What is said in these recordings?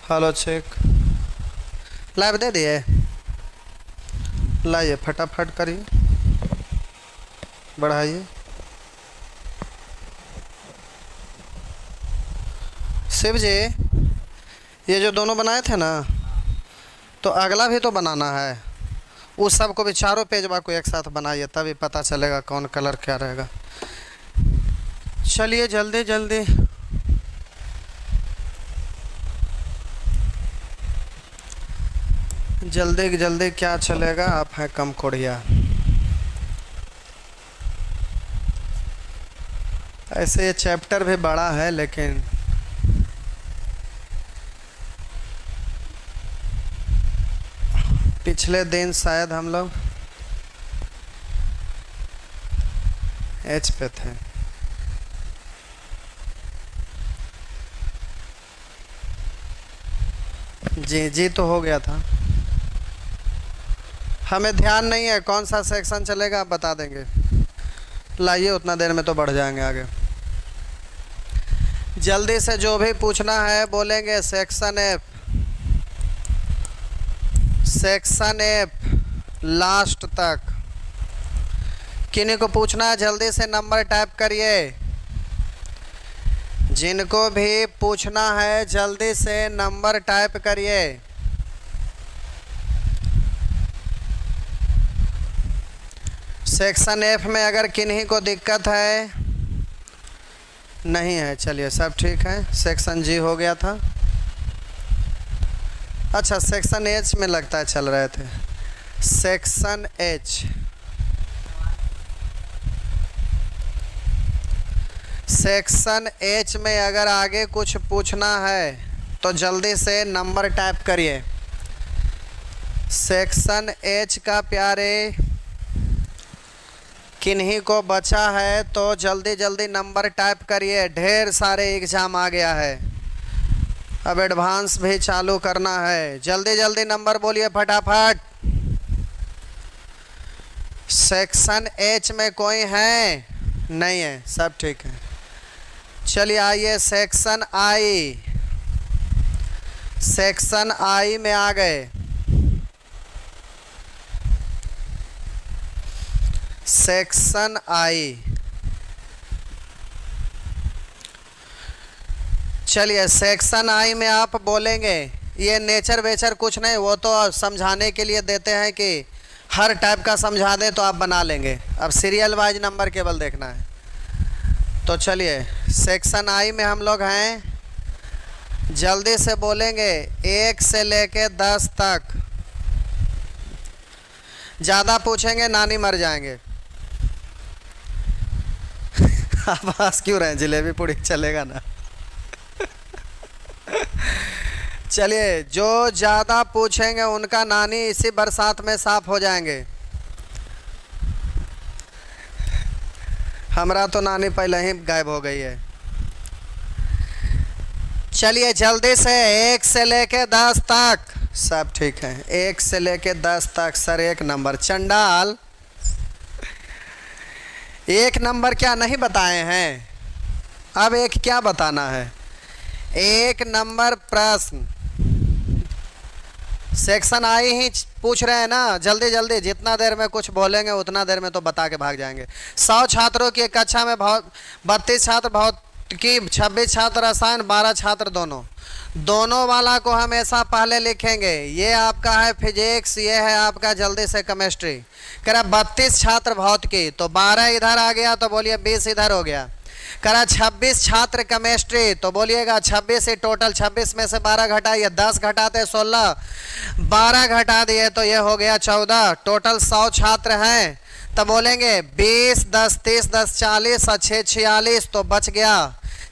Hello check. Live दे दिए, लाइए फटाफट करिए, बढ़ाइए। शिव जी, ये जो दोनों बनाए थे ना, तो अगला भी तो बनाना है। उस सब को भी चारों पेजवा को एक साथ बनाइए, तभी पता चलेगा कौन कलर क्या रहेगा। चलिए जल्दी जल्दी। जल्दी जल्दी क्या चलेगा, आप हैं कम कोढ़िया। ऐसे ये चैप्टर भी बड़ा है, लेकिन पिछले दिन शायद हम लोग एच पे थे। जी तो हो गया था। हमें ध्यान नहीं है कौन सा सेक्शन चलेगा, आप बता देंगे। लाइए, उतना देर में तो बढ़ जाएंगे आगे। जल्दी से जो भी पूछना है बोलेंगे। Section F, section F last तक। किन्हीं को पूछना है जल्दी से नंबर टाइप करिए। जिनको भी पूछना है जल्दी से नंबर टाइप करिए। सेक्शन एफ में अगर किन्हीं को दिक्कत है, नहीं है, चलिए सब ठीक है। सेक्शन जी हो गया था। अच्छा, सेक्शन एच में लगता है चल रहे थे। सेक्शन एच, सेक्शन एच में अगर आगे कुछ पूछना है तो जल्दी से नंबर टाइप करिए। सेक्शन एच का प्यारे किन्हीं को बचा है तो जल्दी जल्दी नंबर टाइप करिए। ढेर सारे एग्ज़ाम आ गया है, अब एडवांस भी चालू करना है। जल्दी जल्दी नंबर बोलिए फटाफट। सेक्शन एच में कोई है? नहीं है, सब ठीक है। चलिए आइए सेक्शन आई। सेक्शन आई में आ गए। सेक्शन आई, चलिए सेक्शन आई में आप बोलेंगे। ये नेचर वेचर कुछ नहीं, वो तो समझाने के लिए देते हैं कि हर टाइप का समझा दें तो आप बना लेंगे। अब सीरियल वाइज नंबर केवल देखना है। तो चलिए सेक्शन आई में हम लोग हैं। जल्दी से बोलेंगे 1 से लेके 10 तक। ज़्यादा पूछेंगे नानी मर जाएंगे। आप हंस क्यों रहे हैं? जलेबी पूड़ी चलेगा ना। चलिए, जो ज़्यादा पूछेंगे उनका नानी इसी बरसात में साफ हो जाएंगे। हमारा तो नानी पहले ही गायब हो गई है। चलिए जल्दी से 1 से लेके 10 तक। सब ठीक है, 1 से लेके 10 तक। सर 1 नंबर चंडाल, 1 नंबर क्या नहीं बताए हैं? अब एक क्या बताना है? 1 नंबर प्रश्न। सेक्शन आई ही पूछ रहे हैं ना, जल्दी जल्दी। जितना देर में कुछ बोलेंगे उतना देर में तो बता के भाग जाएंगे। 100 छात्रों की कक्षा में 32 छात्र भौतिकी, 26 छात्र रसायन, 12 छात्र दोनों वाला को हमेशा पहले लिखेंगे। ये आपका है फिजिक्स, ये है आपका जल्दी से केमिस्ट्री। करा 32 छात्र भौतिकी तो 12 इधर आ गया तो बोलिए 20 इधर हो गया। करा 26 छात्र केमिस्ट्री तो बोलिएगा 26 ही टोटल। 26 में से 12 घटाइए, 10 घटाते 16, 12 घटा दिए तो ये हो गया 14। टोटल 100 छात्र हैं तो बोलेंगे 20, 10, 30, 10, 40 और 6, 46 तो बच गया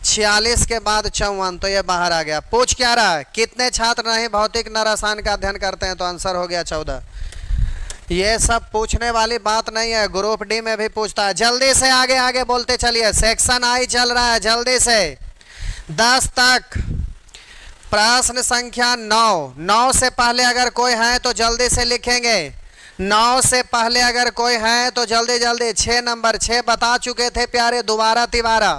46 के बाद 54 तो ये बाहर आ गया। पूछ क्या रहा है? कितने छात्र नहीं भौतिक न रसायन का अध्ययन करते हैं? तो आंसर हो गया 14। ये सब पूछने वाली बात नहीं है, ग्रुप डी में भी पूछता है। जल्दी से आगे आगे बोलते चलिए। सेक्शन आई चल रहा है, जल्दी से 10 तक। प्रश्न संख्या 9। 9 से पहले अगर कोई है तो जल्दी से लिखेंगे। 9 से पहले अगर कोई है तो जल्दी जल्दी। 6 नंबर 6 बता चुके थे प्यारे, दोबारा तिबारा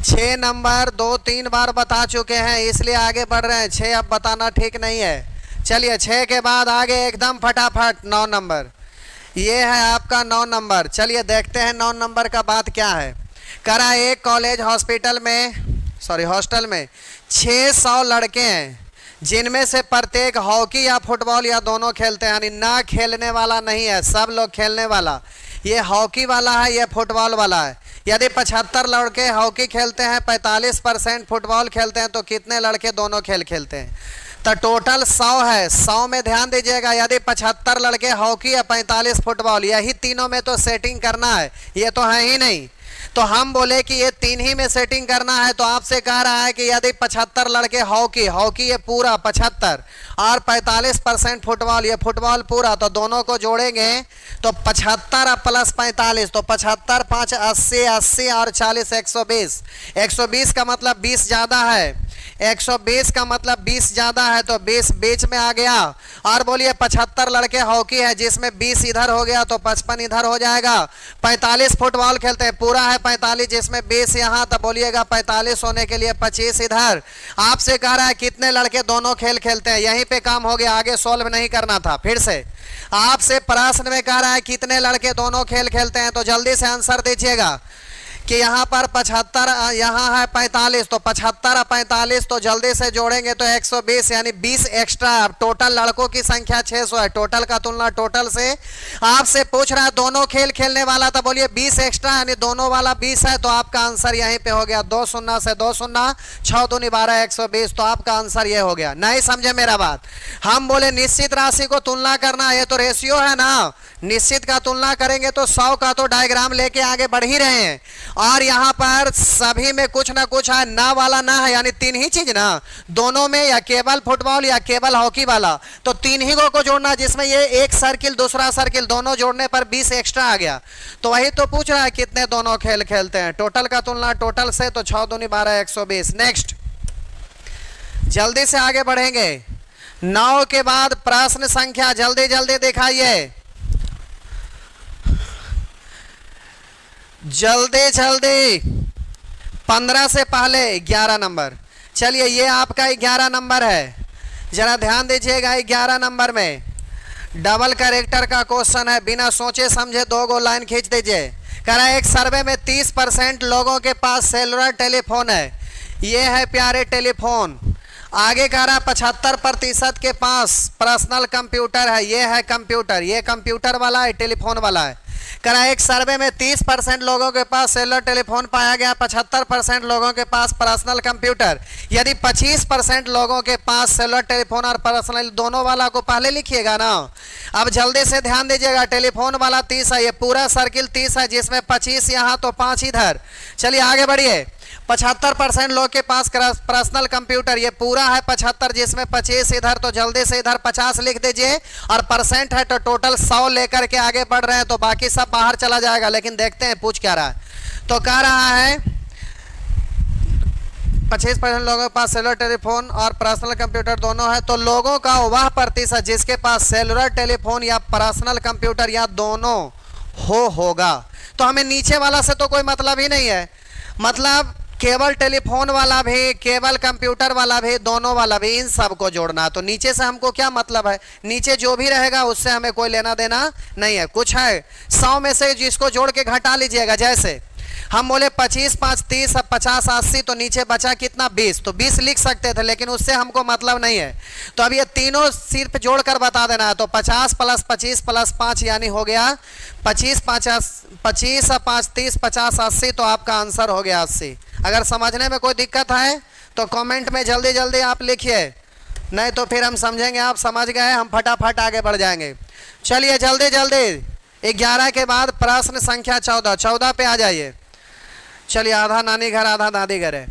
6 नंबर 2-3 बार बता चुके हैं इसलिए आगे बढ़ रहे हैं। 6 अब बताना ठीक नहीं है। चलिए 6 के बाद आगे एकदम फटाफट 9 नंबर, ये है आपका 9 नंबर। चलिए देखते हैं 9 नंबर का बात क्या है। करा एक कॉलेज हॉस्टल में 600 लड़के हैं जिनमें से प्रत्येक हॉकी या फुटबॉल या दोनों खेलते हैं, यानी ना खेलने वाला नहीं है, सब लोग खेलने वाला। ये हॉकी वाला है, ये फुटबॉल वाला है। यदि 75 लड़के हॉकी खेलते हैं, 45% फुटबॉल खेलते हैं, तो कितने लड़के दोनों खेल खेलते हैं? तो टोटल 100 है। 100 में ध्यान दीजिएगा, यदि 75 लड़के हॉकी या 45 फुटबॉल, यही तीनों में तो सेटिंग करना है, ये तो है ही नहीं। तो हम बोले कि ये 3 ही में सेटिंग करना है, तो आपसे कह रहा है कि यदि 75 लड़के हॉकी ये पूरा 75 और 45% फुटबॉल, ये फुटबॉल पूरा, तो दोनों को जोड़ेंगे तो 75 प्लस 45, तो 75 5 80, 80 और 40 120। 120 का मतलब 20 ज़्यादा है, 120 का मतलब 20 ज़्यादा है, तो 20 बीच में आ गया। और बोलिए 75 लड़के हॉकी है जिसमें 20 इधर हो गया तो 55 इधर हो जाएगा। 45 फुटबॉल खेलते हैं, पूरा है 45 जिसमें 20 यहाँ, तो बोलिएगा 45 होने के लिए 25 इधर। आपसे कह रहा है कितने लड़के दोनों खेल खेलते हैं, यहीं पे काम हो गया, आगे सॉल्व नहीं करना था। फिर से आपसे प्रश्न में कह रहा है कितने लड़के दोनों खेल खेलते हैं, तो जल्दी से आंसर दीजिएगा कि यहाँ पर 75, यहाँ है 45, तो 75 और 45 तो जल्दी से जोड़ेंगे तो 120, यानी 20 एक्स्ट्रा। अब टोटल लड़कों की संख्या 600 है, टोटल का तुलना टोटल से। आपसे पूछ रहा है दोनों खेल खेलने वाला, तो बोलिए 20 एक्स्ट्रा, यानी दोनों वाला 20 है, तो आपका आंसर यहीं पे हो गया। 2 शून्य से 2 शून्य, 6 दूनी 12, 120, तो आपका आंसर ये हो गया। नहीं समझे मेरा बात? हम बोले निश्चित राशि को तुलना करना, ये तो रेशियो है ना, निश्चित का तुलना करेंगे तो 100 का तो डायग्राम लेके आगे बढ़ ही रहे हैं। और यहाँ पर सभी में कुछ ना कुछ है, ना वाला ना है, यानी 3 ही चीज ना, दोनों में, या केवल फुटबॉल या केवल हॉकी वाला, तो 3 ही को जोड़ना, जिसमें ये एक सर्किल दूसरा सर्किल दोनों जोड़ने पर 20 एक्स्ट्रा आ गया। तो वही तो पूछ रहा है कितने दोनों खेल खेलते हैं, टोटल का तुलना टोटल से, तो 6 दूनी 12, 120। नेक्स्ट जल्दी से आगे बढ़ेंगे। 9 के बाद प्रश्न संख्या जल्दी जल्दी दिखाइए, जल्दी जल्दी। 15 से पहले 11 नंबर। चलिए ये आपका 11 नंबर है, जरा ध्यान दीजिएगा। 11 नंबर में डबल कैरेक्टर का क्वेश्चन है, बिना सोचे समझे 2 गो लाइन खींच दीजिए। कह रहा है एक सर्वे में 30% लोगों के पास सेलुलर टेलीफोन है, ये है प्यारे टेलीफोन। आगे कह रहा है 75% के पास पर्सनल कंप्यूटर है, ये है कंप्यूटर, ये कंप्यूटर वाला है, टेलीफोन वाला है। कह रहा है एक सर्वे में 30% लोगों के पास सेलुलर टेलीफोन पाया गया, 75% लोगों के पास पर्सनल कंप्यूटर। यदि 25% लोगों के पास सेलुलर टेलीफोन और पर्सनल दोनों वाला को पहले लिखिएगा ना। अब जल्दी से ध्यान दीजिएगा, टेलीफोन वाला 30 है, ये पूरा सर्किल 30 है, जिसमें 25 यहाँ तो 5 इधर। चलिए आगे बढ़िए। 75% लोग के पास पर्सनल कंप्यूटर, ये पूरा है 75, जिसमें 25 इधर, तो जल्दी से इधर 50 लिख दीजिए। और परसेंट है तो टोटल 100 लेकर के आगे बढ़ रहे हैं, तो बाकी सब बाहर चला जाएगा। लेकिन देखते हैं पूछ क्या रहा है। तो कह रहा है 25% लोगों के पास सेलुलर टेलीफोन और पर्सनल कंप्यूटर दोनों है, तो लोगों का वह प्रतिशत जिसके पास सेलुलर टेलीफोन या पर्सनल कंप्यूटर या दोनों होगा। तो हमें नीचे वाला से तो कोई मतलब ही नहीं है, मतलब केवल टेलीफोन वाला भी, केवल कंप्यूटर वाला भी, दोनों वाला भी, इन सब को जोड़ना। तो नीचे से हमको क्या मतलब है, नीचे जो भी रहेगा उससे हमें कोई लेना देना नहीं है। कुछ है 100 में से जिसको जोड़ के घटा लीजिएगा, जैसे हम बोले 25 5 30 50 80, तो नीचे बचा कितना 20, तो 20 लिख सकते थे, लेकिन उससे हमको मतलब नहीं है। तो अब ये तीनों सिर्फ जोड़कर बता देना है। तो 50 प्लस 25 प्लस 5 यानी हो गया 25 5 30 50 80, तो आपका आंसर हो गया 80। अगर समझने में कोई दिक्कत है तो कमेंट में जल्दी जल्दी आप लिखिए, नहीं तो फिर हम समझेंगे आप समझ गए, हम फटाफट आगे बढ़ जाएंगे। चलिए जल्दी जल्दी 11 के बाद प्रश्न संख्या 14 पे आ जाइए। चलिए आधा नानी घर आधा दादी घर है।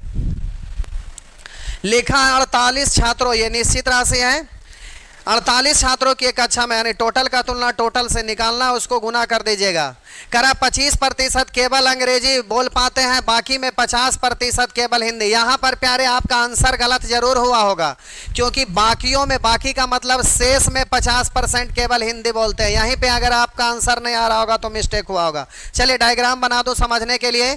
लिखा 48 छात्रों, ये निश्चित राशि है। 48 छात्रों की एक कक्षा में, यानी टोटल का तुलना टोटल से निकालना, उसको गुना कर दीजिएगा। करा 25% केवल अंग्रेजी बोल पाते हैं, बाकी में 50% केवल हिंदी। यहाँ पर प्यारे आपका आंसर गलत जरूर हुआ होगा, क्योंकि बाकियों में, बाकी का मतलब शेष में 50% केवल हिंदी बोलते हैं। यहीं पे अगर आपका आंसर नहीं आ रहा होगा तो मिस्टेक हुआ होगा। चलिए डायग्राम बना दो समझने के लिए।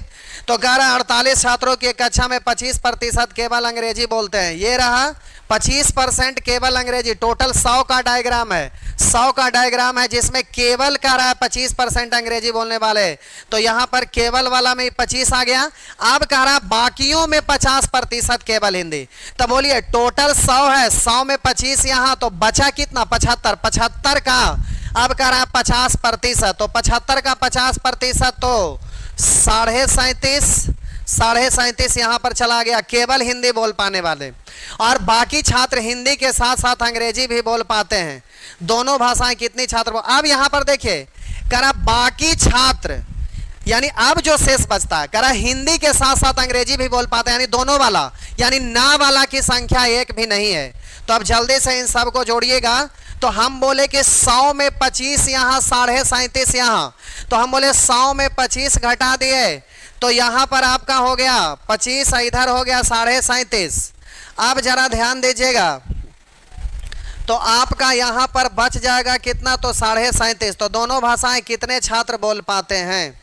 तो कह रहा 48 छात्रों की एक कक्षा में 25% केवल अंग्रेजी बोलते हैं। ये रहा 25% केवल अंग्रेजी। टोटल 100 का डायग्राम है, 100 का डायग्राम है, जिसमें केवल कह रहा है 25% अंग्रेजी बोलने वाले। तो यहां पर केवल वाला में 25 आ गया। अब कह रहा बाकियों में 50% केवल हिंदी। तो बोलिए टोटल 100 है, 100 में 25 यहां, तो बचा कितना? 75। 75 का अब कह रहा है 50%, तो 75 का 50% तो 37.5, 37.5 यहां पर चला गया, केवल हिंदी बोल पाने वाले। और बाकी छात्र हिंदी के साथ साथ अंग्रेजी भी बोल पाते हैं। दोनों भाषाएं कितनी छात्र? अब यहां पर देखिए करा बाकी छात्र, यानी अब जो शेष बचता है, करा हिंदी के साथ साथ अंग्रेजी भी बोल पाते हैं, यानी दोनों वाला, यानी ना वाला की संख्या एक भी नहीं है। तो अब जल्दी से इन सब को जोड़िएगा। तो हम बोले कि 100 में 25 यहाँ, 37.5 यहाँ, तो हम बोले 100 में 25 घटा दिए, तो यहां पर आपका हो गया 25, इधर हो गया 37.5। अब जरा ध्यान दीजिएगा, तो आपका यहां पर बच जाएगा कितना? तो 37.5। तो दोनों भाषाएं कितने छात्र बोल पाते हैं?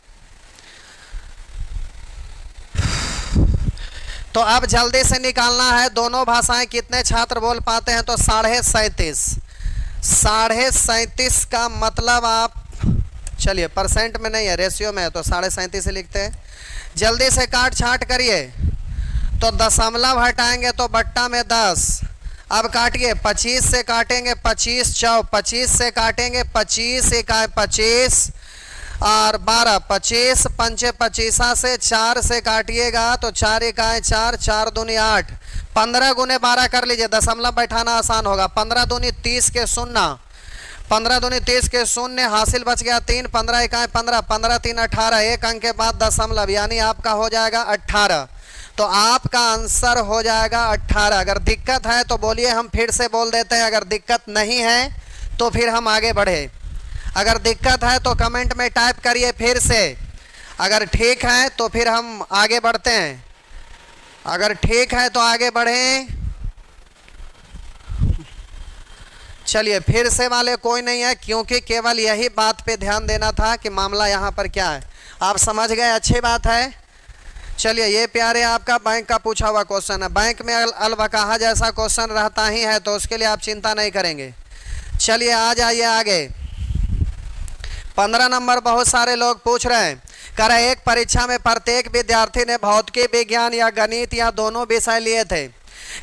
तो अब जल्दी से निकालना है, दोनों भाषाएं कितने छात्र बोल पाते हैं? तो 37.5। 37.5 का मतलब आप, चलिए परसेंट में नहीं है, रेशियो में है, तो 37.5 से लिखते हैं। जल्दी से काट छाट करिए। तो दशमलव हटाएंगे तो बट्टा में 10। अब काटिए, 25 से काटेंगे 25 चौ, 25 से काटेंगे 25 इकाई 25 और 12, 25 पंचे 25 से 4 से काटिएगा तो 4 इकाई 4, 4 दूनी 8, 15 गुने 12 कर लीजिए, दशमलव बैठाना आसान होगा। 15 दूनी 30 के 0, 15 दूनी 30 के 0, हासिल बच गया 3, 15 इकाई 15, 15 3 18, एक अंक के बाद दशमलव, यानी आपका हो जाएगा 18। तो आपका आंसर हो जाएगा 18। अगर दिक्कत है तो बोलिए, हम फिर से बोल देते हैं। अगर दिक्कत नहीं है तो फिर हम आगे बढ़े। अगर दिक्कत है तो कमेंट में टाइप करिए फिर से। अगर ठीक है तो फिर हम आगे बढ़ते हैं। अगर ठीक है तो आगे बढ़ें। चलिए, फिर से वाले कोई नहीं है, क्योंकि केवल यही बात पे ध्यान देना था कि मामला यहाँ पर क्या है। आप समझ गए, अच्छी बात है। चलिए, ये प्यारे आपका बैंक का पूछा हुआ क्वेश्चन है। बैंक में अलवकाहा जैसा क्वेश्चन रहता ही है, तो उसके लिए आप चिंता नहीं करेंगे। चलिए आ जाइए आगे। 15 नंबर बहुत सारे लोग पूछ रहे हैं। कह रहे एक परीक्षा में प्रत्येक विद्यार्थी ने भौतिकी विज्ञान या गणित या दोनों विषय लिए थे।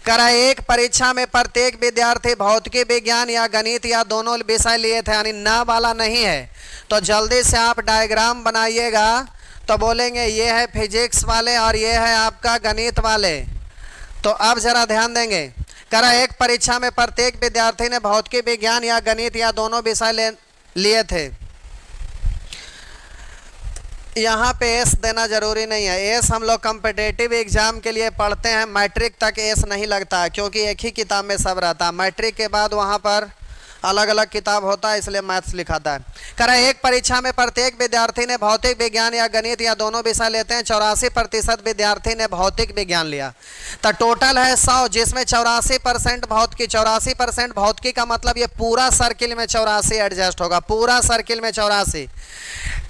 कह रहे एक परीक्षा में प्रत्येक विद्यार्थी भौतिकी विज्ञान या गणित या दोनों विषय लिए थे, यानी ना वाला नहीं है। तो जल्दी से आप डायग्राम बनाइएगा। तो बोलेंगे ये है फिजिक्स वाले और ये है आपका गणित वाले। तो अब जरा ध्यान देंगे। कह रहा एक परीक्षा में प्रत्येक विद्यार्थी ने भौतिकी विज्ञान या गणित या दोनों विषय लिए थे। यहाँ पे एस देना जरूरी नहीं है। एस हम लोग कॉम्पिटिटिव एग्जाम के लिए पढ़ते हैं, मैट्रिक तक एस नहीं लगता है, क्योंकि एक ही किताब में सब रहता है। मैट्रिक के बाद वहाँ पर अलग अलग किताब होता है, इसलिए मैथ्स लिखाता है। कह रहा है एक परीक्षा में प्रत्येक विद्यार्थी ने भौतिक विज्ञान या गणित या दोनों विषय लेते हैं। 84% विद्यार्थी ने भौतिक विज्ञान लिया। तो टोटल है 100, जिसमें 84% भौतिकी। 84% भौतिकी का मतलब ये पूरा सर्किल में 84 एडजस्ट होगा, पूरा सर्किल में 84।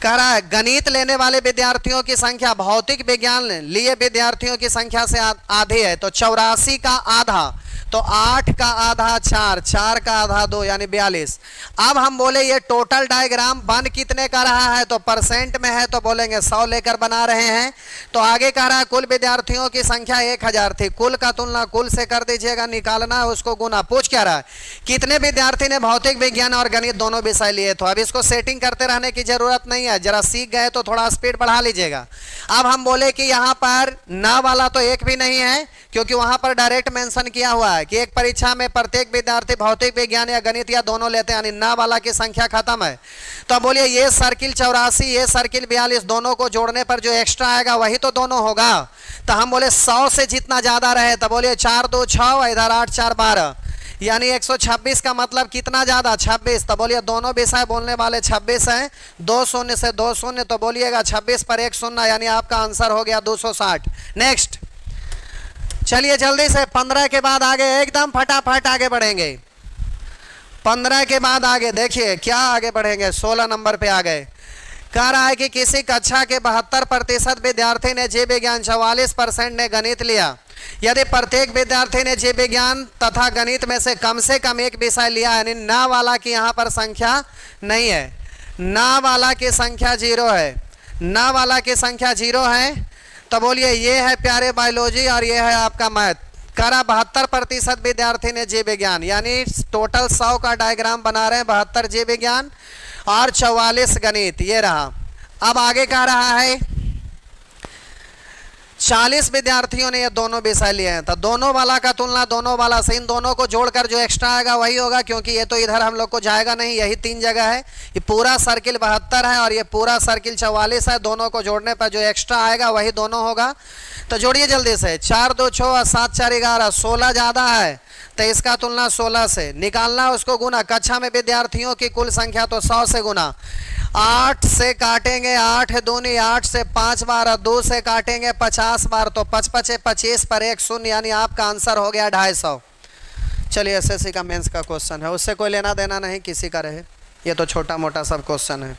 कह रहा है गणित लेने वाले विद्यार्थियों की संख्या भौतिक विज्ञान लिए विद्यार्थियों की संख्या से आधी है। तो 84 का आधा, तो 8 का आधा 4, 4 का आधा 2, यानी 42। अब हम बोले ये टोटल डायग्राम बन कितने का रहा है? तो परसेंट में है, तो बोलेंगे 100 लेकर बना रहे हैं। तो आगे कह रहा है कुल विद्यार्थियों की संख्या 1000 थी। कुल का तुलना कुल से कर दीजिएगा, निकालना है उसको गुना। पूछ क्या रहा है? कितने विद्यार्थी ने भौतिक विज्ञान और गणित दोनों विषय लिए? तो अब इसको सेटिंग करते रहने की जरूरत नहीं है, जरा सीख गए तो थोड़ा स्पीड बढ़ा लीजिएगा। अब हम बोले कि यहाँ पर ना वाला तो एक भी नहीं है, क्योंकि वहां पर डायरेक्ट मेंशन किया हुआ है कि एक परीक्षा में प्रत्येक विद्यार्थी भौतिक विज्ञान या गणित या दोनों लेते हैं, यानी ना वाला की संख्या खत्म है। तो बोलिए ये सर्किल 84, ये सर्किल 42, दोनों को जोड़ने पर जो एक्स्ट्रा आएगा वही तो दोनों होगा। तो हम बोले 100 से जितना ज्यादा रहे, तो बोलिए 4 2 6, इधर 8 4 12, यानी 126 का मतलब कितना ज़्यादा 26। तो बोलिए दोनों विषय बोलने वाले 26 हैं। 2 शून्य से 2 शून्य तो बोलिएगा 26 पर 1 शून्य, यानी आपका आंसर हो गया 260। नेक्स्ट चलिए जल्दी से 15 के बाद आगे एकदम फटाफट आगे बढ़ेंगे। 15 के बाद आगे देखिए क्या आगे बढ़ेंगे। 16 नंबर पे आ गए। कह रहा है कि किसी कक्षा के 72% विद्यार्थी ने जीव विज्ञान, 44% ने गणित लिया। यदि प्रत्येक विद्यार्थी ने जीव विज्ञान तथा गणित में से कम एक विषय लिया, यानी ना वाला की यहाँ पर संख्या नहीं है, ना वाला की संख्या 0 है, ना वाला की संख्या 0 है। तो बोलिए ये है प्यारे बायोलॉजी और ये है आपका मैथ। करा 72% विद्यार्थी ने जीव विज्ञान, यानी टोटल 100 का डायग्राम बना रहे हैं। 72 जीव विज्ञान और 44 गणित, ये रहा। अब आगे कह रहा है 40 विद्यार्थियों ने ये दोनों विषय लिए हैं। तो दोनों वाला का तुलना दोनों वाला से, इन दोनों को जोड़कर जो एक्स्ट्रा आएगा वही होगा, क्योंकि ये तो इधर हम लोग को जाएगा नहीं, यही 3 जगह है। ये पूरा सर्किल 72 है और ये पूरा सर्किल 44 है। दोनों को जोड़ने पर जो एक्स्ट्रा आएगा वही दोनों होगा। तो जोड़िए जल्दी से। 4 2 6 और 7 4 11, 16 ज़्यादा है तो इसका तुलना 16 से निकालना, उसको गुना। कक्षा में विद्यार्थियों की कुल संख्या तो 100 से गुना। 8 से काटेंगे, 8 दूनी 8 से 5 बार, और 2 से काटेंगे 50 बार, तो 5 5 25 पर 1 शून्य, यानी आपका आंसर हो गया 250। चलिए एसएससी का मेंस का क्वेश्चन है, उससे कोई लेना देना नहीं किसी का रहे, ये तो छोटा मोटा सब क्वेश्चन है।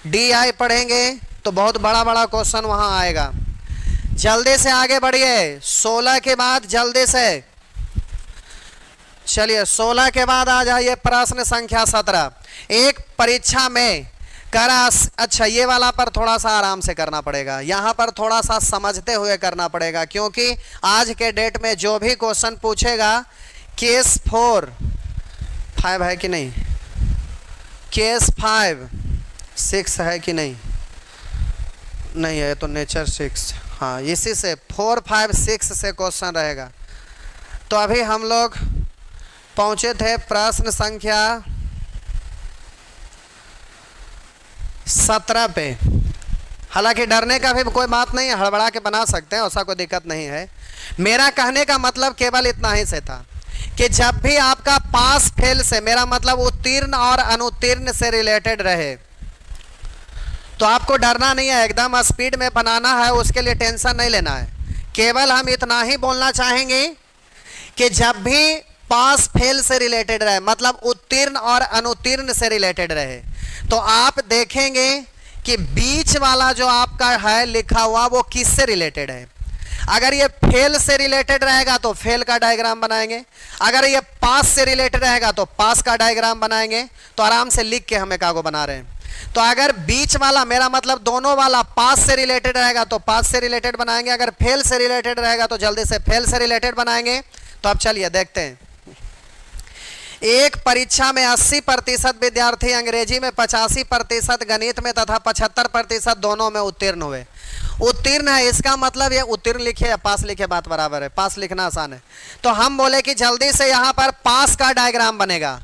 DI पढ़ेंगे तो बहुत बड़ा बड़ा क्वेश्चन वहाँ आएगा। जल्दी से आगे बढ़िए। 16 के बाद जल्दी से चलिए 16 के बाद आ जाइए प्रश्न संख्या 17। एक परीक्षा में करा, अच्छा ये वाला पर थोड़ा सा आराम से करना पड़ेगा, यहाँ पर थोड़ा सा समझते हुए करना पड़ेगा, क्योंकि आज के डेट में जो भी क्वेश्चन पूछेगा केस 4 5 है कि नहीं, केस 5 6 है कि नहीं, नहीं है तो नेचर 6, हाँ इसी से 4 5 6 से क्वेश्चन रहेगा। तो अभी हम लोग पहुंचे थे प्रश्न संख्या 17 पे। हालांकि डरने का भी कोई बात नहीं है, हड़बड़ा के बना सकते हैं, ऐसा कोई दिक्कत नहीं है। मेरा कहने का मतलब केवल इतना ही से था कि जब भी आपका पास फेल से, मेरा मतलब उत्तीर्ण और अनुत्तीर्ण से रिलेटेड रहे, तो आपको डरना नहीं है, एकदम स्पीड में बनाना है, उसके लिए टेंशन नहीं लेना है। केवल हम इतना ही बोलना चाहेंगे कि जब भी पास फेल से रिलेटेड रहे, मतलब उत्तीर्ण और अनुत्तीर्ण से रिलेटेड रहे, तो आप देखेंगे कि बीच वाला जो आपका है लिखा हुआ वो किससे रिलेटेड है। अगर ये फेल से रिलेटेड रहेगा तो फेल का डायग्राम बनाएंगे, अगर ये पास से रिलेटेड रहेगा तो पास का डायग्राम बनाएंगे। तो आराम से लिख के हम एकागो बना रहे हैं। तो अगर बीच वाला, मेरा मतलब दोनों वाला पास से रिलेटेड रहेगा तो पास से रिलेटेड बनाएंगे, अगर फेल से रिलेटेड रहेगा तो जल्दी से फेल से रिलेटेड बनाएंगे। तो अब चलिए देखते हैं। एक परीक्षा में 80% विद्यार्थी अंग्रेजी में, 85% गणित में तथा 75% दोनों में उत्तीर्ण हुए। उत्तीर्ण है इसका मतलब ये उत्तीर्ण लिखे या पास लिखे बात बराबर है, पास लिखना आसान है। तो हम बोले कि जल्दी से यहाँ पर पास का डायग्राम बनेगा।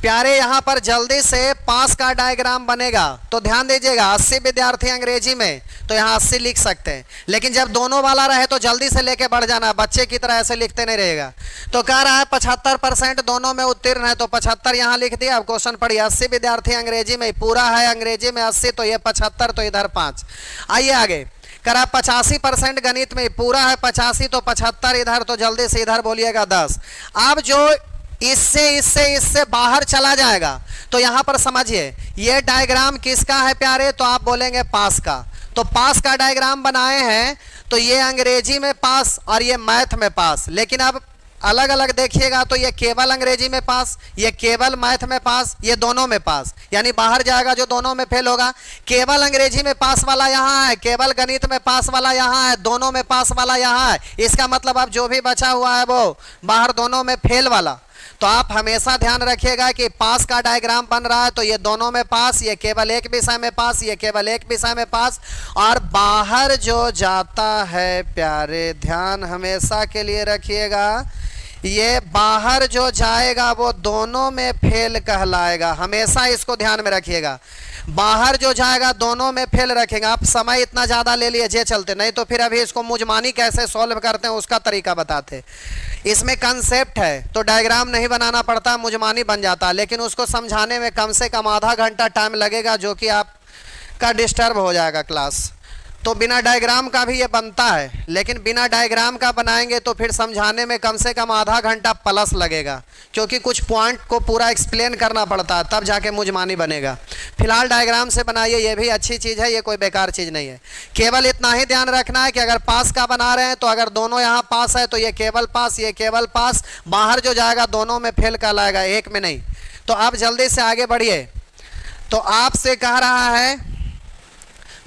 प्यारे यहाँ पर जल्दी से पास का डायग्राम बनेगा। तो ध्यान दीजिएगा 80 विद्यार्थी अंग्रेजी में, तो यहाँ 80 लिख सकते हैं, लेकिन जब दोनों वाला रहे तो जल्दी से लेके बढ़ जाना, बच्चे की तरह ऐसे लिखते नहीं रहेगा। तो कह रहा है 75% दोनों में उत्तीर्ण है, तो 75 यहाँ लिख दिया। अब क्वेश्चन पढ़िए। 80 विद्यार्थी अंग्रेजी में, पूरा है अंग्रेजी में 80, तो ये 75, तो इधर 5। आइए आगे। कह रहा 85% गणित में, पूरा है 85, तो 75 इधर, तो जल्दी से इधर बोलिएगा 10। अब जो इससे बाहर चला जाएगा, तो यहां पर समझिए ये डायग्राम किसका है प्यारे, तो आप बोलेंगे पास का। तो पास का डायग्राम बनाए हैं, तो ये अंग्रेजी में पास और ये मैथ में पास। लेकिन अब अलग अलग देखिएगा तो ये केवल अंग्रेजी में पास, ये केवल मैथ में पास, ये दोनों में पास, यानी बाहर जाएगा जो दोनों में फेल होगा। केवल अंग्रेजी में पास वाला यहाँ है, केवल गणित में पास वाला यहाँ है, दोनों में पास वाला यहाँ है। इसका मतलब अब जो भी बचा हुआ है वो बाहर दोनों में फेल वाला। तो आप हमेशा ध्यान रखिएगा कि पास का डायग्राम बन रहा है तो ये दोनों में पास, ये केवल एक विषय में पास, ये केवल एक विषय में पास। और बाहर जो जाता है प्यारे, ध्यान हमेशा के लिए रखिएगा, ये बाहर जो जाएगा वो दोनों में फेल कहलाएगा। हमेशा इसको ध्यान में रखिएगा, बाहर जो जाएगा दोनों में फेल रखेगा। आप समय इतना ज़्यादा ले लिए जे चलते, नहीं तो फिर अभी इसको मुजमानी कैसे सॉल्व करते हैं उसका तरीका बताते। इसमें कंसेप्ट है तो डायग्राम नहीं बनाना पड़ता, मुजमानी बन जाता, लेकिन उसको समझाने में कम से कम आधा घंटा टाइम लगेगा, जो कि आपका डिस्टर्ब हो जाएगा क्लास। तो बिना डायग्राम का भी ये बनता है, लेकिन बिना डायग्राम का बनाएंगे तो फिर समझाने में कम से कम आधा घंटा प्लस लगेगा, क्योंकि कुछ पॉइंट को पूरा एक्सप्लेन करना पड़ता है, तब जाके मुजमानी बनेगा। फिलहाल डायग्राम से बनाइए, ये भी अच्छी चीज़ है, ये कोई बेकार चीज़ नहीं है। केवल इतना ही ध्यान रखना है कि अगर पास का बना रहे हैं तो अगर दोनों यहाँ पास है तो ये केवल पास, ये केवल पास, बाहर जो जाएगा दोनों में फेल कहलाएगा, एक में नहीं। तो आप जल्दी से आगे बढ़िए। तो आपसे कह रहा है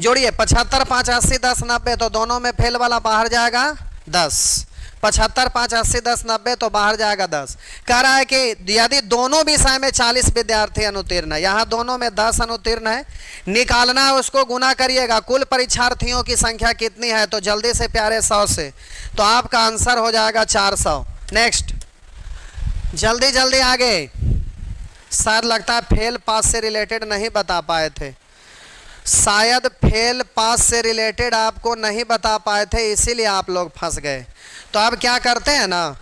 जोड़िए 75 5 80 10 90, तो दोनों में फेल वाला बाहर जाएगा 10। 75 5 80 10 90 तो बाहर जाएगा 10। कह रहा है कि यदि दोनों विषय में 40 विद्यार्थी अनुत्तीर्ण है, यहाँ दोनों में 10 अनुत्तीर्ण है, निकालना है, उसको गुना करिएगा कुल परीक्षार्थियों की संख्या कितनी है, तो जल्दी से प्यारे 100 से, तो आपका आंसर हो जाएगा 400। नेक्स्ट, जल्दी जल्दी आगे। शायद लगता है फेल पास से रिलेटेड नहीं बता पाए थे, शायद फेल पास से रिलेटेड आपको नहीं बता पाए थे, इसीलिए आप लोग फंस गए। तो अब क्या करते हैं ना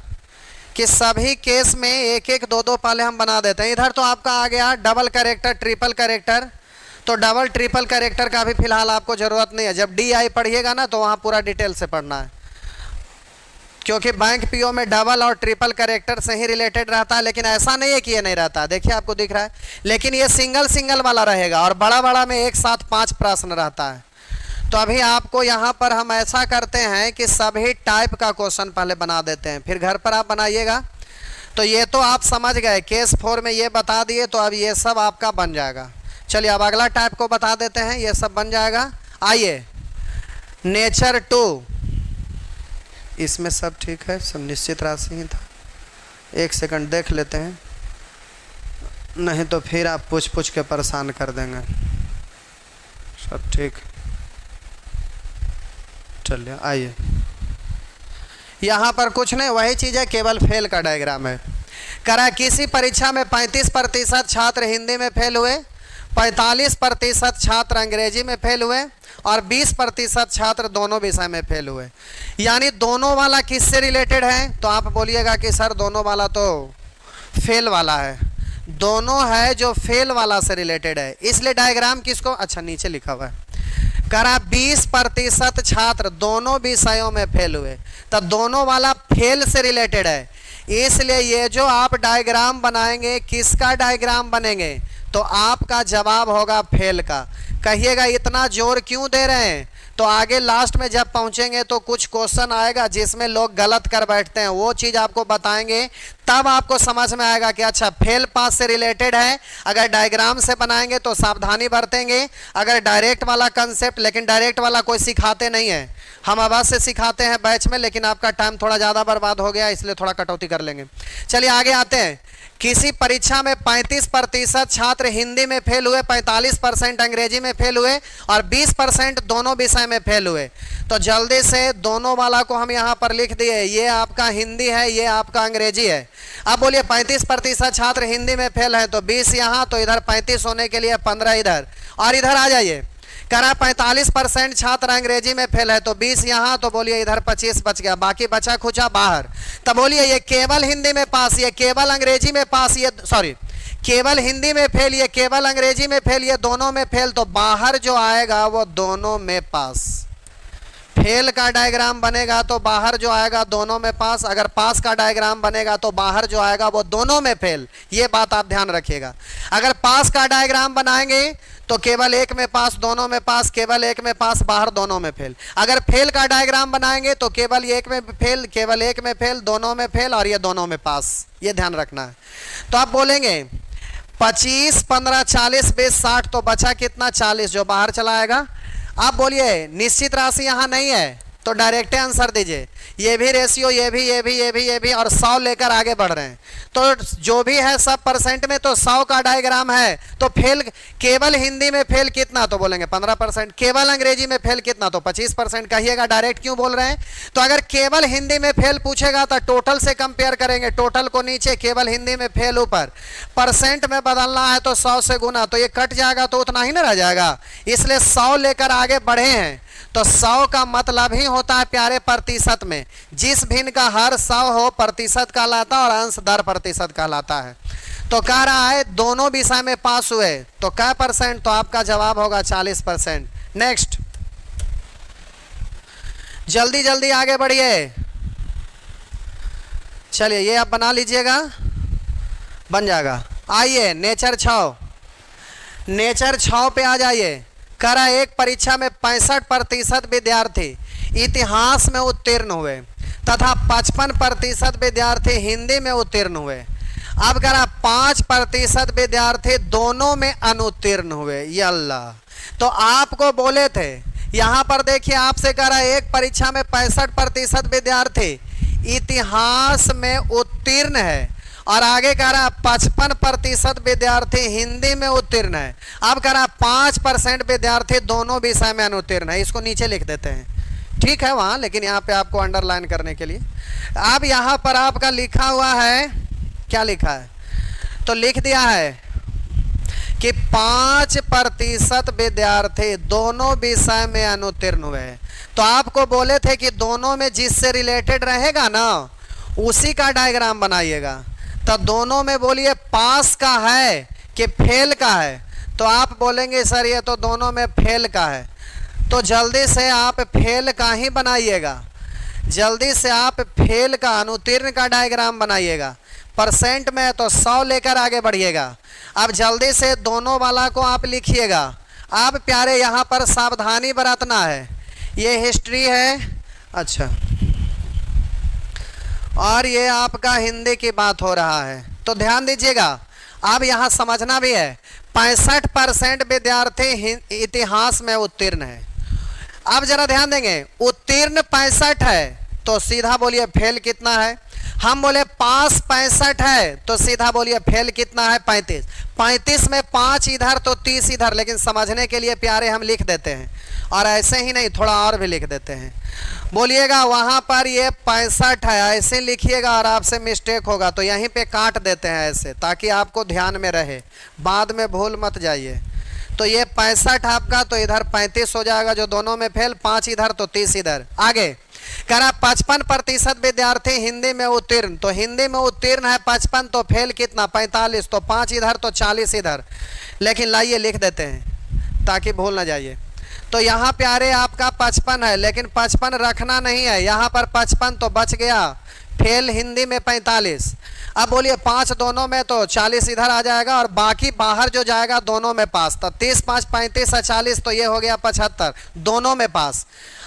कि सभी केस में एक एक दो दो पहले हम बना देते हैं। इधर तो आपका आ गया डबल करेक्टर, ट्रिपल करेक्टर, तो डबल ट्रिपल करेक्टर का भी फिलहाल आपको ज़रूरत नहीं है। जब DI पढ़िएगा ना तो वहाँ पूरा डिटेल से पढ़ना है, क्योंकि बैंक PO में डबल और ट्रिपल करेक्टर से ही रिलेटेड रहता है, लेकिन ऐसा नहीं है कि ये नहीं रहता। देखिए आपको दिख रहा है, लेकिन ये सिंगल सिंगल वाला रहेगा और बड़ा बड़ा में एक साथ 5 प्रश्न रहता है। तो अभी आपको यहाँ पर हम ऐसा करते हैं कि सभी टाइप का क्वेश्चन पहले बना देते हैं, फिर घर पर आप बनाइएगा। तो ये तो आप समझ गए, केस 4 में ये बता दिए, तो अब ये सब आपका बन जाएगा। चलिए अब अगला टाइप को बता देते हैं, ये सब बन जाएगा। आइए, नेचर 2, इसमें सब ठीक है, सब निश्चित राशि ही था। एक सेकंड देख लेते हैं, नहीं तो फिर आप पूछ पूछ के परेशान कर देंगे। सब ठीक, चलिए आइए। यहाँ पर कुछ नहीं, वही चीज़ है, केवल फेल का डायग्राम है। करा किसी परीक्षा में 35% छात्र हिंदी में फेल हुए, 45% छात्र अंग्रेजी में फेल हुए और 20% छात्र दोनों विषय में फेल हुए। यानी दोनों वाला किससे रिलेटेड है, तो आप बोलिएगा कि सर दोनों वाला तो फेल वाला है। दोनों है जो फेल वाला से रिलेटेड है, इसलिए डायग्राम किसको, अच्छा नीचे लिखा हुआ है, करा 20% छात्र दोनों विषयों में फेल हुए, तो दोनों वाला फेल से रिलेटेड है, इसलिए ये जो आप डायग्राम बनाएंगे, किसका डायग्राम बनेंगे, तो आपका जवाब होगा फेल का। कहिएगा इतना जोर क्यों दे रहे हैं, तो आगे लास्ट में जब पहुंचेंगे तो कुछ क्वेश्चन आएगा जिसमें लोग गलत कर बैठते हैं, वो चीज़ आपको बताएंगे, तब आपको समझ में आएगा कि अच्छा फेल पास से रिलेटेड है। अगर डायग्राम से बनाएंगे तो सावधानी बरतेंगे, अगर डायरेक्ट वाला कंसेप्ट, लेकिन डायरेक्ट वाला कोई सिखाते नहीं है, हम आवाज़ से सिखाते हैं बैच में, लेकिन आपका टाइम थोड़ा ज़्यादा बर्बाद हो गया, इसलिए थोड़ा कटौती कर लेंगे। चलिए आगे आते हैं। किसी परीक्षा में 35% छात्र हिंदी में फेल हुए, 45% अंग्रेजी में फेल हुए और 20% दोनों विषय में फेल हुए। तो जल्दी से दोनों वाला को हम यहाँ पर लिख दिए, ये आपका हिंदी है, ये आपका अंग्रेजी है। अब बोलिए 35% छात्र हिंदी में फेल है, तो 20 यहाँ, तो इधर 35 होने के लिए 15 इधर, और इधर आ जाइए। कह रहा 45% छात्र अंग्रेजी में फेल है, तो 20 यहाँ, तो बोलिए इधर 25 बच गया, बाकी बचा खुचा बाहर। तब बोलिए ये केवल हिंदी में पास, ये केवल अंग्रेजी में पास, ये सॉरी केवल हिंदी में फेल, ये केवल अंग्रेजी में फेल, ये दोनों में फेल, तो बाहर जो आएगा वो दोनों में पास। फेल का डायग्राम बनेगा तो बाहर जो आएगा दोनों में पास, अगर पास का डायग्राम बनेगा तो बाहर जो आएगा वो दोनों में फेल। ये बात आप ध्यान रखिएगा। अगर पास का डायग्राम बनाएंगे तो केवल एक में पास, दोनों में पास, केवल एक में पास, बाहर दोनों में फेल। अगर फेल का डायग्राम बनाएंगे तो केवल एक में फेल, केवल एक में फेल, दोनों में फेल और ये दोनों में पास। ये ध्यान रखना है। तो आप बोलेंगे 25 15 40 20 60, तो बचा कितना 40 जो बाहर चला आएगा। आप बोलिए निश्चित राशि यहाँ नहीं है, तो डायरेक्ट आंसर दीजिए। ये भी रेशियो, ये भी और 100 लेकर आगे बढ़ रहे हैं, तो जो भी है सब परसेंट में, तो 100 का डायग्राम है। तो फेल केवल हिंदी में फेल कितना, तो बोलेंगे 15%। केवल अंग्रेजी में फेल कितना, तो 25%। कहिएगा डायरेक्ट क्यों बोल रहे हैं, तो अगर केवल हिंदी में फेल पूछेगा तो टोटल से कंपेयर करेंगे, टोटल को नीचे, केवल हिंदी में फेल ऊपर, परसेंट में बदलना है तो 100 से गुना, तो ये कट जाएगा तो उतना ही ना रह जाएगा, इसलिए 100 लेकर आगे बढ़े हैं। तो 100 का मतलब ही होता है प्यारे प्रतिशत में, में जिस भिन्न का हर 100 हो प्रतिशत कहलाता और अंश 10% कहलाता है। तो कह रहा है दोनों विषय में पास हुए तो क्या परसेंट, तो आपका जवाब होगा 40%। नेक्स्ट, जल्दी जल्दी आगे बढ़िए। चलिए ये आप बना लीजिएगा, बन जाएगा। आइए नेचर 6, नेचर 6 पे आ जाइए। कह रहा है एक परीक्षा में 65% विद्यार्थी इतिहास में उत्तीर्ण हुए तथा 55% विद्यार्थी हिंदी में उत्तीर्ण हुए। अब कह रहा 5% विद्यार्थी दोनों में अनुत्तीर्ण हुए। ये अल्लाह, तो आपको बोले थे यहां पर देखिए, आपसे कह रहा है एक परीक्षा में 65% विद्यार्थी इतिहास में उत्तीर्ण है और आगे कह रहा 55% विद्यार्थी हिंदी में उत्तीर्ण है। अब कह रहा 5% विद्यार्थी दोनों विषय में अनुत्तीर्ण है। इसको नीचे लिख देते हैं, ठीक है वहां, लेकिन यहाँ पे आपको अंडरलाइन करने के लिए। अब यहाँ पर आपका लिखा हुआ है, क्या लिखा है, तो लिख दिया है कि 5% विद्यार्थी दोनों विषय में अनुत्तीर्ण हुए। तो आपको बोले थे कि दोनों में जिससे रिलेटेड रहेगा ना उसी का डायग्राम बनाइएगा। तो दोनों में बोलिए पास का है कि फेल का है, तो आप बोलेंगे सर ये तो दोनों में फेल का है, तो जल्दी से आप फेल का ही बनाइएगा। जल्दी से आप फेल का, अनुत्तीर्ण का डायग्राम बनाइएगा। परसेंट में तो 100 लेकर आगे बढ़िएगा। अब जल्दी से दोनों वाला को आप लिखिएगा। अब प्यारे यहाँ पर सावधानी बरतना है, ये हिस्ट्री है, अच्छा, और ये आपका हिंदी की बात हो रहा है, तो ध्यान दीजिएगा। अब यहाँ समझना भी है 65% विद्यार्थी इतिहास में उत्तीर्ण है। अब जरा ध्यान देंगे, उत्तीर्ण 65 है तो सीधा बोलिए फेल कितना है। हम बोले पास 65 है तो सीधा बोलिए फेल कितना है 35। 35 में 5 इधर तो 30 इधर, लेकिन समझने के लिए प्यारे हम लिख देते हैं, और ऐसे ही नहीं थोड़ा और भी लिख देते हैं। बोलिएगा वहां पर ये 65 है, ऐसे लिखिएगा और आपसे मिस्टेक होगा तो यहीं पे काट देते हैं ऐसे, ताकि आपको ध्यान में रहे, बाद में भूल मत जाइए। तो ये 65 आपका, तो इधर 35 हो जाएगा, जो दोनों में फेल, 5 इधर तो 30 इधर। आगे कह रहा 55% विद्यार्थी हिंदी में उत्तीर्ण, तो हिंदी में उत्तीर्ण है 55, तो फेल कितना 45, तो 5 इधर तो 40 इधर, लेकिन लाइए लिख देते हैं ताकि भूल ना जाइए। तो यहाँ प्यारे आपका 55 है, लेकिन 55 रखना नहीं है, यहाँ पर 55 तो बच गया, फेल हिंदी में 45। अब बोलिए 5 दोनों में तो 40 इधर आ जाएगा, और बाकी बाहर जो जाएगा दोनों में पास, तो 30 5 35 और 40, तो ये हो गया 75, दोनों में पास।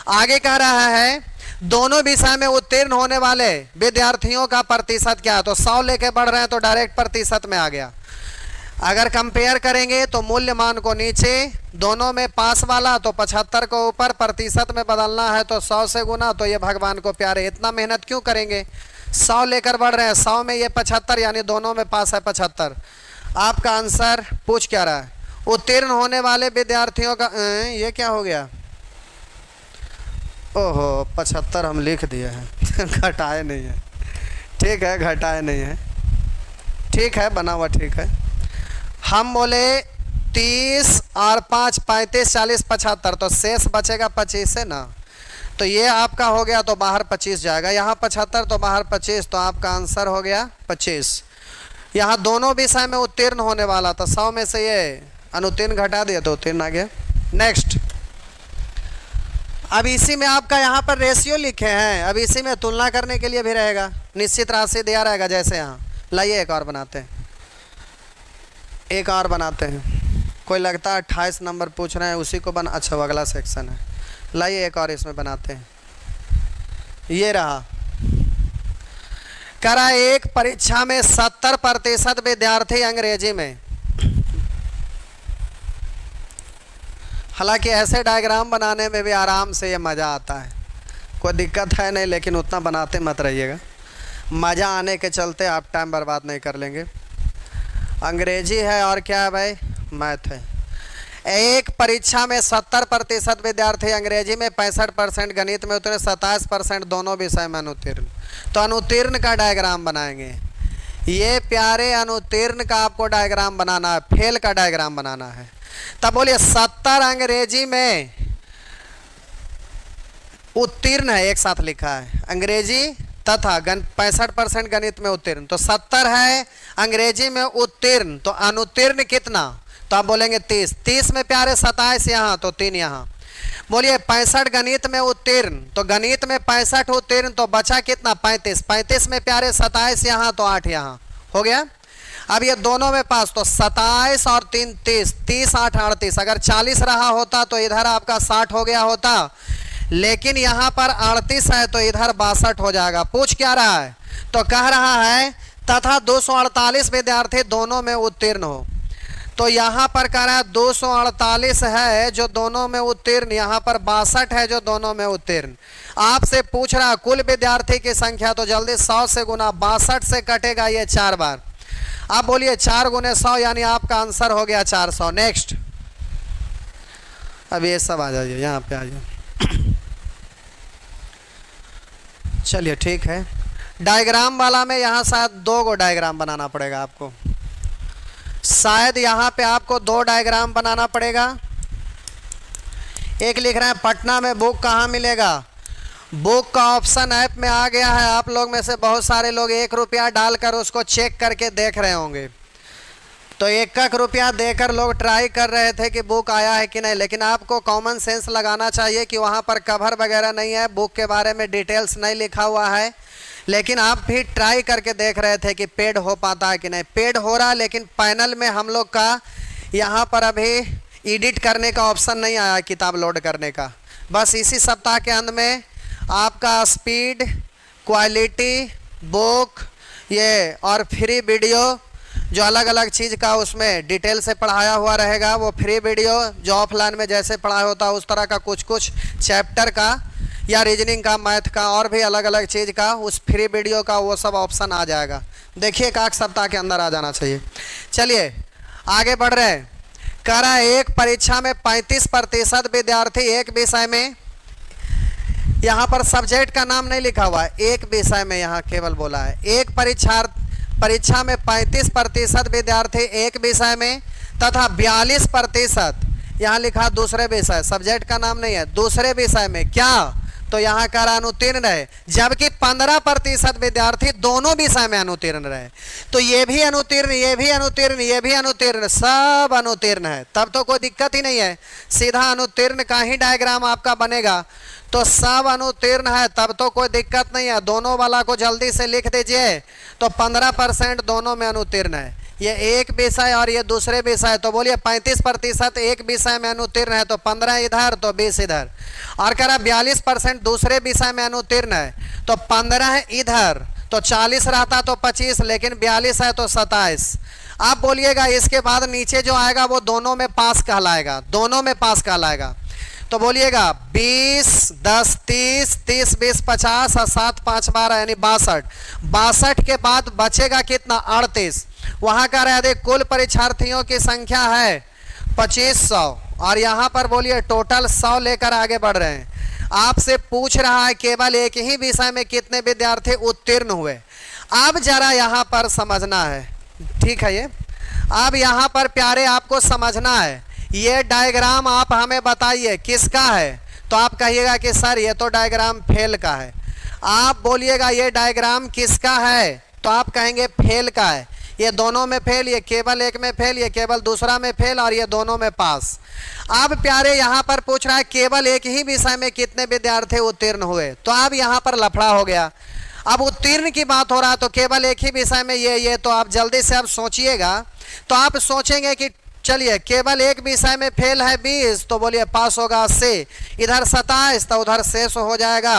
आगे कह रहा है दोनों विषय में उत्तीर्ण होने वाले विद्यार्थियों का प्रतिशत क्या है, तो 100 लेके बढ़ रहे हैं तो डायरेक्ट प्रतिशत में आ गया। अगर कंपेयर करेंगे तो मूल्य मान को नीचे, दोनों में पास वाला तो 75 को ऊपर, प्रतिशत में बदलना है तो 100 से गुना। तो ये भगवान को प्यारे, इतना मेहनत क्यों करेंगे, 100 लेकर बढ़ रहे हैं, 100 में ये 75, यानी दोनों में पास है 75। आपका आंसर पूछ क्या रहा है, उत्तीर्ण होने वाले विद्यार्थियों का, ये क्या हो गया, ओहो 75 हम लिख दिए हैं घटाए नहीं है, ठीक है घटाए नहीं है, ठीक है बना हुआ ठीक है। हम बोले 30 और 5 35 40 75, तो शेष बचेगा 25 से ना, तो ये आपका हो गया, तो बाहर 25 जाएगा, यहाँ 75 तो बाहर 25, तो आपका आंसर हो गया 25। यहाँ दोनों विषय में उत्तीर्ण होने वाला था, 100 में से ये अनुत्तीर्ण घटा दिया तो उत्तीर्ण आ गया। नेक्स्ट, अब इसी में आपका यहाँ पर रेशियो लिखे हैं, अब इसी में तुलना करने के लिए भी रहेगा, निश्चित राशि दिया रहेगा जैसे यहाँ। लाइए एक और बनाते हैं, एक और बनाते हैं, कोई लगता है 28 नंबर पूछ रहे हैं उसी को बना, अच्छा अगला सेक्शन है, लाइए एक और इसमें बनाते हैं। ये रहा, कह रहा एक परीक्षा में 70% विद्यार्थी अंग्रेजी में, हालांकि ऐसे डायग्राम बनाने में भी आराम से ये मज़ा आता है, कोई दिक्कत है नहीं, लेकिन उतना बनाते मत रहिएगा, मज़ा आने के चलते आप टाइम बर्बाद नहीं कर लेंगे। अंग्रेजी है और क्या है भाई, मैथ है। एक परीक्षा में 70% विद्यार्थी अंग्रेजी में, 65% गणित में उत्तीर्ण, 27% दोनों विषय में अनुत्तीर्ण। तो अनुत्तीर्ण का डायग्राम बनाएंगे, ये प्यारे अनुत्तीर्ण का आपको डायग्राम बनाना है, फेल का डायग्राम बनाना है। तब बोलिए 70 अंग्रेजी में उत्तीर्ण है, एक साथ लिखा है, अंग्रेजी तथा 65% गणित में उत्तीर्ण, तो 70 है, अंग्रेजी में उत्तीर्ण, तो अनुत्तीर्ण कितना, तो आप बोलेंगे 30, 30 में प्यारे 27 यहाँ, तो 3 यहाँ। बोलिए 65 गणित में उत्तीर्ण, तो गणित में 65 उत्तीर्ण, तो बचा कितना 35, 35 में प्यारे 27 यहाँ, तो 8 यहाँ, हो गया। अब ये दोनों में पास, तो 27 और 3 30, 30 8 38, अगर 40 रहा होता तो इधर आपका 60 हो गया होता, लेकिन यहाँ पर 38 है तो इधर 62 हो जाएगा। पूछ क्या रहा है, तो कह रहा है तथा 248 विद्यार्थी दोनों में उत्तीर्ण हो, तो यहाँ पर कह रहा है 248 है जो दोनों में उत्तीर्ण, यहाँ पर 62 है जो दोनों में उत्तीर्ण। आपसे पूछ रहा कुल विद्यार्थी की संख्या, तो जल्दी 100 से गुना, 62 से कटेगा ये 4 बार। आप बोलिए 4 गुने 100, यानी आपका आंसर हो गया 400। नेक्स्ट, अब ये सब आ जाइए, यहाँ पे आ जाइए। चलिए ठीक है, डायग्राम वाला में यहाँ शायद 2 गो डायग्राम बनाना पड़ेगा आपको, शायद यहाँ पे आपको 2 डायग्राम बनाना पड़ेगा। एक लिख रहे हैं पटना में बुक कहाँ मिलेगा, बुक का ऑप्शन ऐप में आ गया है। आप लोग में से बहुत सारे लोग 1 रुपया डालकर उसको चेक करके देख रहे होंगे, तो 1 रुपया देकर लोग ट्राई कर रहे थे कि बुक आया है कि नहीं, लेकिन आपको कॉमन सेंस लगाना चाहिए कि वहाँ पर कवर वगैरह नहीं है, बुक के बारे में डिटेल्स नहीं लिखा हुआ है, लेकिन आप भी ट्राई करके देख रहे थे कि पेड हो पाता है कि नहीं। पेड हो रहा है, लेकिन पैनल में हम लोग का यहाँ पर अभी एडिट करने का ऑप्शन नहीं आया, किताब लोड करने का। बस इसी सप्ताह के अंत में आपका स्पीड, क्वालिटी, बुक ये और फ्री वीडियो जो अलग अलग चीज़ का उसमें डिटेल से पढ़ाया हुआ रहेगा, वो फ्री वीडियो जो ऑफलाइन में जैसे पढ़ाया होता है उस तरह का कुछ कुछ चैप्टर का या रीजनिंग का, मैथ का और भी अलग अलग चीज़ का उस फ्री वीडियो का वो सब ऑप्शन आ जाएगा। देखिए 1 सप्ताह के अंदर आ जाना चाहिए। चलिए आगे बढ़ रहे हैं। कह रहा है एक परीक्षा में 35% विद्यार्थी एक विषय में, यहाँ पर सब्जेक्ट का नाम नहीं लिखा हुआ है, एक विषय में यहाँ केवल बोला है। एक परीक्षा में 35% विद्यार्थी एक विषय में तथा 42% यहाँ लिखा दूसरे विषय, सब्जेक्ट का नाम नहीं है, दूसरे विषय में क्या, तो यहाँ का अनुत्तीर्ण रहे, जबकि 15% विद्यार्थी दोनों विषय में अनुत्तीर्ण रहे। तो ये भी अनुत्तीर्ण, ये भी अनुत्तीर्ण, ये भी अनुत्तीर्ण, सब अनुत्तीर्ण है, तब तो कोई दिक्कत ही नहीं है, सीधा अनुत्तीर्ण का ही डायग्राम आपका बनेगा। तो सब अनुत्तीर्ण है, तब तो कोई दिक्कत नहीं है, दोनों वाला को जल्दी से लिख दीजिए। तो 15% दोनों में अनुत्तीर्ण है, ये एक विषय और ये दूसरे विषय, तो बोलिए 35% एक विषय में अनुत्तीर्ण है, तो 15 इधर तो 20 इधर। और कह रहा 42% दूसरे विषय में अनुत्तीर्ण है, तो 15 इधर, तो 40 रहता तो 25, लेकिन 42 है तो 27। आप बोलिएगा इसके बाद नीचे जो आएगा वो दोनों में पास कहलाएगा, दोनों में पास कहलाएगा। तो बोलिएगा 20 10 30 30 20 50 और 7 5 12 यानी 62। 62 के बाद बचेगा कितना 38। वहाँ का रह कुल परीक्षार्थियों की संख्या है 2500 और यहाँ पर बोलिए टोटल 100 लेकर आगे बढ़ रहे हैं। आपसे पूछ रहा है केवल एक ही विषय में कितने विद्यार्थी उत्तीर्ण हुए। अब जरा यहाँ पर समझना है, ठीक है, ये अब यहाँ पर प्यारे आपको समझना है। ये डायग्राम आप हमें बताइए किसका है, तो आप कहिएगा कि सर ये तो डायग्राम फेल का है। आप बोलिएगा ये डायग्राम किसका है, तो आप कहेंगे फेल का है। ये दोनों में फेल, ये केवल एक में फेल, ये केवल दूसरा में फेल और ये दोनों में पास। अब प्यारे यहाँ पर पूछ रहा है केवल एक ही विषय में कितने विद्यार्थी उत्तीर्ण हुए, तो अब यहाँ पर लफड़ा हो गया। अब उत्तीर्ण की बात हो रहा है तो केवल एक ही विषय में ये, तो आप जल्दी से अब सोचिएगा। तो आप सोचेंगे कि चलिए केवल एक विषय में फेल है 20, तो बोलिए पास होगा 80, इधर 27, तो उधर शेष हो जाएगा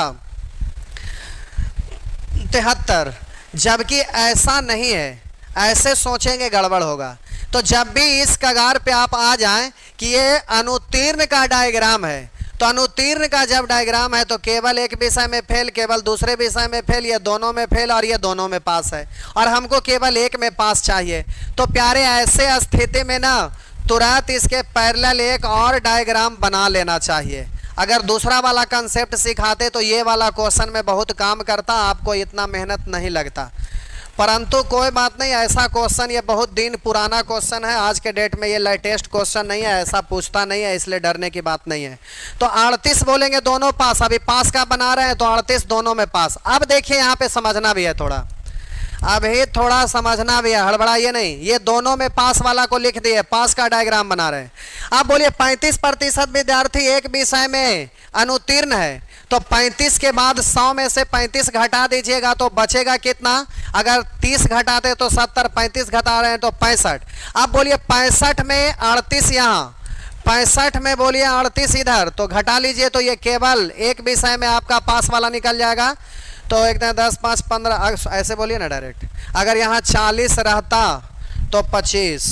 73। जबकि ऐसा नहीं है, ऐसे सोचेंगे गड़बड़ होगा। तो जब भी इस कगार पे आप आ जाएं कि ये अनुत्तीर्ण का डायग्राम है, तो अनुत्तीर्ण का जब डायग्राम है तो केवल एक विषय में फेल, केवल दूसरे विषय में फेल, ये दोनों में फेल और ये दोनों में पास है, और हमको केवल एक में पास चाहिए। तो प्यारे ऐसे स्थिति में ना तुरंत इसके पैरेलल एक और डायग्राम बना लेना चाहिए। अगर दूसरा वाला कंसेप्ट सिखाते तो ये वाला क्वेश्चन में बहुत काम करता, आपको इतना मेहनत नहीं लगता। परंतु कोई बात नहीं, ऐसा क्वेश्चन ये बहुत दिन पुराना क्वेश्चन है, आज के डेट में ये लेटेस्ट क्वेश्चन नहीं है, ऐसा पूछता नहीं है, इसलिए डरने की बात नहीं है। तो 38 बोलेंगे दोनों पास, अभी पास का बना रहे हैं तो 38 दोनों में पास। अब देखिए यहाँ पे समझना भी है थोड़ा, अभी थोड़ा समझना भी है, हड़बड़ाइए नहीं। ये दोनों में पास वाला को लिख दिए, पास का डायग्राम बना रहे हैं। अब बोलिए 35% विद्यार्थी एक विषय में अनुत्तीर्ण है, तो 35 के बाद 100 में से 35 घटा दीजिएगा तो बचेगा कितना? अगर 30 घटाते तो 70, 35 घटा रहे हैं तो 65। अब बोलिए 65 में 38 यहाँ, 65 में बोलिए 38 इधर, तो घटा लीजिए तो ये केवल एक विषय में आपका पास वाला निकल जाएगा। तो एक 10, 5, 15 ऐसे बोलिए ना डायरेक्ट। अगर यहाँ 40 रहता तो 25,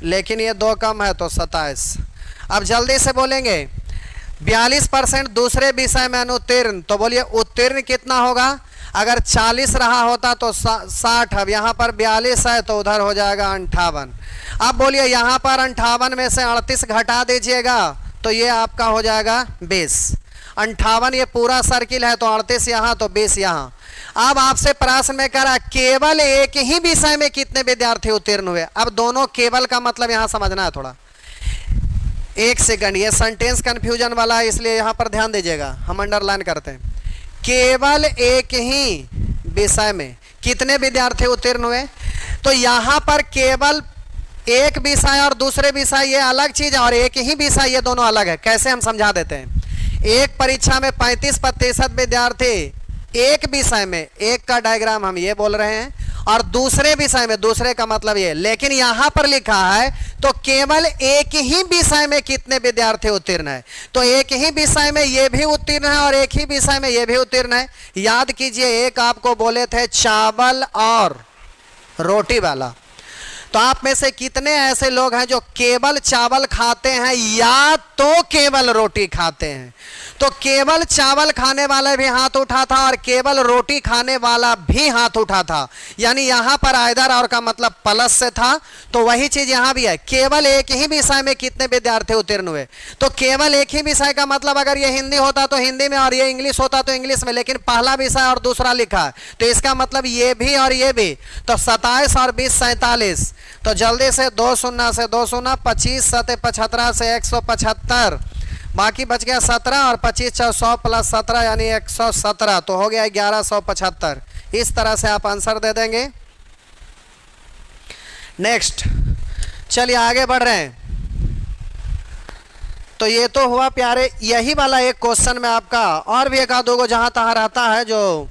लेकिन ये 2 कम है तो 27। अब जल्दी से बोलेंगे 42% दूसरे विषय में अनुत्तीर्ण, तो बोलिए उत्तीर्ण कितना होगा? अगर 40 रहा होता तो 60, अब यहाँ पर 42 है तो उधर हो जाएगा 58। अब बोलिए यहाँ पर 58 में से 38 घटा दीजिएगा तो ये आपका हो जाएगा 20। 58 ये पूरा सर्किल है तो 38 यहाँ तो 20 यहाँ। अब आपसे प्रश्न में करा केवल एक ही विषय में कितने विद्यार्थी उत्तीर्ण हुए। अब दोनों केवल का मतलब यहाँ समझना है थोड़ा। एक सेकंड, ये सेंटेंस कंफ्यूजन वाला है इसलिए यहाँ पर ध्यान दीजिएगा, हम अंडरलाइन करते हैं। केवल एक ही विषय में कितने विद्यार्थी उत्तीर्ण हुए, तो यहाँ पर केवल एक विषय और दूसरे विषय ये अलग चीज है और एक ही विषय ये दोनों अलग है। कैसे हम समझा देते हैं। एक परीक्षा में 35% विद्यार्थी एक विषय में, एक का डायग्राम हम ये बोल रहे हैं, और दूसरे विषय में, दूसरे का मतलब ये, लेकिन यहां पर लिखा है तो केवल एक ही विषय में कितने विद्यार्थी उत्तीर्ण है, तो एक ही विषय में ये भी उत्तीर्ण है और एक ही विषय में ये भी उत्तीर्ण है। याद कीजिए, एक आपको बोले थे चावल और रोटी वाला, तो आप में से कितने ऐसे लोग हैं जो केवल चावल खाते हैं या तो केवल रोटी खाते हैं? तो केवल चावल खाने वाला भी हाथ उठा था और केवल रोटी खाने वाला भी हाथ उठा था, यानी यहां पर आइदर और का मतलब प्लस से था। तो वही चीज यहां भी है, केवल एक ही विषय में कितने विद्यार्थी उत्तीर्ण हुए। तो केवल एक ही विषय का मतलब अगर ये हिंदी होता तो हिंदी में और ये इंग्लिश होता तो इंग्लिश में, लेकिन पहला विषय और दूसरा लिखा है तो इसका मतलब ये भी और ये भी। तो 27 और 20 47। तो जल्दी से 2 शून्य से 2 शून्य, 25 7 75 से 175, बाकी बच गया 17 और 25 100 प्लस 17 यानी 117, तो हो गया 1175। इस तरह से आप आंसर दे देंगे। नेक्स्ट, चलिए आगे बढ़ रहे हैं। तो ये तो हुआ प्यारे यही वाला एक क्वेश्चन में आपका, और भी एक आधो को जहां तहां रहता है जो,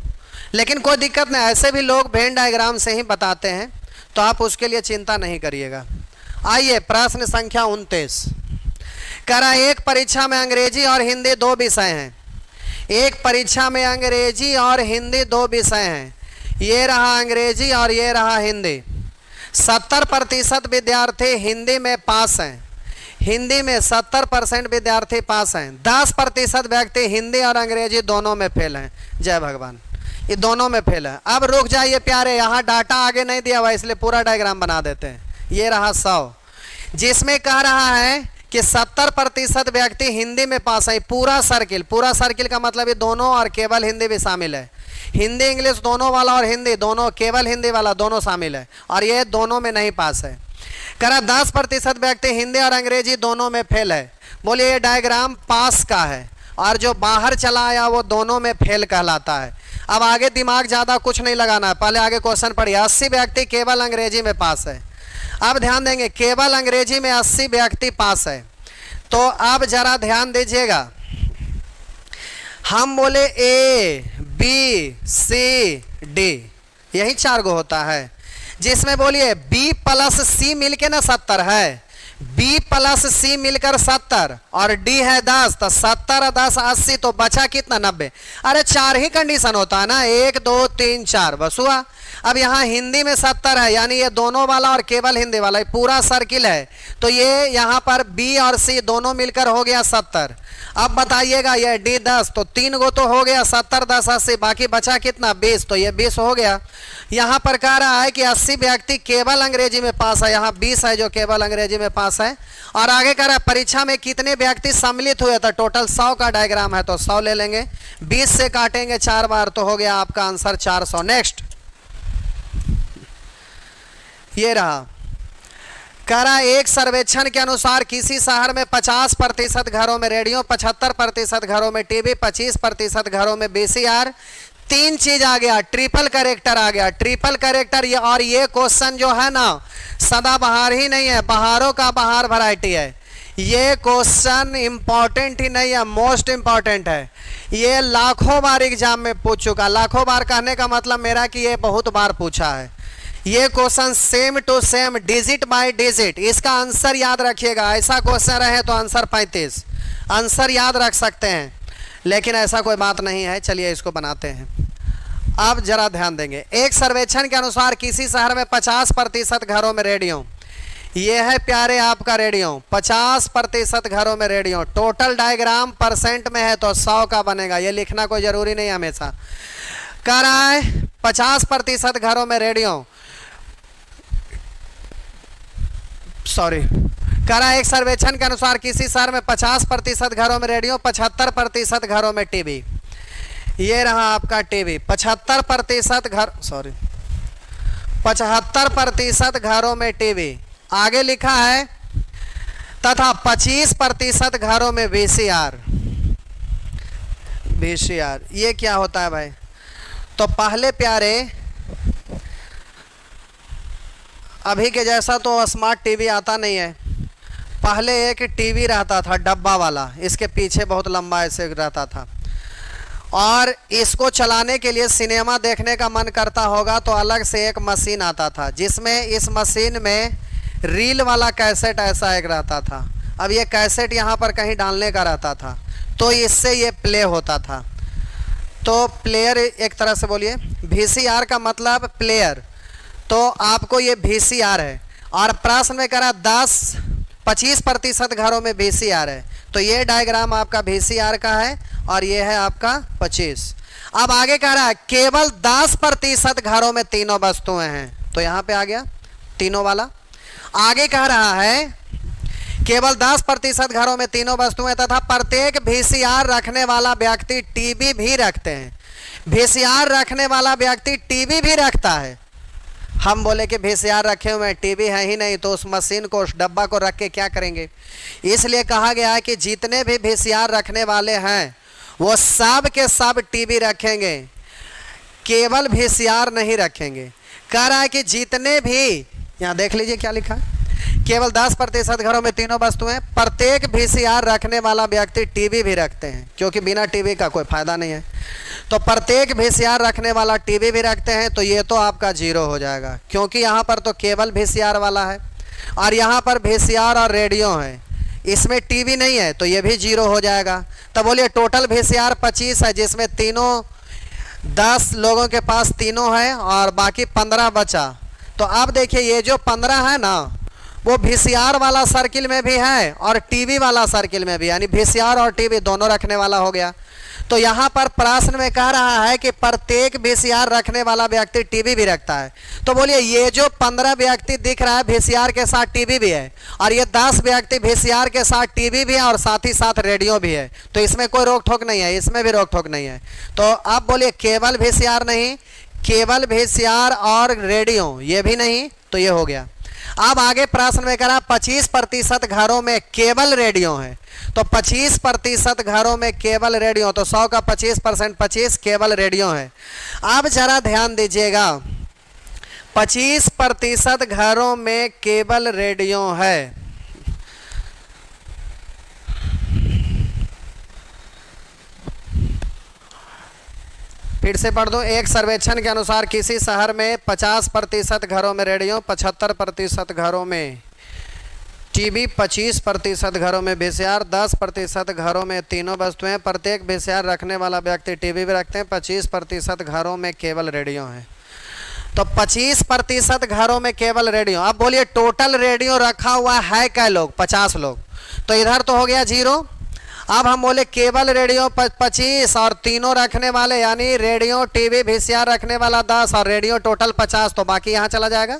लेकिन कोई दिक्कत नहीं, ऐसे भी लोग वेन डायग्राम से ही बताते हैं तो आप उसके लिए चिंता नहीं करिएगा। आइए प्रश्न संख्या 29 करा, एक परीक्षा में अंग्रेजी और हिंदी 2 विषय हैं। एक परीक्षा में अंग्रेजी और हिंदी 2 विषय हैं, ये रहा अंग्रेजी और ये रहा हिंदी। 70% विद्यार्थी हिंदी में पास हैं, हिंदी में 70% विद्यार्थी पास हैं। 10% व्यक्ति हिंदी और अंग्रेजी दोनों में फेल हैं। जय भगवान, ये दोनों में फेल है। अब रुक जाइए प्यारे, यहाँ डाटा आगे नहीं दिया हुआ इसलिए पूरा डायग्राम बना देते हैं। ये रहा 100, जिसमें कह रहा है कि 70% व्यक्ति हिंदी में पास है। पूरा सर्किल, पूरा सर्किल का मतलब ये दोनों और केवल हिंदी भी शामिल है। हिंदी इंग्लिश दोनों वाला और हिंदी दोनों, केवल हिंदी वाला दोनों शामिल है, और ये दोनों में नहीं पास है। कह रहा 10% व्यक्ति हिंदी और अंग्रेजी दोनों में फेल है। बोलिए ये डायग्राम पास का है और जो बाहर चला आया वो दोनों में फेल कहलाता है। अब आगे दिमाग ज़्यादा कुछ नहीं लगाना है, पहले आगे क्वेश्चन पढ़िए। 80 व्यक्ति केवल अंग्रेजी में पास है। अब ध्यान देंगे, केवल अंग्रेजी में 80 व्यक्ति पास है। तो अब जरा ध्यान दीजिएगा, हम बोले ए बी सी डी, यही 4 गो होता है, जिसमें बोलिए बी प्लस सी मिलके ना 70 है, बी प्लस सी मिलकर 70 और डी है 10, तो 70 और 10 80, तो बचा कितना 90। अरे 4 ही कंडीशन होता है ना, 1 2 3 4 बस हुआ। अब यहाँ हिंदी में 70 है, यानी ये दोनों वाला और केवल हिंदी वाला, ये पूरा सर्किल है, तो ये यहाँ पर बी और सी दोनों मिलकर हो गया 70। अब बताइएगा ये डी 10, तो 3 गो तो हो गया, 70 10 80, बाकी बचा कितना 20, तो ये 20 हो गया। यहाँ पर कह रहा है कि 80 व्यक्ति केवल अंग्रेजी में पास है, यहाँ 20 है जो केवल अंग्रेजी में पास है। और आगे कह रहा है परीक्षा में कितने व्यक्ति सम्मिलित हुए, तो टोटल 100 का डायग्राम है तो 100 ले लेंगे, 20 से काटेंगे 4 बार तो हो गया आपका आंसर 400। नेक्स्ट, ये रहा। कह रहा एक सर्वेक्षण के अनुसार किसी शहर में 50% घरों में रेडियो, 75% घरों में टीवी, 25% घरों में वीसीआर। तीन चीज आ गया, ट्रिपल करेक्टर आ गया। ट्रिपल करेक्टर ये, और ये क्वेश्चन जो है ना सदाबहार ही नहीं है, बहारों का बहार वैरायटी है। ये क्वेश्चन इंपॉर्टेंट ही नहीं है, मोस्ट इंपॉर्टेंट है। ये लाखों बार एग्जाम में पूछ चुका। लाखों बार कहने का मतलब मेरा कि ये बहुत बार पूछा है। ये question same to same, digit by digit. इसका आंसर याद रखिएगा। ऐसा क्वेश्चन रहे तो आंसर 35 आंसर याद रख सकते हैं, लेकिन ऐसा कोई बात नहीं है। चलिए इसको बनाते हैं। अब जरा ध्यान देंगे। एक सर्वेक्षण के अनुसार किसी शहर में 50% घरों में रेडियो, ये है प्यारे आपका रेडियो, 50% घरों में रेडियो। टोटल डायग्राम परसेंट में है तो 100 का बनेगा, ये लिखना कोई जरूरी नहीं हमेशा। कह रहा है 50% घरों में रेडियो, सॉरी, कह रहा है एक सर्वेक्षण के अनुसार किसी शहर में 50% घरों में रेडियो, 75% घरों में टीवी। ये रहा आपका टीवी। 75% घर, सॉरी, 75% घरों में टीवी। आगे लिखा है तथा 25% घरों में वीसीआर। वीसीआर ये क्या होता है भाई? तो पहले प्यारे अभी के जैसा तो स्मार्ट टीवी आता नहीं है। पहले एक टीवी रहता था डब्बा वाला, इसके पीछे बहुत लंबा ऐसे रहता था, और इसको चलाने के लिए सिनेमा देखने का मन करता होगा तो अलग से एक मशीन आता था, जिसमें इस मशीन में रील वाला कैसेट ऐसा एक रहता था। अब ये कैसेट यहाँ पर कहीं डालने का रहता था, तो इससे ये प्ले होता था। तो प्लेयर एक तरह से बोलिए, वीसीआर का मतलब प्लेयर, तो आपको ये वीसीआर है। और प्रश्न में करा 25% घरों में वीसीआर है, तो ये डायग्राम आपका वीसीआर का है और ये है आपका 25। अब आगे कह रहा है केवल 10% घरों में तीनों वस्तुएं हैं, तो यहाँ पे आ गया तीनों वाला। आगे कह रहा है केवल 10% घरों में तीनों वस्तुएं तथा प्रत्येक वीसीआर रखने वाला व्यक्ति टीवी भी रखते हैं। वीसीआर रखने वाला व्यक्ति टीवी भी रखता है। हम बोले कि वीसीआर रखे हुए हैं, टीवी है ही नहीं, तो उस मशीन को, उस डब्बा को रख के क्या करेंगे? इसलिए कहा गया है कि जितने भी वीसीआर रखने वाले हैं वो सब के सब टीवी रखेंगे, केवल वीसीआर नहीं रखेंगे। कह रहा है कि जितने भी, यहाँ देख लीजिए क्या लिखा है, केवल 10% घरों में तीनों वस्तुएं, प्रत्येक वीसीआर रखने वाला व्यक्ति टीवी भी रखते हैं, क्योंकि बिना टीवी का कोई फायदा नहीं है। तो प्रत्येक वीसीआर रखने वाला टीवी भी रखते हैं, तो ये तो आपका 0 हो जाएगा, क्योंकि यहाँ पर तो केवल वीसीआर वाला है और यहाँ पर वीसीआर और रेडियो है, इसमें टीवी नहीं है, तो ये भी 0 हो जाएगा। तो बोलिए टोटल वीसीआर 25 है, जिसमें तीनों 10 लोगों के पास तीनों है और बाकी 15 बचा। तो अब देखिए ये जो 15 है ना, वो वीसीआर वाला सर्किल में भी है और टीवी वाला सर्किल में भी, यानी वीसीआर और टीवी दोनों रखने वाला हो गया। तो यहाँ पर प्रश्न में कह रहा है कि प्रत्येक वीसीआर रखने वाला व्यक्ति टीवी भी रखता है। तो बोलिए ये जो 15 व्यक्ति दिख रहा है वीसीआर के साथ टीवी भी है, और ये 10 व्यक्ति वीसीआर के साथ टीवी भी है और साथ ही साथ रेडियो भी है, तो इसमें कोई रोक ठोक नहीं है, इसमें भी रोक ठोक नहीं है। तो अब बोलिए केवल वीसीआर नहीं, केवल वीसीआर और रेडियो ये भी नहीं, तो ये हो गया। अब आगे प्रश्न में करा 25% घरों में केवल रेडियो है, तो 25% घरों में केवल रेडियो, तो 100 का 25% 25 केवल रेडियो है। अब जरा ध्यान दीजिएगा, 25% घरों में केवल रेडियो है। फिर से पढ़ दो। एक सर्वेक्षण के अनुसार किसी शहर में 50% घरों में रेडियो, 75% घरों में टीवी, 25% घरों में वीसीआर, 10% घरों में तीनों वस्तुएं, प्रत्येक वीसीआर रखने वाला व्यक्ति टीवी भी रखते हैं, 25% घरों में केवल रेडियो है। तो 25% घरों में केवल रेडियो। अब बोलिए टोटल रेडियो रखा हुआ है क्या लोग? 50 लोग, तो इधर तो हो गया 0। अब हम बोले केवल रेडियो 25 और तीनों रखने वाले, यानी रेडियो टीवी वीसीआर रखने वाला 10 और रेडियो टोटल 50, तो बाकी यहाँ चला जाएगा।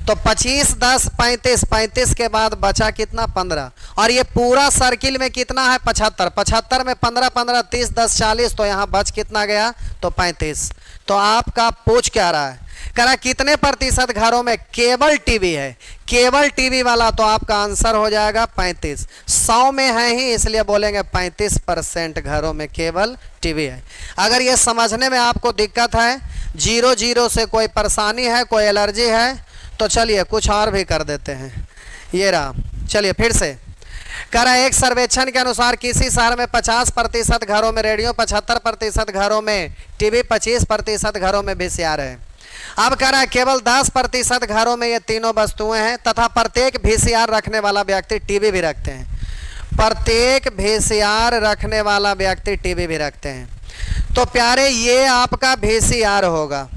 तो 25 10 35, 35 के बाद बचा कितना? 15, और ये पूरा सर्किल में कितना है 75, 75 में 15 15 30 10 40, तो यहाँ बच कितना गया तो 35। तो आपका पूछ क्या रहा है, कह रहा कितने प्रतिशत घरों में केबल टीवी है, केबल टीवी वाला, तो आपका आंसर हो जाएगा 35। 100 में है ही इसलिए बोलेंगे 35% घरों में केबल टीवी है। अगर ये समझने में आपको दिक्कत है, 0 से कोई परेशानी है, कोई एलर्जी है, तो चलिए कुछ और भी कर देते हैं। ये रहा, चलिए फिर से कह रहा है एक सर्वेक्षण के अनुसार किसी शहर में 50% घरों में रेडियो, 75% घरों में टीवी, 25% घरों में वीसीआर है। अब कह रहा है केवल 10% घरों में ये तीनों वस्तुएं हैं तथा प्रत्येक वीसीआर रखने वाला व्यक्ति टीवी भी रखते हैं। प्रत्येक वीसीआर रखने वाला व्यक्ति टीवी भी रखते हैं। तो प्यारे ये आपका वीसीआर होगा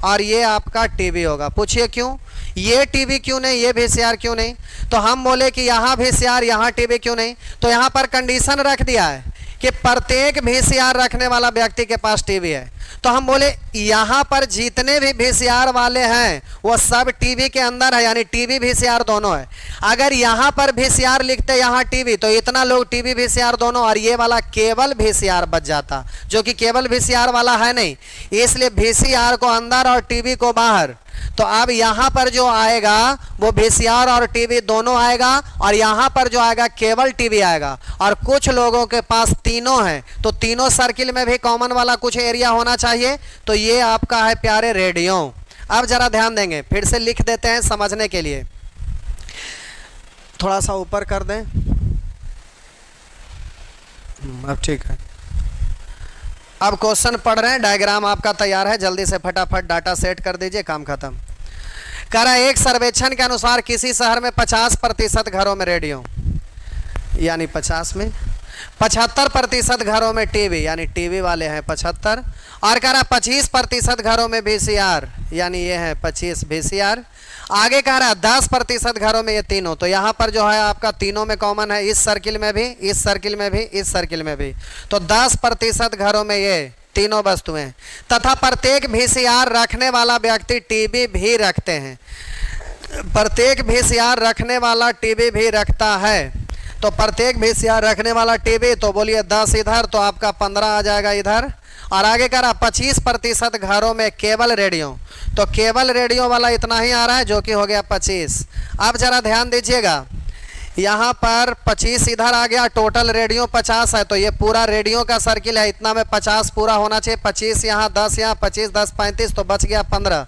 और ये आपका टीवी होगा। पूछिए क्यों, ये टीवी क्यों नहीं, ये वीसीआर क्यों नहीं? तो हम बोले कि यहाँ वीसीआर यहाँ टीवी क्यों नहीं, तो यहाँ पर कंडीशन रख दिया है कि प्रत्येक वीसीआर रखने वाला व्यक्ति के पास टीवी है। तो हम बोले यहाँ पर जितने भी वीसीआर वाले हैं वो सब टीवी के अंदर है, यानी टीवी वीसीआर दोनों है। अगर यहाँ पर वीसीआर लिखते यहाँ टीवी, तो इतना लोग टीवी वीसीआर दोनों, और ये वाला केवल वीसीआर बच जाता, जो कि केवल वीसीआर वाला है नहीं, इसलिए वीसीआर को अंदर और टीवी को बाहर। तो अब यहाँ पर जो आएगा वो वीसीआर और टीवी दोनों आएगा, और यहाँ पर जो आएगा केवल टीवी आएगा। और कुछ लोगों के पास तीनों हैं, तो तीनों सर्किल में भी कॉमन वाला कुछ एरिया होना चाहिए, तो ये आपका है प्यारे रेडियो। अब जरा ध्यान देंगे, फिर से लिख देते हैं समझने के लिए, थोड़ा सा ऊपर कर दें, अब ठीक है। अब क्वेश्चन पढ़ रहे हैं, डायग्राम आपका तैयार है, जल्दी से फटाफट डाटा सेट कर दीजिए, काम खत्म। कह रहा है एक सर्वेक्षण के अनुसार किसी शहर में 50% घरों में रेडियो, यानी 50 में, 75% घरों में टीवी, यानी टीवी वाले हैं 75, और कह रहा 25% घरों में वीसीआर, यानी ये है 25 वीसीआर। आगे कह रहा है 10% घरों में ये तीनों, तो यहाँ पर जो है आपका तीनों में कॉमन है, इस सर्किल में भी, इस सर्किल में भी, इस सर्किल में भी, तो 10% घरों में ये तीनों वस्तुएं, तथा प्रत्येक वीसीआर रखने वाला व्यक्ति टीवी भी रखते हैं। प्रत्येक वीसीआर रखने वाला टीवी भी रखता है, तो प्रत्येक वीसीआर रखने वाला टीवी, तो बोलिए 10 इधर, तो आपका 15 आ जाएगा इधर। और आगे कह रहा 25% घरों में केबल रेडियो, तो केबल रेडियो वाला इतना ही आ रहा है, जो कि हो गया 25। अब जरा ध्यान दीजिएगा, यहाँ पर 25 इधर आ गया, टोटल रेडियो 50 है, तो ये पूरा रेडियो का सर्किल है, इतना में 50 पूरा होना चाहिए। 25 यहाँ, 10 यहाँ, 25 10 35, तो बच गया 15,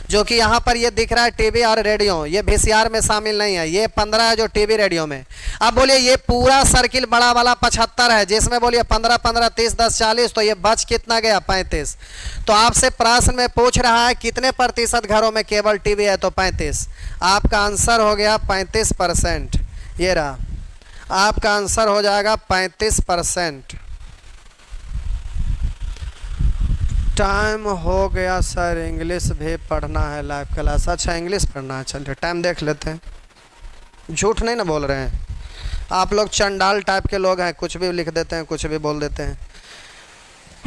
जो कि यहाँ पर ये दिख रहा है टीवी और रेडियो, ये वीसीआर में शामिल नहीं है, ये 15 है जो टीवी रेडियो में। अब बोलिए ये पूरा सर्किल बड़ा वाला 75 है, जिसमें बोलिए 15 15 30 10 40, तो ये बच कितना गया 35। तो आपसे प्रश्न में पूछ रहा है कितने प्रतिशत घरों में केबल टीवी है, तो 35। आपका आंसर हो गया 35%। ये रहा, आपका आंसर हो जाएगा 35%। टाइम हो गया सर, इंग्लिश भी पढ़ना है, लाइव क्लास। अच्छा इंग्लिश पढ़ना है, चलिए टाइम देख लेते हैं। झूठ नहीं ना बोल रहे हैं आप लोग, चंडाल टाइप के लोग हैं, कुछ भी लिख देते हैं, कुछ भी बोल देते हैं।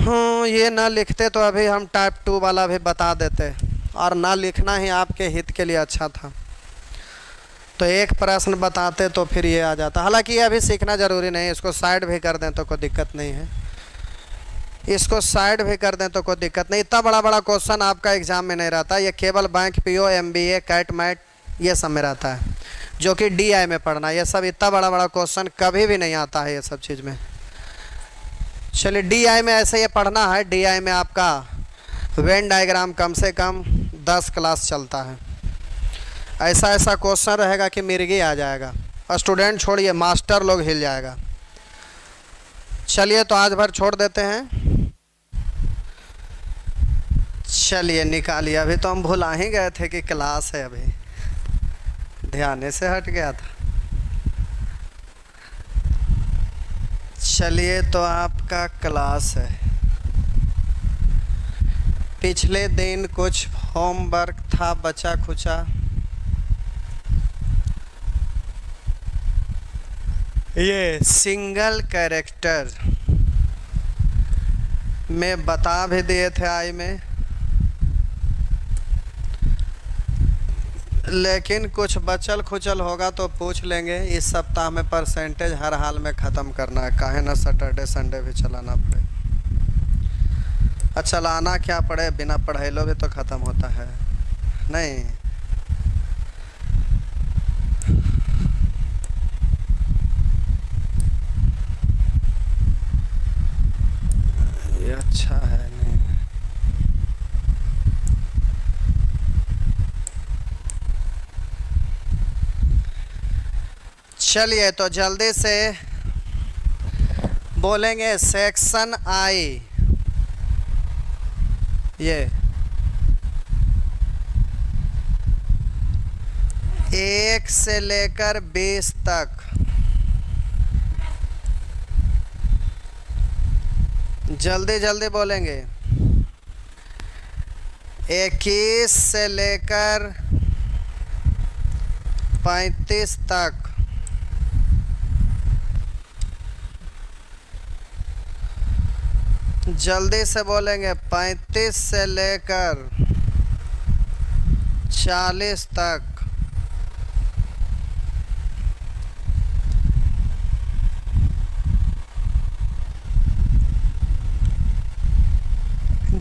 हाँ, ये ना लिखते तो अभी हम टाइप 2 वाला भी बता देते, और ना लिखना ही आपके हित के लिए अच्छा था, तो एक प्रश्न बताते तो फिर ये आ जाता। हालांकि ये अभी सीखना ज़रूरी नहीं है, इसको साइड भी कर दें तो कोई दिक्कत नहीं है, इसको साइड भी कर दें तो कोई दिक्कत नहीं। इतना बड़ा बड़ा क्वेश्चन आपका एग्जाम में नहीं रहता, ये केवल bank PO MBA CAT MAT ये सब में रहता है, जो कि डीआई में पढ़ना, ये सब इतना बड़ा बड़ा क्वेश्चन कभी भी नहीं आता है ये सब चीज़ में। चलिए डीआई में ऐसे ये पढ़ना है, डीआई में आपका वेन डायग्राम कम से कम 10 क्लास चलता है। ऐसा ऐसा क्वेश्चन रहेगा कि मिर्गी आ जाएगा, और स्टूडेंट छोड़िए मास्टर लोग हिल जाएगा। चलिए तो आज भर छोड़ देते हैं, चलिए निकालिए। अभी तो हम भुला ही गए थे कि क्लास है, अभी ध्यान से हट गया था। चलिए तो आपका क्लास है, पिछले दिन कुछ होमवर्क था बचा खुचा, ये सिंगल कैरेक्टर में बता भी दिए थे आई में, लेकिन कुछ बचल खुचल होगा तो पूछ लेंगे। इस सप्ताह में परसेंटेज हर हाल में ख़त्म करना है, काहे ना सैटरडे संडे भी चलाना पड़े। अच्छा, चलाना क्या पड़े, बिना पढ़ाइलो भी तो ख़त्म होता है नहीं। ये अच्छा है नहीं। चलिए तो जल्दी से बोलेंगे सेक्शन आई। ये 1 से लेकर 20 तक, जल्दी जल्दी बोलेंगे। 21 से लेकर 35 तक, जल्दी से बोलेंगे। 35 से लेकर 40 तक,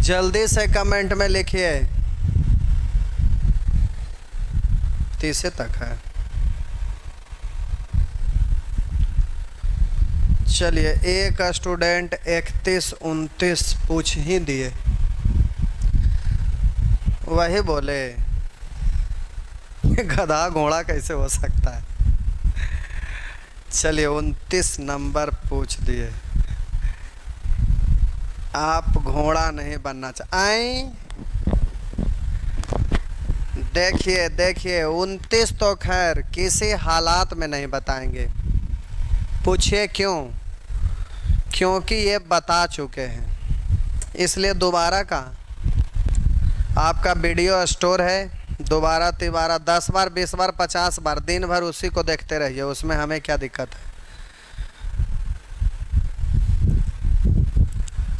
जल्दी से कमेंट में लिखिए। 30 तक है। चलिए, एक स्टूडेंट 31 29 पूछ ही दिए, वही बोले गधा घोड़ा कैसे हो सकता है। चलिए, 29 नंबर पूछ दिए। आप घोड़ा नहीं बनना आई। देखिए देखिए, 29 तो खैर किसी हालात में नहीं बताएंगे। पूछिए क्यों? क्योंकि ये बता चुके हैं, इसलिए दोबारा का आपका वीडियो स्टोर है। दोबारा तिबारा 10 बार 20 बार 50 बार दिन भर उसी को देखते रहिए, उसमें हमें क्या दिक्कत है।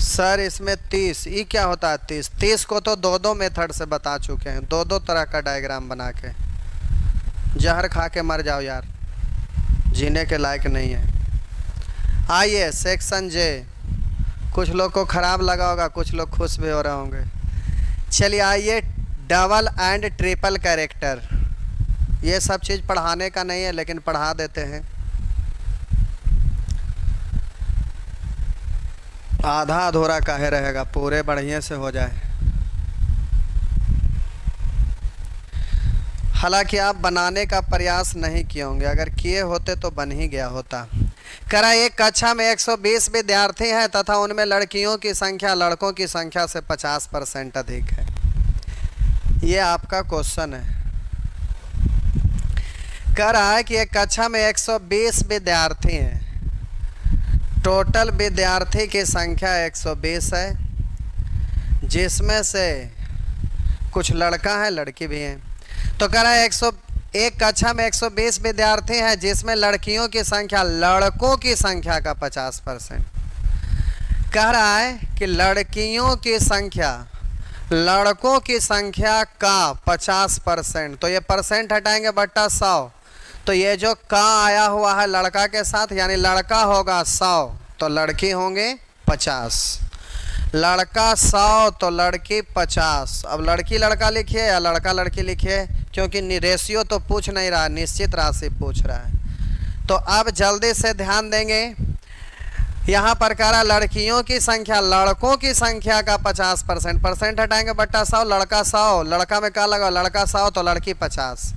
सर इसमें 30 ये क्या होता है? 30 को तो दो मेथड से बता चुके हैं, दो तरह का डायग्राम बना के। जहर खा के मर जाओ यार, जीने के लायक नहीं है। आइए सेक्शन जे। कुछ लोग को ख़राब लगा होगा, कुछ लोग खुश भी हो रहे होंगे। चलिए आइए, डबल एंड ट्रिपल कैरेक्टर। ये सब चीज़ पढ़ाने का नहीं है, लेकिन पढ़ा देते हैं। आधा अधूरा काहे रहेगा, पूरे बढ़िया से हो जाए। हालांकि आप बनाने का प्रयास नहीं किए होंगे, अगर किए होते तो बन ही गया होता। करा एक कक्षा में 120 विद्यार्थी हैं तथा उनमें लड़कियों की संख्या लड़कों की संख्या से 50% अधिक है। ये आपका क्वेश्चन है। कह रहा है कि एक कक्षा में 120 विद्यार्थी हैं, टोटल विद्यार्थी की संख्या 120 है, जिसमें से कुछ लड़का है लड़की भी हैं। तो कह रहा है एक कक्षा में 120 विद्यार्थी हैं, जिसमें लड़कियों की संख्या लड़कों की संख्या का 50%। कह रहा है कि लड़कियों की संख्या लड़कों की संख्या का 50%। तो ये परसेंट हटाएंगे बट्टा 100, तो ये जो का आया हुआ है लड़का के साथ, यानी लड़का होगा 100 तो लड़की होंगे 50। लड़का 100 तो लड़की 50। अब लड़की लड़का लिखिए या लड़का लड़की लिखिए, क्योंकि रेशियो तो पूछ नहीं रहा, निश्चित राशि पूछ रहा है। तो अब जल्दी से ध्यान देंगे। यहाँ पर कह रहा लड़कियों की संख्या लड़कों की संख्या का 50%। परसेंट हटाएंगे बट्टा 100, लड़का 100, लड़का में क्या लगा, लड़का 100 तो लड़की 50।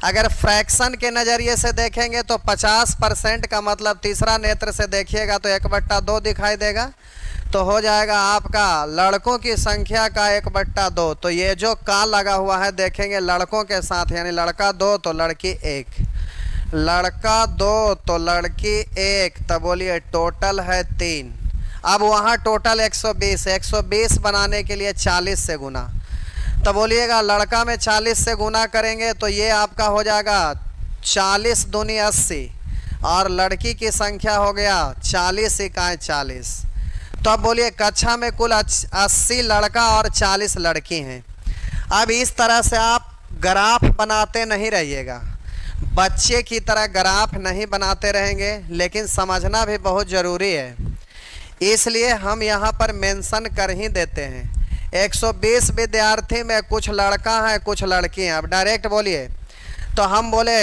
अगर फ्रैक्शन के नज़रिए से देखेंगे तो 50% का मतलब तीसरा नेत्र से देखिएगा तो 1/2 दिखाई देगा, तो हो जाएगा आपका लड़कों की संख्या का 1/2। तो ये जो का लगा हुआ है देखेंगे लड़कों के साथ, यानी लड़का 2 तो लड़की 1, लड़का 2 तो लड़की 1, तब बोलिए टोटल है 3। अब वहाँ टोटल 120 बनाने के लिए 40 से गुना, तो बोलिएगा लड़का में 40 से गुना करेंगे तो ये आपका हो जाएगा 40 दूनी 80, और लड़की की संख्या हो गया 40 इकाई 40। तो अब बोलिए कक्षा में कुल 80 लड़का और 40 लड़की हैं। अब इस तरह से आप ग्राफ बनाते नहीं रहिएगा, बच्चे की तरह ग्राफ नहीं बनाते रहेंगे, लेकिन समझना भी बहुत ज़रूरी है, इसलिए हम यहाँ पर मेंशन कर ही देते हैं। 120 विद्यार्थी में कुछ लड़का है कुछ लड़की हैं। अब डायरेक्ट बोलिए तो हम बोले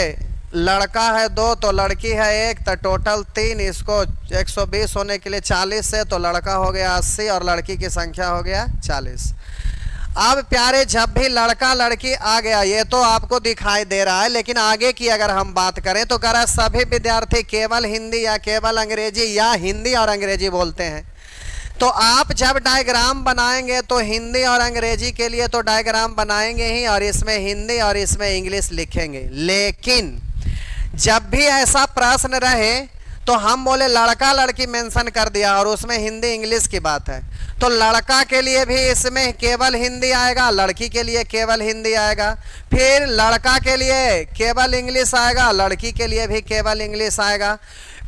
लड़का है 2 तो लड़की है 1, तो टोटल 3, इसको 120 होने के लिए 40 से तो लड़का हो गया 80 और लड़की की संख्या हो गया 40। अब प्यारे जब भी लड़का लड़की आ गया ये तो आपको दिखाई दे रहा है, लेकिन आगे की अगर हम बात करें तो कह रहा है सभी विद्यार्थी केवल हिंदी या केवल अंग्रेजी या हिंदी और अंग्रेजी बोलते हैं। तो आप जब डायग्राम बनाएंगे तो हिंदी और अंग्रेजी के लिए तो डायग्राम बनाएंगे ही, और इसमें हिंदी और इसमें इंग्लिश लिखेंगे। लेकिन जब भी ऐसा प्रश्न रहे तो हम बोले लड़का लड़की मेंशन कर दिया और उसमें हिंदी इंग्लिश की बात है, तो लड़का के लिए भी इसमें केवल हिंदी आएगा, लड़की के लिए केवल हिंदी आएगा, फिर लड़का के लिए केवल इंग्लिश आएगा, लड़की के लिए भी केवल इंग्लिश आएगा,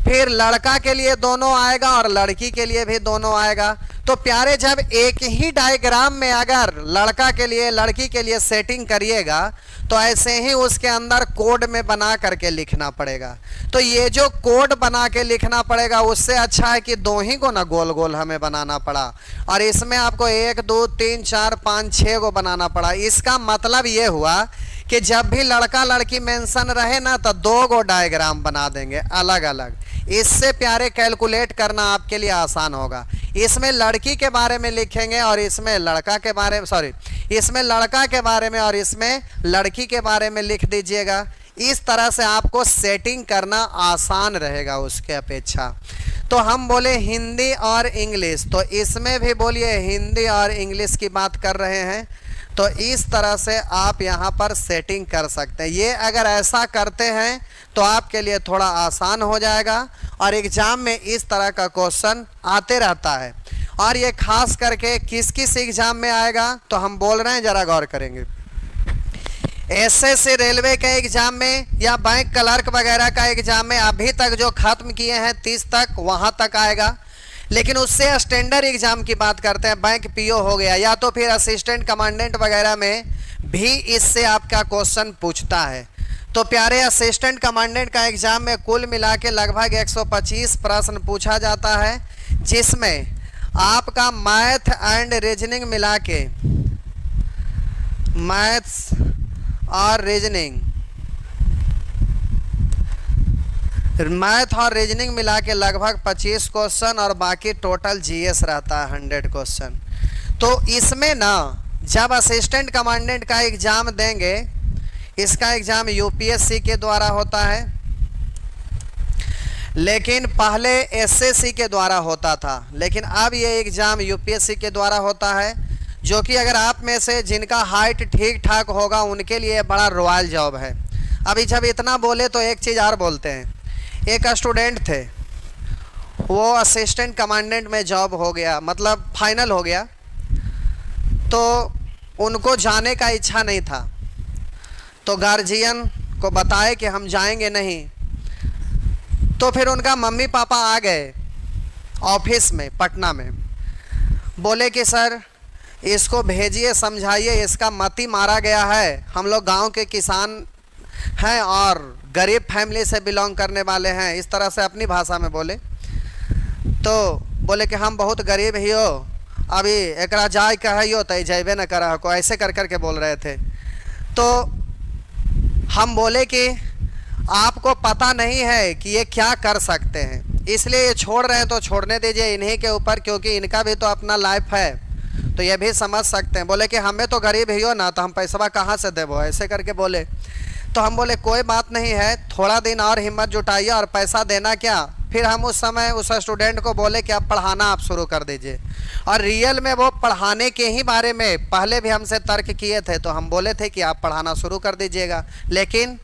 फिर लड़का के लिए दोनों आएगा और लड़की के लिए भी दोनों आएगा। तो प्यारे जब एक ही डायग्राम में अगर लड़का के लिए लड़की के लिए सेटिंग करिएगा तो ऐसे ही उसके अंदर कोड में बना करके लिखना पड़ेगा। तो ये जो कोड बना के लिखना पड़ेगा उससे अच्छा है कि 2 ही को ना गोल गोल हमें बनाना पड़ा, और इसमें आपको 1 2 3 4 5 6 को बनाना पड़ा। इसका मतलब ये हुआ कि जब भी लड़का लड़की मेंशन रहे ना तो 2 गो डायग्राम बना देंगे अलग अलग। इससे प्यारे कैलकुलेट करना आपके लिए आसान होगा। इसमें लड़की के बारे में लिखेंगे और इसमें लड़का के बारे में, सॉरी, इसमें लड़का के बारे में और इसमें लड़की के बारे में लिख दीजिएगा। इस तरह से आपको सेटिंग करना आसान रहेगा उसके अपेक्षा। तो हम बोले हिंदी और इंग्लिश, तो इसमें भी बोलिए हिंदी और इंग्लिश की बात कर रहे हैं। तो इस तरह से आप यहाँ पर सेटिंग कर सकते हैं। ये अगर ऐसा करते हैं तो आपके लिए थोड़ा आसान हो जाएगा, और एग्ज़ाम में इस तरह का क्वेश्चन आते रहता है। और ये खास करके किस किस एग्ज़ाम में आएगा तो हम बोल रहे हैं, ज़रा गौर करेंगे। एसएससी रेलवे के एग्ज़ाम में या बैंक क्लर्क वगैरह का एग्ज़ाम में अभी तक जो ख़त्म किए हैं 30 तक, वहाँ तक आएगा। लेकिन उससे स्टैंडर्ड एग्ज़ाम की बात करते हैं, बैंक पीओ हो गया या तो फिर असिस्टेंट कमांडेंट वगैरह में भी इससे आपका क्वेश्चन पूछता है। तो प्यारे असिस्टेंट कमांडेंट का एग्ज़ाम में कुल मिला के लगभग 125 प्रश्न पूछा जाता है, जिसमें आपका मैथ एंड रीजनिंग मिला के, मैथ्स और रीजनिंग, मैथ और रीजनिंग मिला के लगभग 25 क्वेश्चन, और बाकी टोटल जीएस रहता है 100 क्वेश्चन। तो इसमें ना जब असिस्टेंट कमांडेंट का एग्ज़ाम देंगे, इसका एग्ज़ाम यूपीएससी के द्वारा होता है, लेकिन पहले एसएससी के द्वारा होता था, लेकिन अब ये एग्ज़ाम यूपीएससी के द्वारा होता है, जो कि अगर आप में से जिनका हाइट ठीक ठाक होगा उनके लिए बड़ा रॉयल जॉब है। अभी जब इतना बोले तो एक चीज़ और बोलते हैं। एक स्टूडेंट थे, वो असिस्टेंट कमांडेंट में जॉब हो गया, मतलब फाइनल हो गया, तो उनको जाने का इच्छा नहीं था। तो गार्जियन को बताए कि हम जाएंगे नहीं। तो फिर उनका मम्मी पापा आ गए ऑफिस में पटना में, बोले कि सर इसको भेजिए, समझाइए, इसका मती मारा गया है, हम लोग गांव के किसान हैं और गरीब फैमिली से बिलोंग करने वाले हैं, इस तरह से अपनी भाषा में बोले। तो बोले कि हम बहुत गरीब ही हो, अभी एकरा जाय कहियो तो जैबे न करा को, ऐसे कर कर के बोल रहे थे। तो हम बोले कि आपको पता नहीं है कि ये क्या कर सकते हैं, इसलिए ये छोड़ रहे हैं तो छोड़ने दीजिए इन्हीं के ऊपर, क्योंकि इनका भी तो अपना लाइफ है, तो ये भी समझ सकते हैं। बोले कि हमें तो गरीब ही हो ना, तो हम पैसा कहाँ से देवो, ऐसे करके बोले। तो हम बोले कोई बात नहीं है, थोड़ा दिन और हिम्मत जुटाइए, और पैसा देना क्या। फिर हम उस समय उस स्टूडेंट को बोले कि अब पढ़ाना आप शुरू कर दीजिए, और रियल में वो पढ़ाने के ही बारे में पहले भी हमसे तर्क किए थे, तो हम बोले थे कि आप पढ़ाना शुरू कर दीजिएगा, लेकिन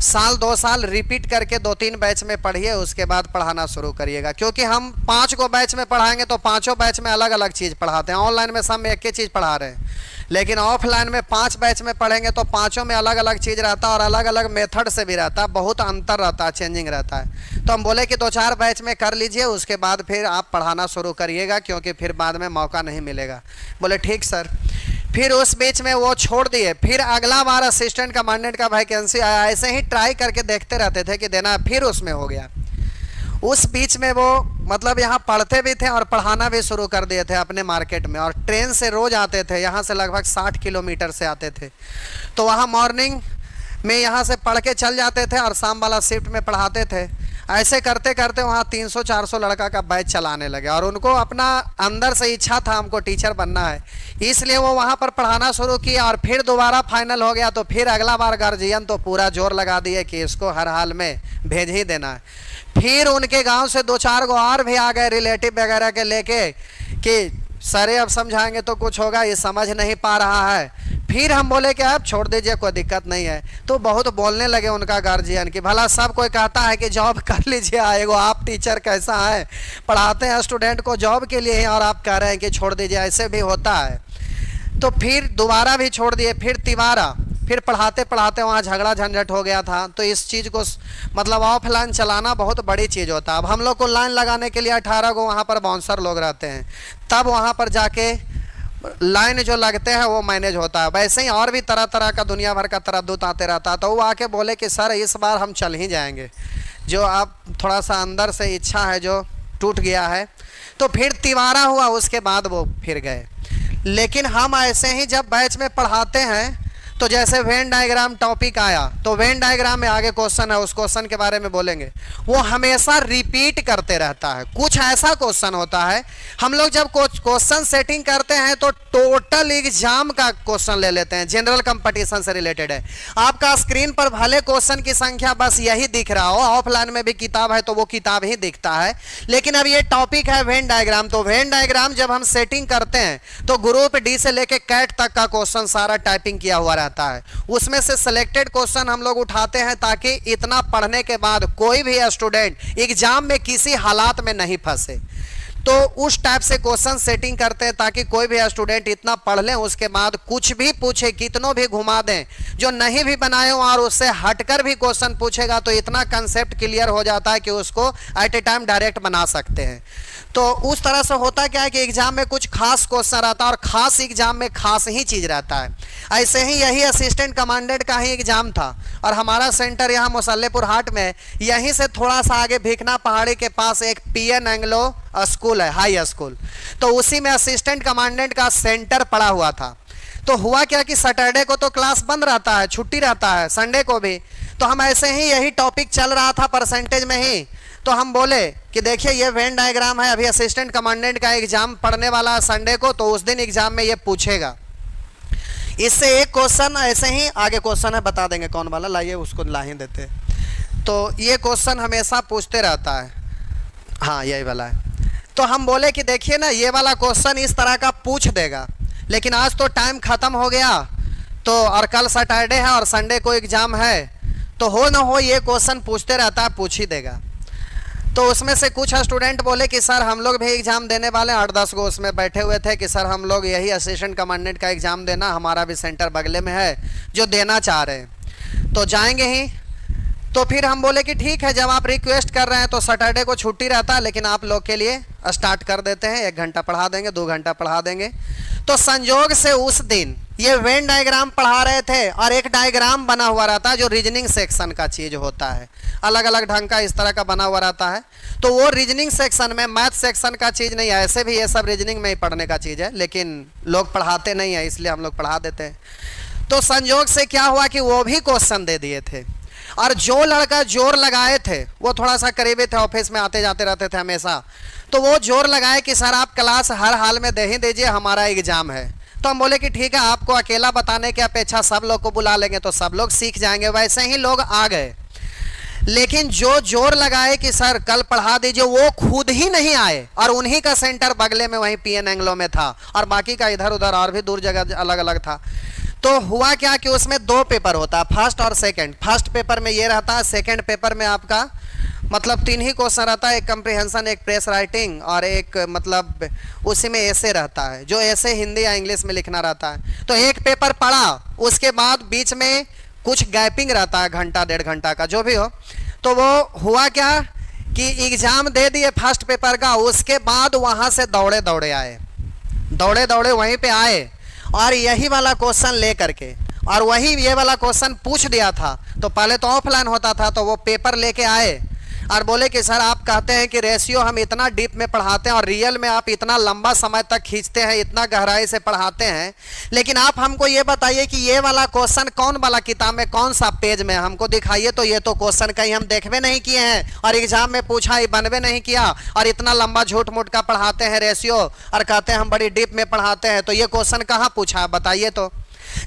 साल 2 साल रिपीट करके 2-3 बैच में पढ़िए, उसके बाद पढ़ाना शुरू करिएगा। क्योंकि हम 5 को बैच में पढ़ाएंगे तो 5 बैच में अलग अलग चीज़ पढ़ाते हैं। ऑनलाइन में सब में एक ही चीज़ पढ़ा रहे हैं, लेकिन ऑफलाइन में 5 बैच में पढ़ेंगे तो 5 में अलग अलग चीज़ रहता है, और अलग अलग मेथड से भी रहता है, बहुत अंतर रहता है, चेंजिंग रहता है। तो हम बोले कि 2-4 बैच में कर लीजिए, उसके बाद फिर आप पढ़ाना शुरू करिएगा, क्योंकि फिर बाद में मौका नहीं मिलेगा। बोले ठीक सर। फिर उस बीच में वो छोड़ दिए, फिर अगला बार असिस्टेंट कमांडेंट का वैकेंसी आया, ऐसे ही ट्राई करके देखते रहते थे कि देना, फिर उसमें हो गया। उस बीच में वो मतलब यहाँ पढ़ते भी थे और पढ़ाना भी शुरू कर दिए थे अपने मार्केट में, और ट्रेन से रोज़ आते थे, यहाँ से लगभग 60 किलोमीटर से आते थे। तो वहाँ मॉर्निंग में यहाँ से पढ़ के चल जाते थे और शाम वाला शिफ्ट में पढ़ाते थे। ऐसे करते करते वहाँ 300-400 लड़का का बैच चलाने लगे, और उनको अपना अंदर से इच्छा था हमको टीचर बनना है, इसलिए वो वहाँ पर पढ़ाना शुरू किया। और फिर दोबारा फाइनल हो गया तो फिर अगला बार गार्जियन तो पूरा जोर लगा दिए कि इसको हर हाल में भेज ही देना है। फिर उनके गांव से 2-4 गो और भी आ गए रिलेटिव वगैरह के लेके कि सरे अब समझाएंगे तो कुछ होगा, ये समझ नहीं पा रहा है। फिर हम बोले कि आप छोड़ दीजिए, कोई दिक्कत नहीं है। तो बहुत बोलने लगे उनका गार्जियन कि भला सब कोई कहता है कि जॉब कर लीजिए, आएगो आप टीचर कैसा है, पढ़ाते हैं स्टूडेंट को जॉब के लिए और आप कह रहे हैं कि छोड़ दीजिए, ऐसे भी होता है। तो फिर दोबारा भी छोड़ दिए, फिर तिबारा, फिर पढ़ाते पढ़ाते वहाँ झगड़ा झंझट हो गया था। तो इस चीज़ को मतलब ऑफलाइन चलाना बहुत बड़ी चीज़ होता है। अब हम लोग को लाइन लगाने के लिए 18 को वहाँ पर बाउंसर लोग रहते हैं, तब वहाँ पर जाके लाइन जो लगते हैं वो मैनेज होता है। वैसे ही और भी तरह तरह का दुनिया भर का तरद्दुत आते रहता है। तो वो आके बोले कि सर इस बार हम चल ही जाएंगे, जो आप थोड़ा सा अंदर से इच्छा है जो टूट गया है। तो फिर तिवारा हुआ, उसके बाद वो फिर गए। लेकिन हम ऐसे ही जब बैच में पढ़ाते हैं तो जैसे वेन डायग्राम टॉपिक आया तो वेन डायग्राम में आगे क्वेश्चन है, उस क्वेश्चन के बारे में बोलेंगे। वो हमेशा रिपीट करते रहता है। कुछ ऐसा क्वेश्चन होता है, हम लोग जब क्वेश्चन सेटिंग करते हैं तो टोटल एग्जाम का क्वेश्चन ले लेते हैं, जनरल कंपटीशन से रिलेटेड है। आपका स्क्रीन पर भले क्वेश्चन की संख्या बस यही दिख रहा हो, ऑफलाइन में भी किताब है तो वो किताब ही दिखता है, लेकिन अब ये टॉपिक है वेन डायग्राम। तो वेन डायग्राम जब हम सेटिंग करते हैं तो ग्रुप डी से लेके कैट तक का क्वेश्चन सारा टाइपिंग किया हुआ रहता है। उसमें से सिलेक्टेड क्वेश्चन हम लोग उठाते हैं ताकि इतना पढ़ने के बाद कोई भी स्टूडेंट एग्जाम में किसी हालात में नहीं फंसे। तो उस टाइप से क्वेश्चन सेटिंग करते हैं ताकि कोई भी स्टूडेंट इतना पढ़ ले, उसके बाद कुछ भी पूछे, कितनों भी घुमा दें, जो नहीं भी बनाए हो और उससे हटकर भी क्वेश्चन पूछेगा तो इतना कंसेप्ट क्लियर हो जाता है कि उसको एट ए टाइम डायरेक्ट बना सकते हैं। तो उस तरह से होता क्या है कि एग्जाम में कुछ खास क्वेश्चन रहता है और खास एग्जाम में खास ही चीज़ रहता है। ऐसे ही यही असिस्टेंट कमांडेंट का ही एग्जाम था और हमारा सेंटर यहाँ मुसल्लेपुर हाट में, यहीं से थोड़ा सा आगे भिखना पहाड़ी के पास एक पीएन एंग्लो स्कूल है, हाई स्कूल। तो उसी में असिस्टेंट कमांडेंट का सेंटर पड़ा हुआ था। तो हुआ क्या कि सैटरडे को तो क्लास बंद रहता है, छुट्टी रहता है, संडे को भी। तो हम ऐसे ही यही टॉपिक चल रहा था परसेंटेज में ही, तो हम बोले कि देखिए ये वेन डायग्राम है, अभी असिस्टेंट कमांडेंट का एग्जाम पढ़ने वाला है संडे को, तो उस दिन एग्जाम में ये पूछेगा। इससे एक क्वेश्चन ऐसे ही आगे क्वेश्चन है, बता देंगे कौन वाला, लाइए उसको ला ही देते। तो ये क्वेश्चन हमेशा पूछते रहता है, हाँ यही वाला है। तो हम बोले कि देखिए ना ये वाला क्वेश्चन इस तरह का पूछ देगा, लेकिन आज तो टाइम ख़त्म हो गया तो, और कल सैटरडे है और संडे को एग्ज़ाम है, तो हो ना हो ये क्वेश्चन पूछते रहता है, पूछ ही देगा। तो उसमें से कुछ स्टूडेंट बोले कि सर हम लोग भी एग्ज़ाम देने वाले हैं, 8-10 गो उसमें बैठे हुए थे कि सर हम लोग यही असिस्टेंट कमांडेंट का एग्ज़ाम देना, हमारा भी सेंटर बगले में है, जो देना चाह रहे हैं तो जाएंगे ही। तो फिर हम बोले कि ठीक है, जब आप रिक्वेस्ट कर रहे हैं तो सैटरडे को छुट्टी रहता है, लेकिन आप लोग के लिए स्टार्ट कर देते हैं, 1 घंटा पढ़ा देंगे, 2 घंटा पढ़ा देंगे। तो संजोग से उस दिन ये वेन डायग्राम पढ़ा रहे थे और एक डायग्राम बना हुआ रहता है जो रीजनिंग सेक्शन का चीज़ होता है, अलग अलग ढंग का इस तरह का बना हुआ रहता है। तो वो रीजनिंग सेक्शन में, मैथ सेक्शन का चीज़ नहीं है, ऐसे भी ये सब रीजनिंग में ही पढ़ने का चीज़ है, लेकिन लोग पढ़ाते नहीं है इसलिए हम लोग पढ़ा देते हैं। तो संजोग से क्या हुआ कि वो भी क्वेश्चन दे दिए थे, और जो लड़का जोर लगाए थे वो थोड़ा सा करीबी थे, ऑफिस में आते जाते रहते थे हमेशा, तो वो जोर लगाए कि सर आप क्लास हर हाल में दे ही दीजिए, हमारा एग्ज़ाम है। तो हम बोले कि ठीक है, आपको अकेला बताने की अपेक्षा सब लोग को बुला लेंगे तो सब लोग सीख जाएंगे। वैसे ही लोग आ गए, लेकिन जो जोर लगाए कि सर कल पढ़ा दीजिए वो खुद ही नहीं आए, और उन्हीं का सेंटर बगले में वहीं पीएन एंग्लो में था, और बाकी का इधर उधर और भी दूर जगह अलग अलग था। तो हुआ क्या कि उसमें 2 पेपर होता है, फर्स्ट और सेकंड। फर्स्ट पेपर में ये रहता है, सेकंड पेपर में आपका मतलब 3 ही क्वेश्चन रहता है, एक कंप्रीहेंशन, एक प्रेस राइटिंग और एक मतलब उसी में ऐसे रहता है, जो ऐसे हिंदी या इंग्लिश में लिखना रहता है। तो एक पेपर पढ़ा, उसके बाद बीच में कुछ गैपिंग रहता है, घंटा 1.5 घंटा का जो भी हो। तो वो हुआ क्या कि एग्ज़ाम दे दिए फर्स्ट पेपर का, उसके बाद वहाँ से दौड़े दौड़े आए, दौड़े दौड़े वहीं पे आए और यही वाला क्वेश्चन ले करके और वही ये वाला क्वेश्चन पूछ दिया था। तो पहले तो ऑफलाइन होता था, तो वो पेपर लेके आए और बोले कि सर आप कहते हैं कि रेशियो हम इतना डीप में पढ़ाते हैं और रियल में आप इतना लंबा समय तक खींचते हैं, इतना गहराई से पढ़ाते हैं, लेकिन आप हमको ये बताइए कि ये वाला क्वेश्चन कौन वाला किताब में, कौन सा पेज में हमको दिखाइए। तो ये तो क्वेश्चन कहीं हम देखबे नहीं किए हैं और एग्जाम में पूछा, ये बनबे नहीं किया, और इतना लंबा झूठ मूठ का पढ़ाते हैं रेशियो और कहते हैं हम बड़ी डीप में पढ़ाते हैं। तो ये क्वेश्चन कहाँ पूछा है बताइए। तो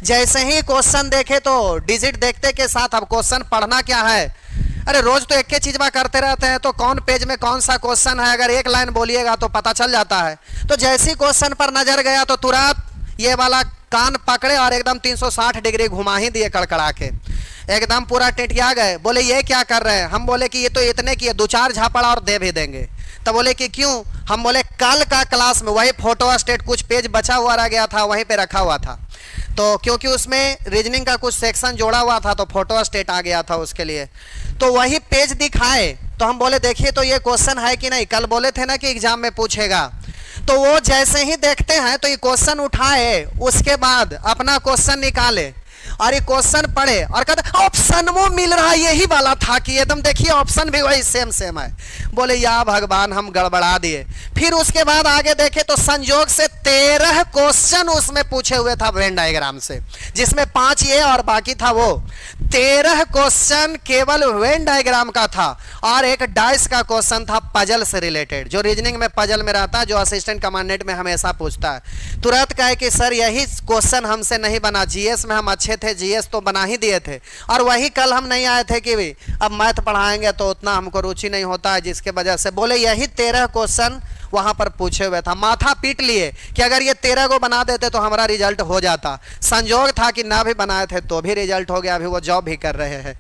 जैसे ही क्वेश्चन देखे तो डिजिट देखते के साथ अब क्वेश्चन पढ़ना क्या है, अरे रोज तो एक ही चीज करते रहते हैं, तो कौन पेज में कौन सा क्वेश्चन है अगर एक लाइन बोलिएगा तो पता चल जाता है। तो जैसी क्वेश्चन पर नजर गया तो तुरंत ये वाला कान पकड़े और एकदम 360 डिग्री घुमा ही दिए कड़कड़ा के, एकदम पूरा टिटिया गए। बोले ये क्या कर रहे हैं। हम बोले कि ये तो इतने की है, 2-4 झापड़ और दे भी देंगे। तब बोले कि क्यों। हम बोले कल का क्लास में वही फोटो स्टेट कुछ पेज बचा हुआ रह गया था, वहीं पे रखा हुआ था, तो क्योंकि उसमें रीजनिंग का कुछ सेक्शन जोड़ा हुआ था तो फोटो स्टेट आ गया था उसके लिए, तो वही पेज दिखाए। तो हम बोले देखिए तो ये क्वेश्चन है कि नहीं, कल बोले थे ना कि एग्जाम में पूछेगा। तो वो जैसे ही देखते हैं तो ये क्वेश्चन उठाए, उसके बाद अपना क्वेश्चन निकाले और ये क्वेश्चन पढ़े और कहते ऑप्शन वो मिल रहा है यही वाला था कि एकदम देखिए ऑप्शन भी वही सेम है। बोले या भगवान हम गड़बड़ा दिए। फिर उसके बाद आगे देखे तो संयोग से 13 क्वेश्चन उसमें पूछे हुए था वेन डायग्राम से, जिसमें 5 ये और बाकी था वो। 13 क्वेश्चन केवल वेन डायग्राम का था और एक डाइस का क्वेश्चन था पजल से रिलेटेड, जो रीजनिंग में पजल में रहता है, जो असिस्टेंट कमांडेंट में हमेशा पूछता है। तुरंत कहे कि सर यही क्वेश्चन हमसे नहीं बना, जीएस में हम अच्छे थे, जीएस तो बना ही दिए थे, और वही कल हम नहीं आए थे कि भी अब मैथ पढ़ाएंगे तो उतना हमको रुचि नहीं होता है, जिसके वजह से बोले यही 13 क्वेश्चन वहां पर पूछे हुए था। माथा पीट लिए कि अगर ये 13 को बना देते तो हमारा रिजल्ट हो जाता। संयोग था कि ना भी बनाए थे तो भी रिजल्ट हो गया, अभी वो जॉब भी कर रहे हैं।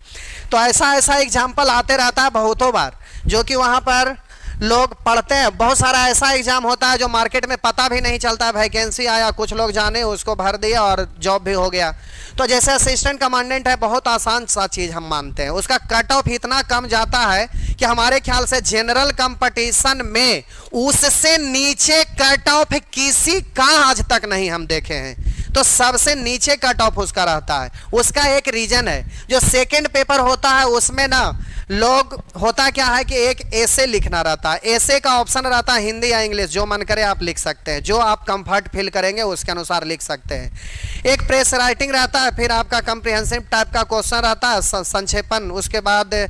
तो ऐसा ऐसा एग्जाम्पल आते रहता है बहुतों बार, जो कि वहां पर लोग पढ़ते हैं। बहुत सारा ऐसा एग्जाम होता है जो मार्केट में पता भी नहीं चलता, वैकेंसी आया, कुछ लोग जाने उसको भर दिया और जॉब भी हो गया। तो जैसे असिस्टेंट कमांडेंट है, बहुत आसान सा चीज़ हम मानते हैं, उसका कट ऑफ इतना कम जाता है कि हमारे ख्याल से जनरल कंपटीशन में उससे नीचे कट ऑफ किसी का आज तक नहीं हम देखे हैं। तो सबसे नीचे कट ऑफ उसका रहता है। उसका एक रीजन है, जो सेकेंड पेपर होता है उसमें ना लोग होता क्या है कि एक ऐसे लिखना रहता है, ऐसे का ऑप्शन रहता है हिंदी या इंग्लिश, जो मन करे आप लिख सकते हैं, जो आप कंफर्ट फील करेंगे उसके अनुसार लिख सकते हैं। एक प्रेस राइटिंग रहता है, फिर आपका कंप्रिहेंसिव टाइप का क्वेश्चन रहता है, संक्षेपण, उसके बाद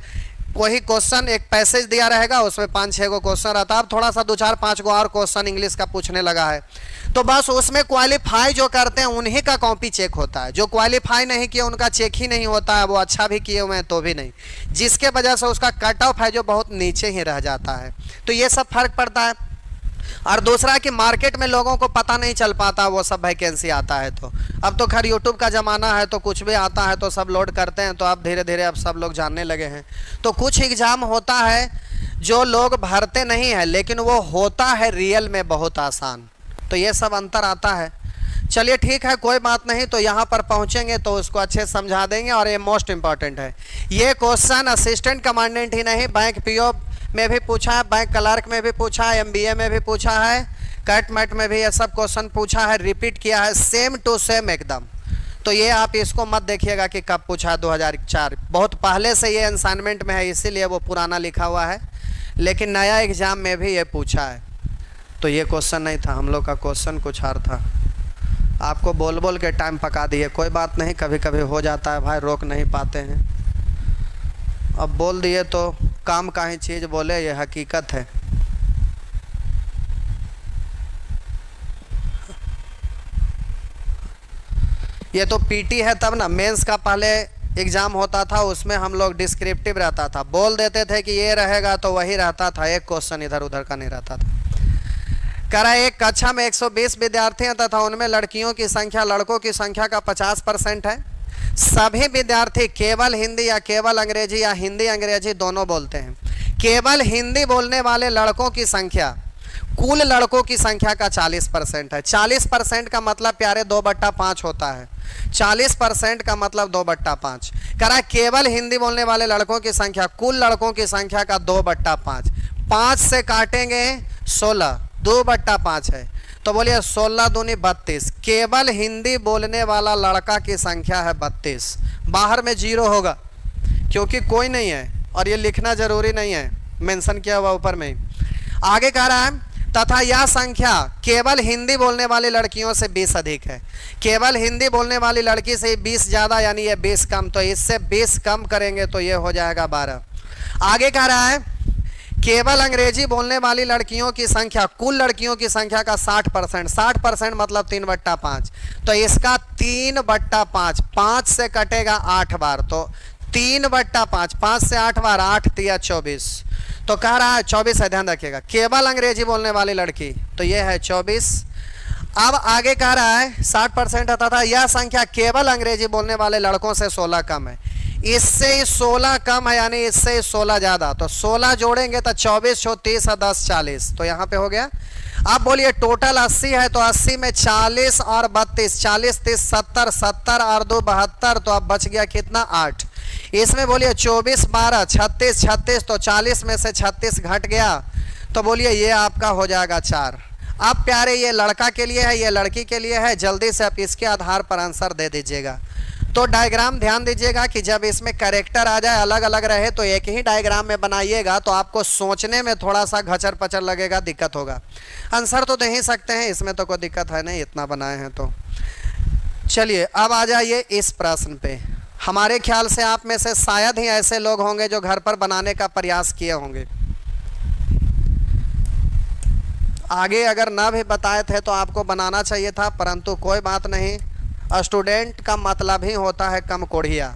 वही क्वेश्चन एक पैसेज दिया रहेगा, उसमें 5-6 को क्वेश्चन रहता है। अब थोड़ा सा 2-4-5 को और क्वेश्चन इंग्लिश का पूछने लगा है, तो बस उसमें क्वालिफाई जो करते हैं उन्हीं का कॉपी चेक होता है, जो क्वालिफाई नहीं किए उनका चेक ही नहीं होता है, वो अच्छा भी किए हुए हैं तो भी नहीं, जिसके वजह से उसका कट ऑफ है जो बहुत नीचे ही रह जाता है। तो ये सब फर्क पड़ता है। और दूसरा कि मार्केट में लोगों को पता नहीं चल पाता वो सब वैकेंसी आता है। तो अब तो खैर यूट्यूब का ज़माना है, तो कुछ भी आता है तो सब लोड करते हैं, तो अब धीरे धीरे अब सब लोग जानने लगे हैं। तो कुछ एग्ज़ाम होता है जो लोग भरते नहीं हैं, लेकिन वो होता है रियल में बहुत आसान। तो ये सब अंतर आता है। चलिए ठीक है, कोई बात नहीं, तो यहाँ पर पहुँचेंगे तो उसको अच्छे समझा देंगे। और ये मोस्ट इम्पॉर्टेंट है, ये क्वेश्चन असिस्टेंट कमांडेंट ही नहीं, बैंक पीओ में भी पूछा है, बैंक क्लर्क में भी पूछा है, एमबीए में भी पूछा है, कैट मैट में भी ये सब क्वेश्चन पूछा है, रिपीट किया है, सेम टू सेम एकदम। तो ये आप इसको मत देखिएगा कि कब पूछा है, 2004 बहुत पहले से ये असाइनमेंट में है, इसीलिए वो पुराना लिखा हुआ है, लेकिन नया एग्जाम में भी ये पूछा है। तो ये क्वेश्चन नहीं था, हम लोग का क्वेश्चन कुछ और था। आपको बोल बोल के टाइम पका दिए, कोई बात नहीं, कभी कभी हो जाता है भाई, रोक नहीं पाते हैं। अब बोल दिए तो काम का ही चीज़ बोले, ये हकीकत है। ये तो पीटी है तब ना, मेंस का पहले एग्ज़ाम होता था, उसमें हम लोग डिस्क्रिप्टिव रहता था, बोल देते थे कि ये रहेगा तो वही रहता था, एक क्वेश्चन इधर उधर का नहीं रहता था। कह रहा है एक कक्षा में 120 विद्यार्थी हैं तथा उनमें लड़कियों की संख्या लड़कों की संख्या का 50% है। सभी विद्यार्थी केवल हिंदी या केवल अंग्रेजी या हिंदी अंग्रेजी दोनों बोलते हैं। केवल हिंदी बोलने वाले लड़कों की संख्या कुल लड़कों की संख्या का 40% है। 40% का मतलब प्यारे 2/5 होता है। 40% का मतलब 2/5। कह रहा केवल हिंदी बोलने वाले लड़कों की संख्या कुल लड़कों की संख्या का 2/5। 5 से काटेंगे 16, 2/5 है, तो बोलिए 16 दूनी 32। केवल हिंदी बोलने वाला लड़का की संख्या है 32। बाहर में 0 होगा क्योंकि कोई नहीं है, और ये लिखना जरूरी नहीं है, मेंशन किया हुआ ऊपर में। आगे कह रहा है तथा यह संख्या केवल हिंदी बोलने वाली लड़कियों से 20 अधिक है। केवल हिंदी बोलने वाली लड़की से 20 ज़्यादा यानी ये 20 कम, तो इससे 20 कम करेंगे तो ये हो जाएगा 12। आगे कह रहा है केवल अंग्रेजी बोलने वाली लड़कियों की संख्या कुल लड़कियों की संख्या का 60%। 60% मतलब 3/5, तो इसका 3/5, 5 से कटेगा 8 बार, तो 3/5, 5 से 8 बार, 8 तिया 24, तो कह रहा है 24 है, ध्यान रखिएगा। केवल अंग्रेजी बोलने वाली लड़की, तो ये है 24। अब आगे कह रहा है 60% होता था, यह संख्या केवल अंग्रेजी बोलने वाले लड़कों से 16 कम है। इससे 16 कम है यानी इससे 16 ज़्यादा, तो 16 जोड़ेंगे तो 24 × 30 है 10 40, तो यहाँ पे हो गया। अब बोलिए टोटल 80 है, तो 80 में 40 और 32, 40 30 70, 70 और 2 72, तो अब बच गया कितना 8। इसमें बोलिए 24 12 36 36, तो 40 में से 36 घट गया, तो बोलिए ये आपका हो जाएगा 4। अब प्यारे ये लड़का के लिए है, ये लड़की के लिए है, जल्दी से आप इसके आधार पर आंसर दे दीजिएगा। तो डायग्राम ध्यान दीजिएगा कि जब इसमें कैरेक्टर आ जाए अलग अलग रहे तो एक ही डायग्राम में बनाइएगा, तो आपको सोचने में थोड़ा सा घचर पचर लगेगा, दिक्कत होगा। आंसर तो दे ही सकते हैं, इसमें तो कोई दिक्कत है नहीं, इतना बनाए हैं तो। चलिए अब आ जाइए इस प्रश्न पे। हमारे ख्याल से आप में से शायद ही ऐसे लोग होंगे जो घर पर बनाने का प्रयास किए होंगे। आगे अगर ना भी बताए थे तो आपको बनाना चाहिए था, परंतु कोई बात नहीं, स्टूडेंट का मतलब ही होता है कम कोढ़िया।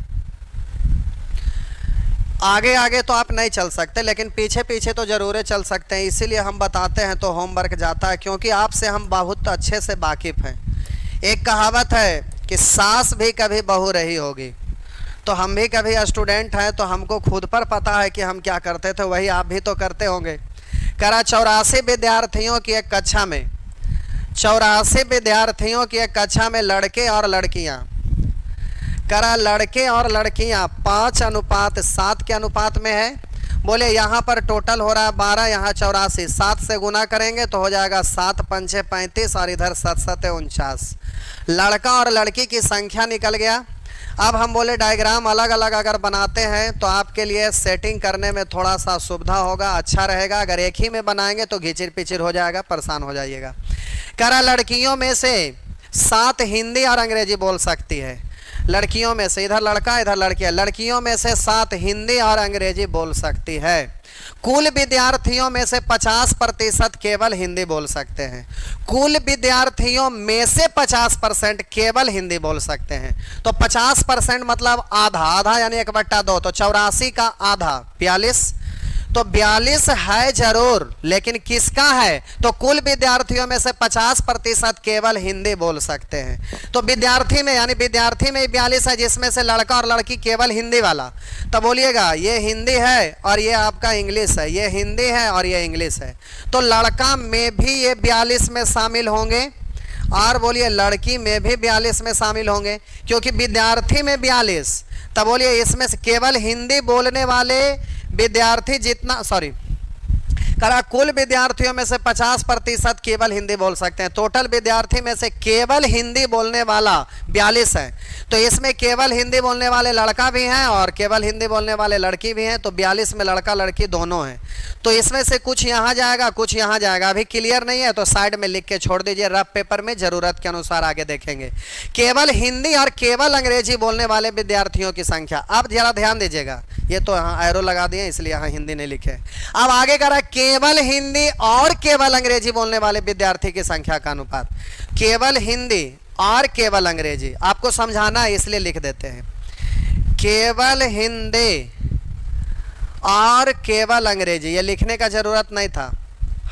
आगे आगे तो आप नहीं चल सकते, लेकिन पीछे पीछे तो ज़रूर चल सकते हैं, इसीलिए हम बताते हैं तो होमवर्क जाता है, क्योंकि आपसे हम बहुत अच्छे से वाकिफ़ हैं। एक कहावत है कि सास भी कभी बहू रही होगी, तो हम भी कभी स्टूडेंट हैं, तो हमको खुद पर पता है कि हम क्या करते थे, वही आप भी तो करते होंगे। करा 84 विद्यार्थियों की एक कक्षा में, 84 विद्यार्थियों की एक कक्षा में लड़के और लड़कियां, करा लड़के और लड़कियां 5:7 के अनुपात में है। बोले यहाँ पर टोटल हो रहा है 12, यहाँ 84, 7 से गुना करेंगे तो हो जाएगा 7 5 35 और इधर 7 7 49। लड़का और लड़की की संख्या निकल गया। अब हम बोले डायग्राम अलग अलग अगर बनाते हैं तो आपके लिए सेटिंग करने में थोड़ा सा सुविधा होगा, अच्छा रहेगा। अगर एक ही में बनाएंगे तो घिचिर पिचिर हो जाएगा, परेशान हो जाइएगा। करा लड़कियों में से 7 हिंदी और अंग्रेजी बोल सकती है। लड़कियों में से, इधर लड़का इधर लड़कियां, लड़कियों में से 7 हिंदी और अंग्रेजी बोल सकती है। कुल विद्यार्थियों में से 50% केवल हिंदी बोल सकते हैं। कुल विद्यार्थियों में से 50% केवल हिंदी बोल सकते हैं। तो 50% मतलब आधा, आधा यानी 1/2, तो 84 का आधा 42, तो 42 है जरूर, लेकिन किसका है, तो कुल विद्यार्थियों में से 50% केवल हिंदी बोल सकते हैं। तो विद्यार्थी में यानी विद्यार्थी में 42 है, जिसमें से लड़का और लड़की केवल हिंदी वाला। तो बोलिएगा ये हिंदी है और ये आपका इंग्लिश है, ये हिंदी है और ये इंग्लिश है। तो लड़का में भी ये 42 में शामिल होंगे और बोलिए लड़की में भी 42 में शामिल होंगे, क्योंकि विद्यार्थी में 42, तब बोलिए इसमें से केवल हिंदी बोलने वाले विद्यार्थी जितना, सॉरी, करा कुल विद्यार्थियों में से 50% केवल हिंदी बोल सकते हैं। टोटल विद्यार्थी में से केवल हिंदी बोलने वाला 42 है, तो इसमें केवल हिंदी बोलने वाले लड़का भी हैं और केवल हिंदी बोलने वाले लड़की भी हैं। तो 42 में लड़का लड़की दोनों हैं। तो इसमें से कुछ यहाँ जाएगा, कुछ यहाँ जाएगा। अभी क्लियर नहीं है तो साइड में लिख के छोड़ दीजिए, रफ पेपर में ज़रूरत के अनुसार आगे देखेंगे। केवल हिंदी और केवल अंग्रेजी बोलने वाले विद्यार्थियों की संख्या। अब जरा ध्यान दीजिएगा, ये तो यहाँ एरो लगा दिए इसलिए यहाँ हिंदी नहीं लिखे। अब आगे कह रहा है केवल हिंदी और केवल अंग्रेजी बोलने वाले विद्यार्थी की संख्या का अनुपात। केवल हिंदी और केवल अंग्रेजी आपको समझाना है इसलिए लिख देते हैं। केवल हिंदी और केवल अंग्रेजी, ये लिखने का जरूरत नहीं था,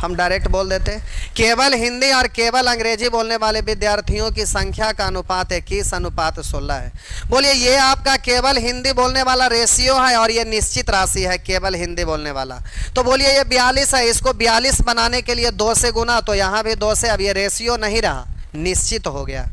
हम डायरेक्ट बोल देते हैं। केवल हिंदी और केवल अंग्रेजी बोलने वाले विद्यार्थियों की संख्या का अनुपात 21:16 है। बोलिए ये आपका केवल हिंदी बोलने वाला रेशियो है और ये निश्चित राशि है केवल हिंदी बोलने वाला। तो बोलिए ये 42 है, इसको 42 बनाने के लिए 2 से गुना, तो यहाँ भी 2 से। अब ये रेशियो नहीं रहा निश्चित हो गया।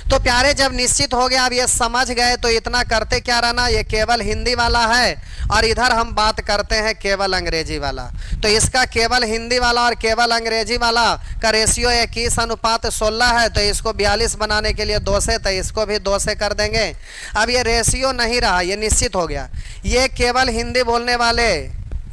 तो प्यारे जब निश्चित हो गया, अब ये समझ गए तो इतना करते क्या रहना, ये केवल हिंदी वाला है और इधर हम बात करते हैं केवल अंग्रेजी वाला। तो इसका केवल हिंदी वाला और केवल अंग्रेजी वाला का रेशियो 21:16 है। तो इसको 42 बनाने के लिए 2 से, तो इसको भी 2 से कर देंगे। अब ये रेशियो नहीं रहा, ये निश्चित हो गया। ये केवल हिंदी बोलने वाले,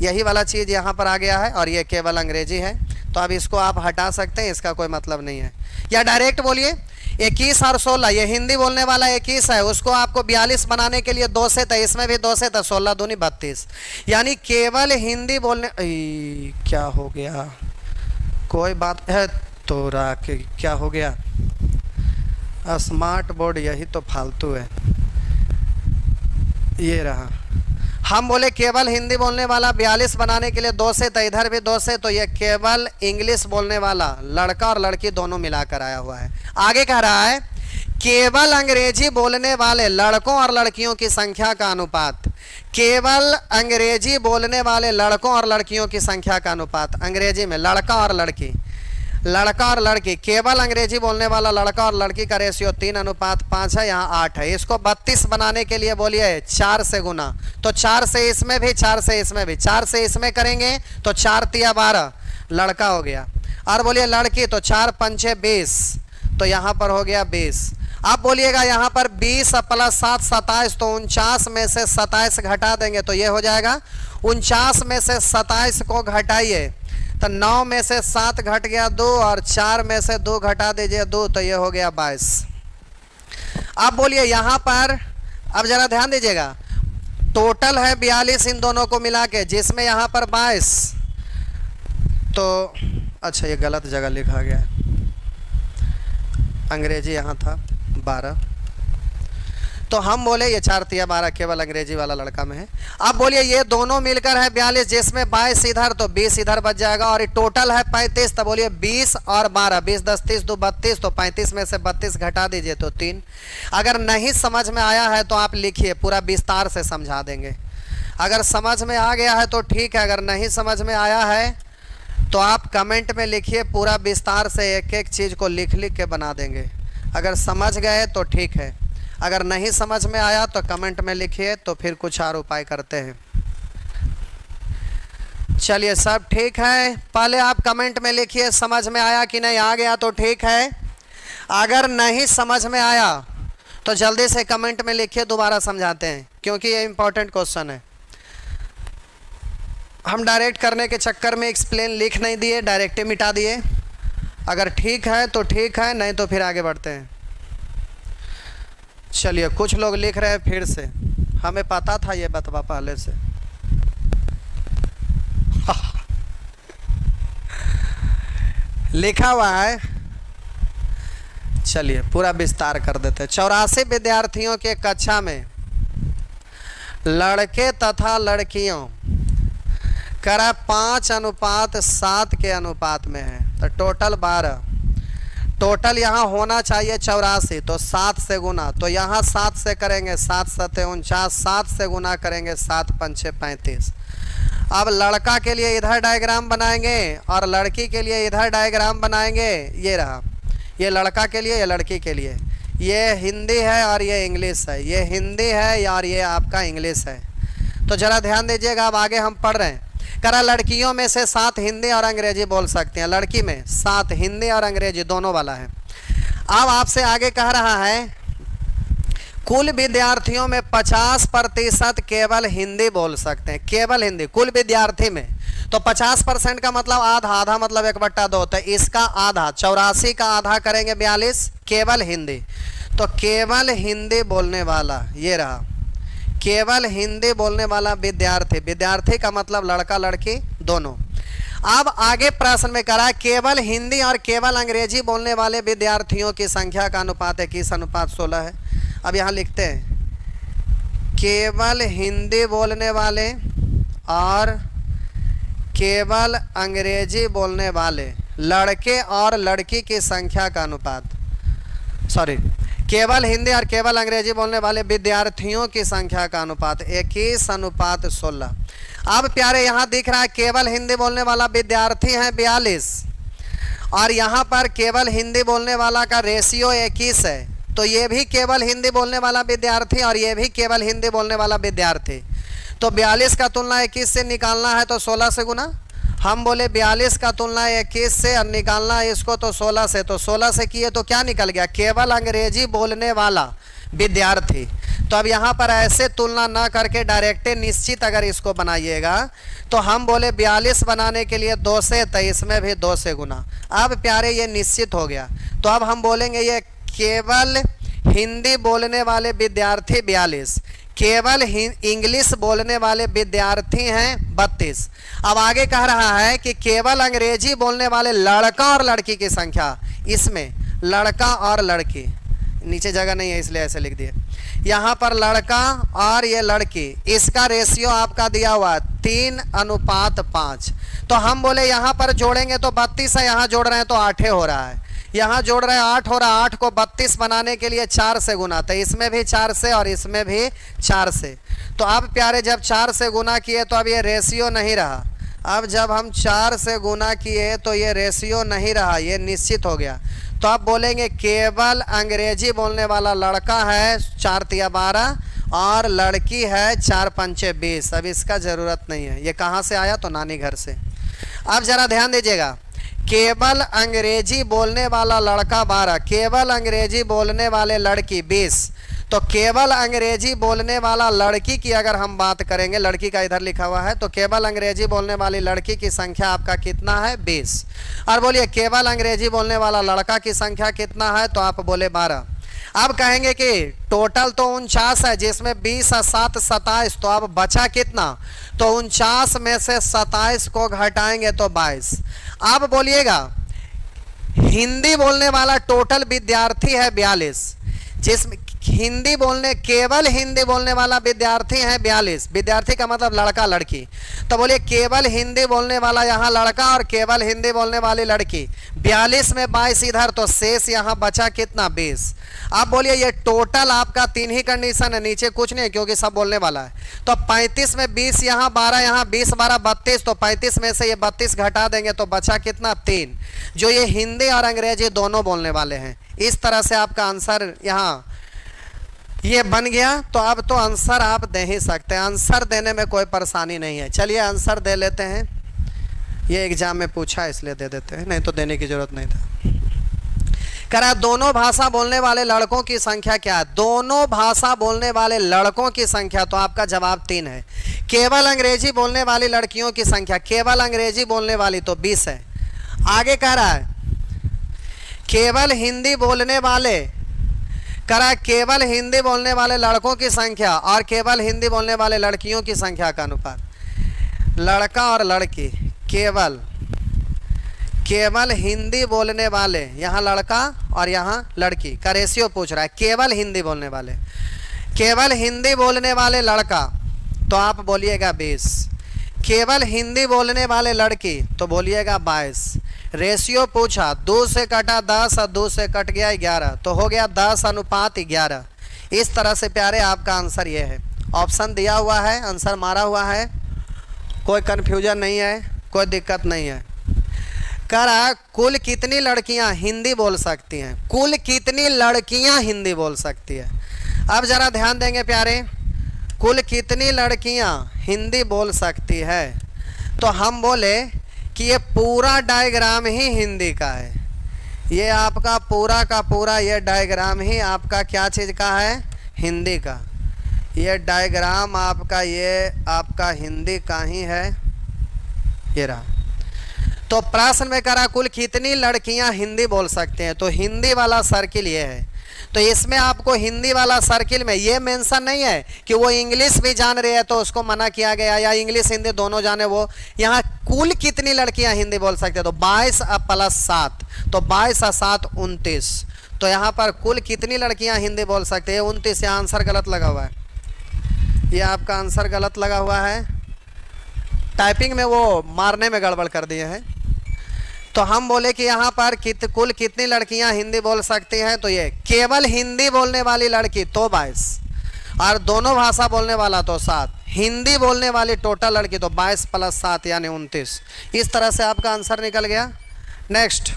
यही वाला चीज़ यहाँ पर आ गया है, और ये केवल अंग्रेजी है। तो अब इसको आप हटा सकते हैं, इसका कोई मतलब नहीं है। या डायरेक्ट बोलिए 21 और 16, ये हिंदी बोलने वाला 21 है, उसको आपको 42 बनाने के लिए 2 से, तो इसमें भी 2 से, तो 16 दूनी 32। यानी केवल हिंदी बोलने, क्या हो गया, कोई बात है तो राके, क्या हो गया, स्मार्ट बोर्ड यही तो फालतू है। ये रहा, हम बोले केवल हिंदी बोलने वाला 42 बनाने के लिए 2 से, तो इधर भी 2 से, तो ये केवल इंग्लिश बोलने वाला लड़का और लड़की दोनों मिलाकर आया हुआ है। आगे कह रहा है केवल अंग्रेजी बोलने वाले लड़कों और लड़कियों की संख्या का अनुपात, केवल अंग्रेजी बोलने वाले लड़कों और लड़कियों की संख्या का अनुपात, अंग्रेजी में लड़का और लड़की, लड़का और लड़की, केवल अंग्रेजी बोलने वाला लड़का और लड़की का रेशियो 3:5 है, यहाँ 8 है। इसको 32 बनाने के लिए बोलिए 4 से गुना, तो 4 से इसमें भी, 4 से इसमें भी, 4 से इसमें करेंगे तो 4 तिया 12 लड़का हो गया। और बोलिए लड़की, तो 4 पंचे 20, तो यहाँ पर हो गया 20। आप बोलिएगा यहाँ पर 20 + 7 27, तो 49 में से 27 घटा देंगे तो ये हो जाएगा। 49 में से 27 को घटाइए तो 9 में से 7 घट गया 2, और 4 में से 2 घटा दीजिए 2, तो ये हो गया 22। अब बोलिए यहाँ पर, अब जरा ध्यान दीजिएगा, टोटल है 42 इन दोनों को मिला के, जिसमें यहाँ पर 22, तो अच्छा ये गलत जगह लिखा गया, अंग्रेजी यहाँ था 12, तो हम बोले ये 4 तिया 12 केवल अंग्रेजी वाला लड़का में है। अब बोलिए ये दोनों मिलकर है 42, जिसमें 22 इधर तो 20 इधर बच जाएगा, और ये टोटल है 35, तो बोलिए 20 और 12, 20 10 30 2 32, तो 35 में से 32 घटा दीजिए तो 3। अगर नहीं समझ में आया है तो आप लिखिए, पूरा विस्तार से समझा देंगे। अगर समझ में आ गया है तो ठीक है, अगर नहीं समझ में आया है तो आप कमेंट में लिखिए, पूरा विस्तार से एक एक चीज़ को लिख लिख के बना देंगे। अगर समझ गए तो ठीक है, अगर नहीं समझ में आया तो कमेंट में लिखिए, तो फिर कुछ और उपाय करते हैं। चलिए सब ठीक है, पहले आप कमेंट में लिखिए समझ में आया कि नहीं, आ गया तो ठीक है। अगर नहीं समझ में आया तो जल्दी से कमेंट में लिखिए, दोबारा समझाते हैं, क्योंकि ये इम्पोर्टेंट क्वेश्चन है। हम डायरेक्ट करने के चक्कर में एक्सप्लेन लिख नहीं दिए, डायरेक्ट ही मिटा दिए। अगर ठीक है तो ठीक है, नहीं तो फिर आगे बढ़ते हैं। चलिए कुछ लोग लिख रहे हैं फिर से, हमें पता था ये बतवा पहले से। लिखा हुआ है, चलिए पूरा विस्तार कर देते हैं। 84 विद्यार्थियों के कक्षा में लड़के तथा लड़कियों करा 5:7 के अनुपात में है, तो टोटल 12। टोटल यहाँ होना चाहिए 84, तो 7 से गुना, तो यहाँ 7 से करेंगे 7 7 49, 7 से गुना करेंगे 7 5 35। अब लड़का के लिए इधर डायग्राम बनाएंगे और लड़की के लिए इधर डायग्राम बनाएंगे। ये रहा, ये लड़का के लिए, ये लड़की के लिए, ये हिंदी है और ये इंग्लिश है, ये हिंदी है और ये आपका इंग्लिश है। तो ज़रा ध्यान दीजिएगा, अब आगे हम पढ़ रहे हैं। करा लड़कियों में से 7 हिंदी और अंग्रेजी बोल सकती हैं, लड़की में 7 हिंदी और अंग्रेजी दोनों वाला है। अब आपसे आगे कह रहा है कुल विद्यार्थियों में 50% केवल हिंदी बोल सकते हैं, केवल हिंदी कुल विद्यार्थी में। तो 50% का मतलब आधा, आधा मतलब 1/2, तो इसका आधा 84 का आधा करेंगे 42, केवल हिंदी। तो केवल हिंदी बोलने वाला ये रहा, केवल हिंदी बोलने वाला विद्यार्थी, विद्यार्थी का मतलब लड़का लड़की दोनों। अब आगे प्रश्न में करा केवल हिंदी और केवल अंग्रेजी बोलने वाले विद्यार्थियों की संख्या का अनुपात 21:16 है। अब यहाँ लिखते हैं केवल हिंदी बोलने वाले और केवल अंग्रेजी बोलने वाले लड़के और लड़की की संख्या का अनुपात, सॉरी, केवल हिंदी और केवल अंग्रेजी बोलने वाले विद्यार्थियों की संख्या का अनुपात 21:16। अब प्यारे यहाँ दिख रहा है केवल हिंदी बोलने वाला विद्यार्थी है 42 और यहाँ पर केवल हिंदी बोलने वाला का रेशियो 21 है, तो ये भी केवल हिंदी बोलने वाला विद्यार्थी और ये भी केवल हिंदी बोलने वाला विद्यार्थी। तो 42 का तुलना 21 से निकालना है तो 16 से गुना। हम बोले 42 का तुलना 21 से और निकालना है इसको तो 16 से, तो 16 से किए तो क्या निकल गया, केवल अंग्रेजी बोलने वाला विद्यार्थी। तो अब यहाँ पर ऐसे तुलना ना करके डायरेक्ट निश्चित अगर इसको बनाइएगा तो हम बोले 42 बनाने के लिए 2 से, तो इसमें भी 2 से गुना। अब प्यारे ये निश्चित हो गया। तो अब हम बोलेंगे ये केवल हिंदी बोलने वाले विद्यार्थी 42, केवल इंग्लिश बोलने वाले विद्यार्थी हैं 32। अब आगे कह रहा है कि केवल अंग्रेजी बोलने वाले लड़का और लड़की की संख्या, इसमें लड़का और लड़की, नीचे जगह नहीं है इसलिए ऐसे लिख दिए। यहाँ पर लड़का और ये लड़की, इसका रेशियो आपका दिया हुआ 3:5। तो हम बोले यहाँ पर जोड़ेंगे तो 32 है, यहाँ जोड़ रहे हैं तो 8 हो रहा है, यहाँ जोड़ रहे हैं 8 हो रहा है। 8 को 32 बनाने के लिए 4 से गुना, तो इसमें भी 4 से और इसमें भी 4 से। तो अब प्यारे जब 4 से गुना किए तो अब ये रेशियो नहीं रहा। अब जब हम 4 से गुना किए तो ये रेशियो नहीं रहा, ये निश्चित हो गया। तो आप बोलेंगे केवल अंग्रेजी बोलने वाला लड़का है 4 तिया 12 और लड़की है 4 पंचे 20। अब इसका ज़रूरत नहीं है, ये कहाँ से आया, तो नानी घर से। अब ज़रा ध्यान दीजिएगा, केवल अंग्रेजी बोलने वाला लड़का 12, केवल अंग्रेजी बोलने वाले लड़की 20। तो केवल अंग्रेजी बोलने वाला लड़की की अगर हम बात करेंगे, लड़की का इधर लिखा हुआ है, तो केवल अंग्रेजी बोलने वाली लड़की की संख्या आपका कितना है, 20। और बोलिए केवल अंग्रेजी बोलने वाला लड़का की संख्या कितना है, तो आप बोले 12। अब कहेंगे कि टोटल तो 49 है, जिसमें 20 और 7 27, तो अब बचा कितना, तो 49 में से 27 को घटाएंगे तो 22। अब बोलिएगा हिंदी बोलने वाला टोटल विद्यार्थी है 42, जिसमें हिंदी बोलने, केवल हिंदी बोलने वाला विद्यार्थी है 42। विद्यार्थी का मतलब लड़का लड़की। तो बोलिए केवल हिंदी बोलने वाला यहाँ लड़का और केवल हिंदी बोलने वाली लड़की, 42 में 22 इधर, तो शेष यहाँ बचा कितना, 20। अब बोलिए ये टोटल आपका 3 ही कंडीशन है, नीचे कुछ नहीं क्योंकि सब बोलने वाला है। तो 35 में 20 यहाँ 12 यहाँ 20 12 32, तो 35 में से ये 32 घटा देंगे तो बचा कितना, 3, जो ये हिंदी और अंग्रेजी दोनों बोलने वाले हैं। इस तरह से आपका आंसर यहाँ ये बन गया। तो अब तो आंसर आप दे ही सकते हैं, आंसर देने में कोई परेशानी नहीं है। चलिए आंसर दे लेते हैं, ये एग्जाम में पूछा इसलिए दे देते हैं, नहीं तो देने की जरूरत नहीं था। करा दोनों भाषा बोलने वाले लड़कों की संख्या क्या है, दोनों भाषा बोलने वाले लड़कों की संख्या, तो आपका जवाब 3 है। केवल अंग्रेजी बोलने वाली लड़कियों की संख्या, केवल अंग्रेजी बोलने वाली तो 20 है। आगे कह रहा है केवल हिंदी बोलने वाले, करा केवल हिंदी बोलने वाले लड़कों की संख्या और केवल हिंदी बोलने वाले लड़कियों की संख्या का अनुपात, लड़का और लड़की, केवल हिंदी बोलने वाले, यहाँ लड़का और यहाँ लड़की का रेशियो पूछ रहा है। केवल हिंदी बोलने वाले, केवल हिंदी बोलने वाले लड़का, तो आप बोलिएगा 20। केवल हिंदी बोलने वाले लड़की, तो बोलिएगा 22। रेशियो पूछा, 2 से कटा 10 और 2 से कट गया 11, तो हो गया 10:11। इस तरह से प्यारे आपका आंसर ये है। ऑप्शन दिया हुआ है, आंसर मारा हुआ है, कोई कन्फ्यूजन नहीं है, कोई दिक्कत नहीं है। कह रहा कुल कितनी लड़कियां हिंदी बोल सकती हैं, कुल कितनी लड़कियां हिंदी बोल सकती है। अब ज़रा ध्यान देंगे प्यारे, कुल कितनी लड़कियां हिंदी बोल सकती है, तो हम बोले कि ये पूरा डायग्राम ही हिंदी का है। ये आपका पूरा का पूरा ये डायग्राम ही आपका क्या चीज़ का है, हिंदी का। ये डायग्राम आपका, ये आपका हिंदी का ही है, ये रहा। तो प्रश्न में करा कुल कितनी लड़कियां हिंदी बोल सकते हैं, तो हिंदी वाला सर्किल ये है। तो इसमें आपको हिंदी वाला सर्किल में ये मेंशन नहीं है कि वो इंग्लिश भी जान रही है तो उसको मना किया गया, या इंग्लिश हिंदी दोनों जाने वो। यहाँ कुल कितनी लड़कियां हिंदी बोल सकते हैं, तो 22 + 7, तो 22 और 7 29। तो यहाँ पर कुल कितनी लड़कियां हिंदी बोल सकते हैं, 29। यहाँ आंसर गलत लगा हुआ है, ये आपका आंसर गलत लगा हुआ है, टाइपिंग में वो मारने में गड़बड़ कर दिए हैं। तो हम बोले कि यहाँ पर कुल कितनी लड़कियाँ हिंदी बोल सकती हैं, तो ये केवल हिंदी बोलने वाली लड़की तो 22 और दोनों भाषा बोलने वाला तो 7, हिंदी बोलने वाली टोटल लड़की तो 22 + 7 यानी 29। इस तरह से आपका आंसर निकल गया। नेक्स्ट,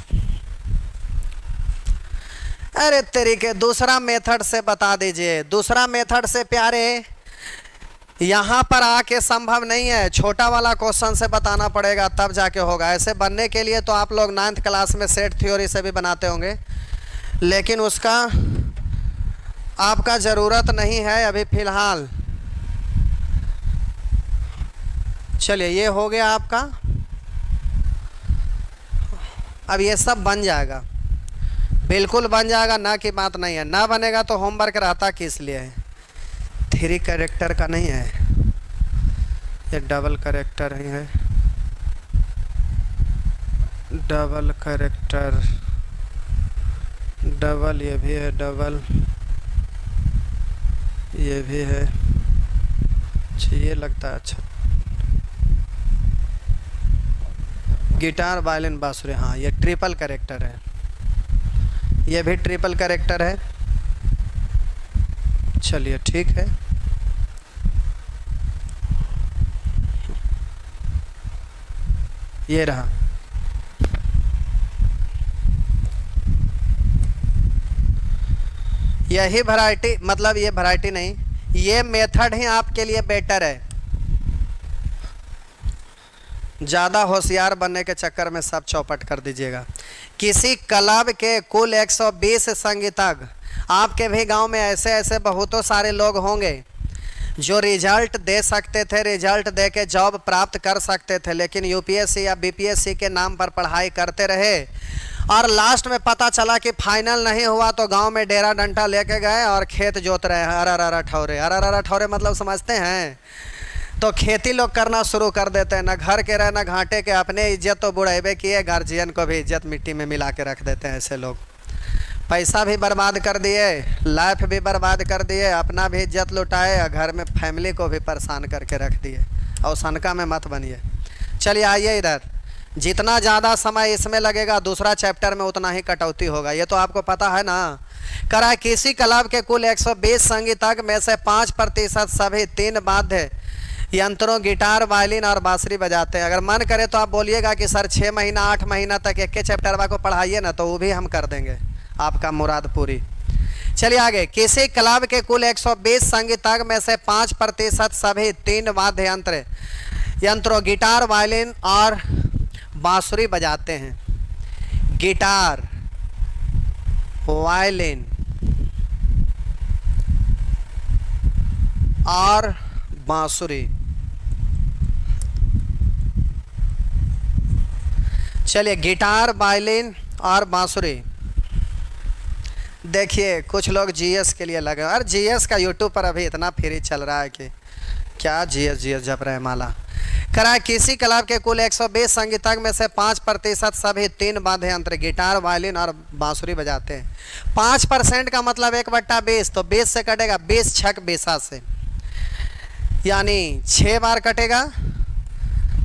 अरे तरीके दूसरा मेथड से बता दीजिए। दूसरा मेथड से प्यारे यहाँ पर आके संभव नहीं है, छोटा वाला क्वेश्चन से बताना पड़ेगा तब जाके होगा। ऐसे बनने के लिए तो आप लोग 9th क्लास में सेट थ्योरी से भी बनाते होंगे, लेकिन उसका आपका ज़रूरत नहीं है अभी फ़िलहाल। चलिए ये हो गया आपका। अब ये सब बन जाएगा, बिल्कुल बन जाएगा, ना की बात नहीं है। ना बनेगा तो होमवर्क रहता किस लिए है। 3 कैरेक्टर का नहीं है, ये डबल कैरेक्टर ही है। डबल कैरेक्टर, डबल ये भी है, डबल ये भी है। अच्छा ये लगता है अच्छा, गिटार वायलिन बांसुरी, हाँ ये ट्रिपल कैरेक्टर है, ये भी ट्रिपल कैरेक्टर है। चलिए ठीक है। ये रहा, यही वैरायटी, मतलब ये वैरायटी नहीं, ये मेथड ही आपके लिए बेटर है। ज़्यादा होशियार बनने के चक्कर में सब चौपट कर दीजिएगा। किसी क्लब के कुल 120 संगीतज्ञ, आपके भी गांव में ऐसे ऐसे बहुतों सारे लोग होंगे जो रिजल्ट दे सकते थे, रिजल्ट दे के जॉब प्राप्त कर सकते थे, लेकिन यूपीएससी या बीपीएससी के नाम पर पढ़ाई करते रहे और लास्ट में पता चला कि फाइनल नहीं हुआ तो गांव में डेरा डंडा लेके गए और खेत जोत रहे हैं। अरररा ठौरे, अरररा ठौरे मतलब समझते हैं? तो खेती लोग करना शुरू कर देते हैं, ना घर के रहे ना घाटे के, अपने इज्जत तो बुढ़ेबे किए, गार्जियन को भी इज्जत मिट्टी में मिला के रख देते हैं ऐसे लोग। पैसा भी बर्बाद कर दिए, लाइफ भी बर्बाद कर दिए, अपना भी इज्जत लुटाए और घर में फैमिली को भी परेशान करके रख दिए। और सनका में मत बनिए। चलिए आइए इधर, जितना ज़्यादा समय इसमें लगेगा दूसरा चैप्टर में उतना ही कटौती होगा, ये तो आपको पता है ना। करा किसी क्लब के कुल 120 संगीतज्ञ में से 5% सभी 3 वाद्य यंत्रों गिटार, वायलिन और बांसुरी बजाते हैं। अगर मन करे तो आप बोलिएगा कि सर 6 महीना 8 महीना तक एक चैप्टर को पढ़ाइए ना, तो वो भी हम कर देंगे, आपका मुराद पूरी। चलिए आगे, किसी क्लब के कुल 120 संगीतज्ञ में से 5% सभी 3 वाद्य यंत्रों गिटार, वायलिन और बांसुरी बजाते हैं। गिटार, वायलिन और बांसुरी। चलिए गिटार, वायलिन और बांसुरी। देखिए कुछ लोग जीएस के लिए लगे, और जीएस का यूट्यूब पर अभी इतना फ्री चल रहा है कि क्या जीएस जीएस जप रहे माला। करा किसी क्लब के कुल 120 संगीतज्ञ में से 5% सभी 3 वाद्य यंत्र गिटार, वायलिन और बांसुरी बजाते हैं। 5% का मतलब 1/20, तो 20 से कटेगा, 20 छक 20 से, यानी 6 बार कटेगा,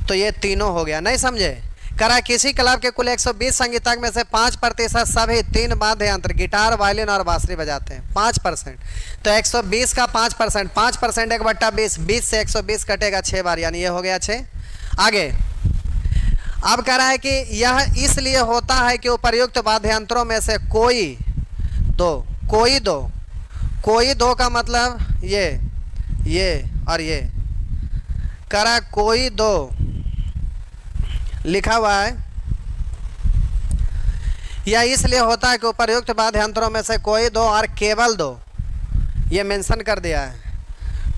तो ये तीनों हो गया। नहीं समझे? करा किसी क्लब के कुल 120 संगीतज्ञ में से 5% सभी 3 वाद्य यंत्र गिटार, वायलिन और बांसुरी बजाते हैं। 5%, तो 120 का 5%, 5% 1/20, 20 से 120 कटेगा 6 बार, यानी ये हो गया 6। आगे अब कह रहा है कि यह इसलिए होता है कि उपर्युक्त वाद्य यंत्रों में से कोई दो का मतलब ये और ये। करा कोई दो लिखा हुआ है, यह इसलिए होता है कि उपर्युक्त वाद्य यंत्रों में से कोई 2 और केवल 2, ये मेंशन कर दिया है,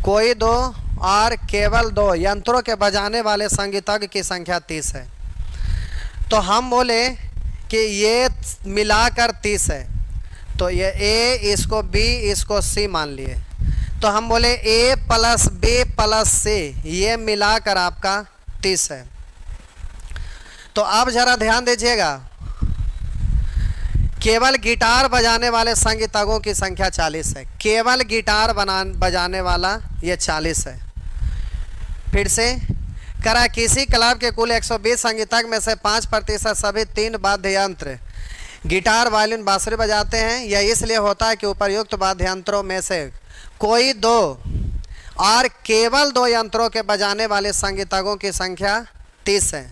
कोई 2 और केवल 2 यंत्रों के बजाने वाले संगीतज्ञ की संख्या 30 है। तो हम बोले कि ये मिलाकर 30 है, तो ये ए, इसको बी, इसको सी मान लिए, तो हम बोले ए प्लस बी प्लस सी, ये मिलाकर आपका 30 है। तो अब जरा ध्यान दीजिएगा, केवल गिटार बजाने वाले संगीतज्ञों की संख्या 40 है। केवल गिटार बजाने वाला ये 40 है। फिर से करा किसी क्लब के कुल 120 संगीतज्ञ में से 5% सभी 3 वाद्य यंत्र गिटार, वायलिन, बांसुरी बजाते हैं। यह इसलिए होता है कि उपर्युक्त वाद्य यंत्रों में से कोई 2 और केवल 2 यंत्रों के बजाने वाले संगीतज्ञों की संख्या 30 है।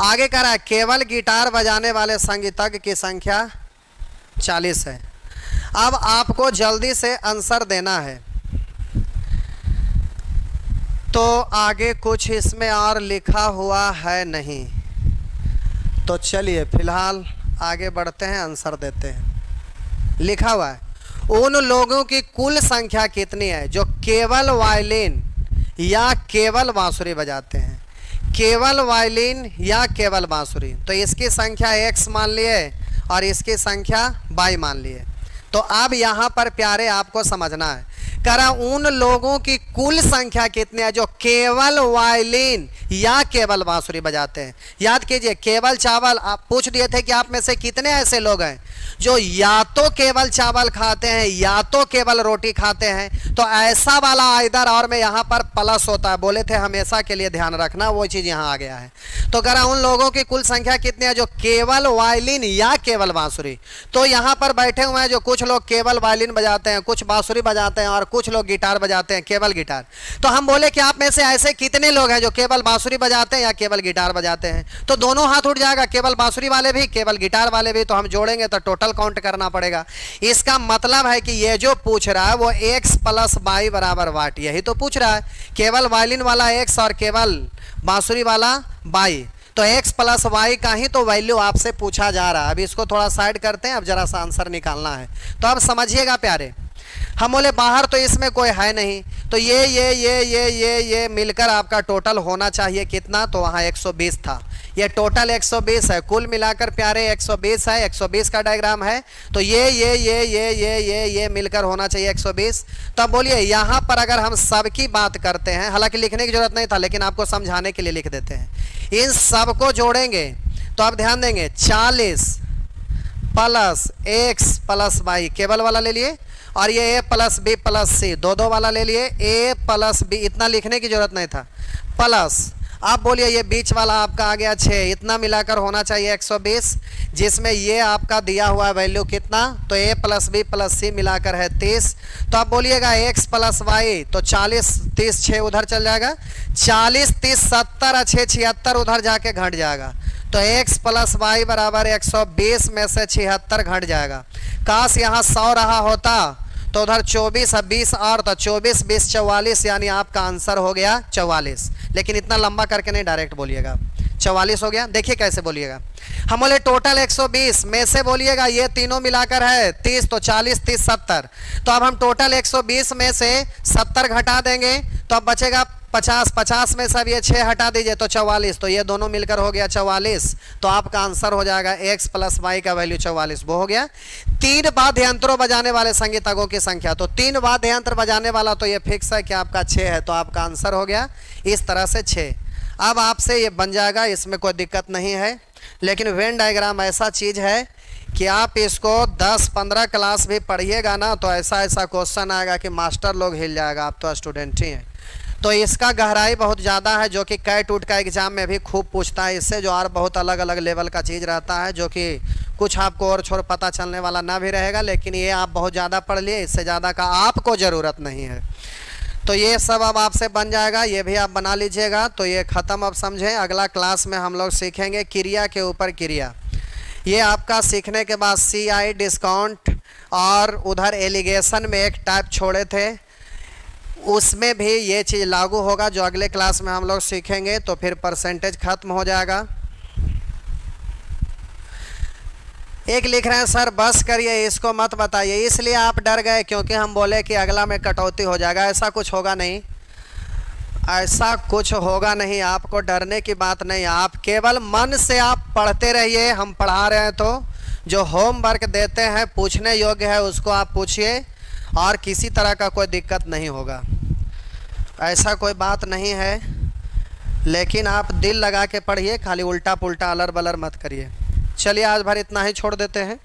आगे कह रहा है केवल गिटार बजाने वाले संगीतज्ञ की संख्या 40 है। अब आपको जल्दी से आंसर देना है, तो आगे कुछ इसमें और लिखा हुआ है नहीं, तो चलिए फिलहाल आगे बढ़ते हैं, आंसर देते हैं। लिखा हुआ है उन लोगों की कुल संख्या कितनी है जो केवल वायलिन या केवल बांसुरी बजाते हैं। केवल वायलिन या केवल बांसुरी, तो इसकी संख्या x मान लिए और इसकी संख्या y मान लिए। तो अब यहाँ पर प्यारे आपको समझना है, कह रहा उन लोगों की कुल संख्या कितनी है जो केवल वायलिन या केवल बांसुरी बजाते हैं। याद कीजिए केवल चावल, आप पूछ दिए थे कि आप में से कितने ऐसे लोग हैं जो या तो केवल चावल खाते हैं या तो केवल रोटी खाते हैं। तो ऐसा वाला आइदर और में यहाँ पर प्लस होता है, बोले थे हमेशा के लिए ध्यान रखना, वो चीज़ यहाँ आ गया है। तो कह रहा उन लोगों की कुल संख्या कितनी है जो केवल वायलिन या केवल बांसुरी। तो यहाँ पर बैठे हुए हैं जो कुछ लोग केवल वायलिन बजाते हैं, कुछ बांसुरी बजाते हैं और कुछ लोग गिटार बजाते हैं, केवल गिटार। तो हम बोले कि आप में से ऐसे कितने लोग हैं जो केवल बांसुरी बजाते हैं या केवल गिटार बजाते हैं। तो दोनों हाथ उठ जाएगा, केवल बांसुरी वाले भी केवल गिटार वाले भी। तो हम जोड़ेंगे तो टोटल काउंट करना पड़ेगा। इसका मतलब है कि ये जो पूछ रहा है वो x प्लस y बराबर वाट, यही तो पूछ रहा है। केवल वायलिन वाला x और केवल बांसुरी वाला y, तो x प्लस y का ही तो वैल्यू आपसे पूछा जा रहा है। अभी इसको थोड़ा साइड करते हैं, अब जरा सा आंसर निकालना है। तो अब समझिएगा प्यारे, हम बोले बाहर तो इसमें कोई है नहीं, तो ये मिलकर आपका टोटल होना चाहिए कितना, तो वहाँ 120 था। ये टोटल 120 है, कुल मिलाकर प्यारे 120 है, 120 का डायग्राम है। तो ये मिलकर होना चाहिए 120। तो अब बोलिए यहाँ पर अगर हम सब की बात करते हैं, हालांकि लिखने की जरूरत नहीं था लेकिन आपको समझाने के लिए लिख देते हैं। इन सब को जोड़ेंगे तो आप ध्यान देंगे 40 प्लस x प्लस y, केवल वाला ले लिए, और ये a plus b plus c, दो वाला ले लिए, a प्लस b, इतना लिखने की जरूरत नहीं था, प्लस आप बोलिए ये बीच वाला आपका आ गया 6, इतना मिलाकर होना चाहिए 120, जिसमें ये आपका दिया हुआ वैल्यू कितना, तो a plus b plus c मिलाकर है 30। तो आप बोलिएगा x प्लस y, तो 40 30 6 उधर चल जाएगा, 40 30 70 और 6 76 उधर जाके घट जाएगा। तो x प्लस y बराबर 120 में से 76 घट जाएगा। काश यहाँ 100 रहा होता तो उधर 24 है 20 और, तो 24 20 44, यानी आपका आंसर हो गया 44। लेकिन इतना लंबा करके नहीं, डायरेक्ट बोलिएगा 44 हो गया। देखिए कैसे बोलिएगा, हम बोले टोटल 120 में से बोलिएगा ये तीनों मिलाकर है 30, तो 40 30 70। तो अब हम टोटल 120 में से 70 घटा देंगे तो अब बचेगा 50, 50 में सब ये 6 हटा दीजिए तो 44, तो ये दोनों मिलकर हो गया 44। तो आपका आंसर हो जाएगा x प्लस y का वैल्यू 44, वो हो गया। 3 वाद्य यंत्रों बजाने वाले संगीतज्ञों की संख्या, तो 3 वाद्य यंत्र बजाने वाला तो ये फिक्स है कि आपका 6 है, तो आपका आंसर हो गया इस तरह से 6। अब आपसे ये बन जाएगा, इसमें कोई दिक्कत नहीं है। लेकिन वेन डायग्राम ऐसा चीज़ है कि आप इसको 10-15 क्लास भी पढ़िएगा ना, तो ऐसा क्वेश्चन आएगा कि मास्टर लोग हिल जाएगा, आप तो स्टूडेंट ही हैं। तो इसका गहराई बहुत ज़्यादा है, जो कि कैट उट का एग्ज़ाम में भी खूब पूछता है इससे, जो और बहुत अलग अलग लेवल का चीज़ रहता है, जो कि कुछ आपको और छोड़ पता चलने वाला ना भी रहेगा। लेकिन ये आप बहुत ज़्यादा पढ़ लिए, इससे ज़्यादा का आपको ज़रूरत नहीं है। तो ये सब अब आपसे बन जाएगा, ये भी आप बना लीजिएगा। तो ये ख़त्म, अब समझें। अगला क्लास में हम लोग सीखेंगे क्रिया के ऊपर क्रिया। ये आपका सीखने के बाद CI डिस्काउंट और उधर एलिगेशन में एक टाइप छोड़े थे, उसमें भी ये चीज़ लागू होगा, जो अगले क्लास में हम लोग सीखेंगे। तो फिर परसेंटेज खत्म हो जाएगा। एक लिख रहे हैं सर बस करिए, इसको मत बताइए। इसलिए आप डर गए क्योंकि हम बोले कि अगला में कटौती हो जाएगा। ऐसा कुछ होगा नहीं, ऐसा कुछ होगा नहीं, आपको डरने की बात नहीं। आप केवल मन से आप पढ़ते रहिए, हम पढ़ा रहे हैं तो जो होमवर्क देते हैं पूछने योग्य है उसको आप पूछिए, और किसी तरह का कोई दिक्कत नहीं होगा, ऐसा कोई बात नहीं है। लेकिन आप दिल लगा के पढ़िए, खाली उल्टा पुल्टा अलर बलर मत करिए। चलिए आज भर इतना ही छोड़ देते हैं।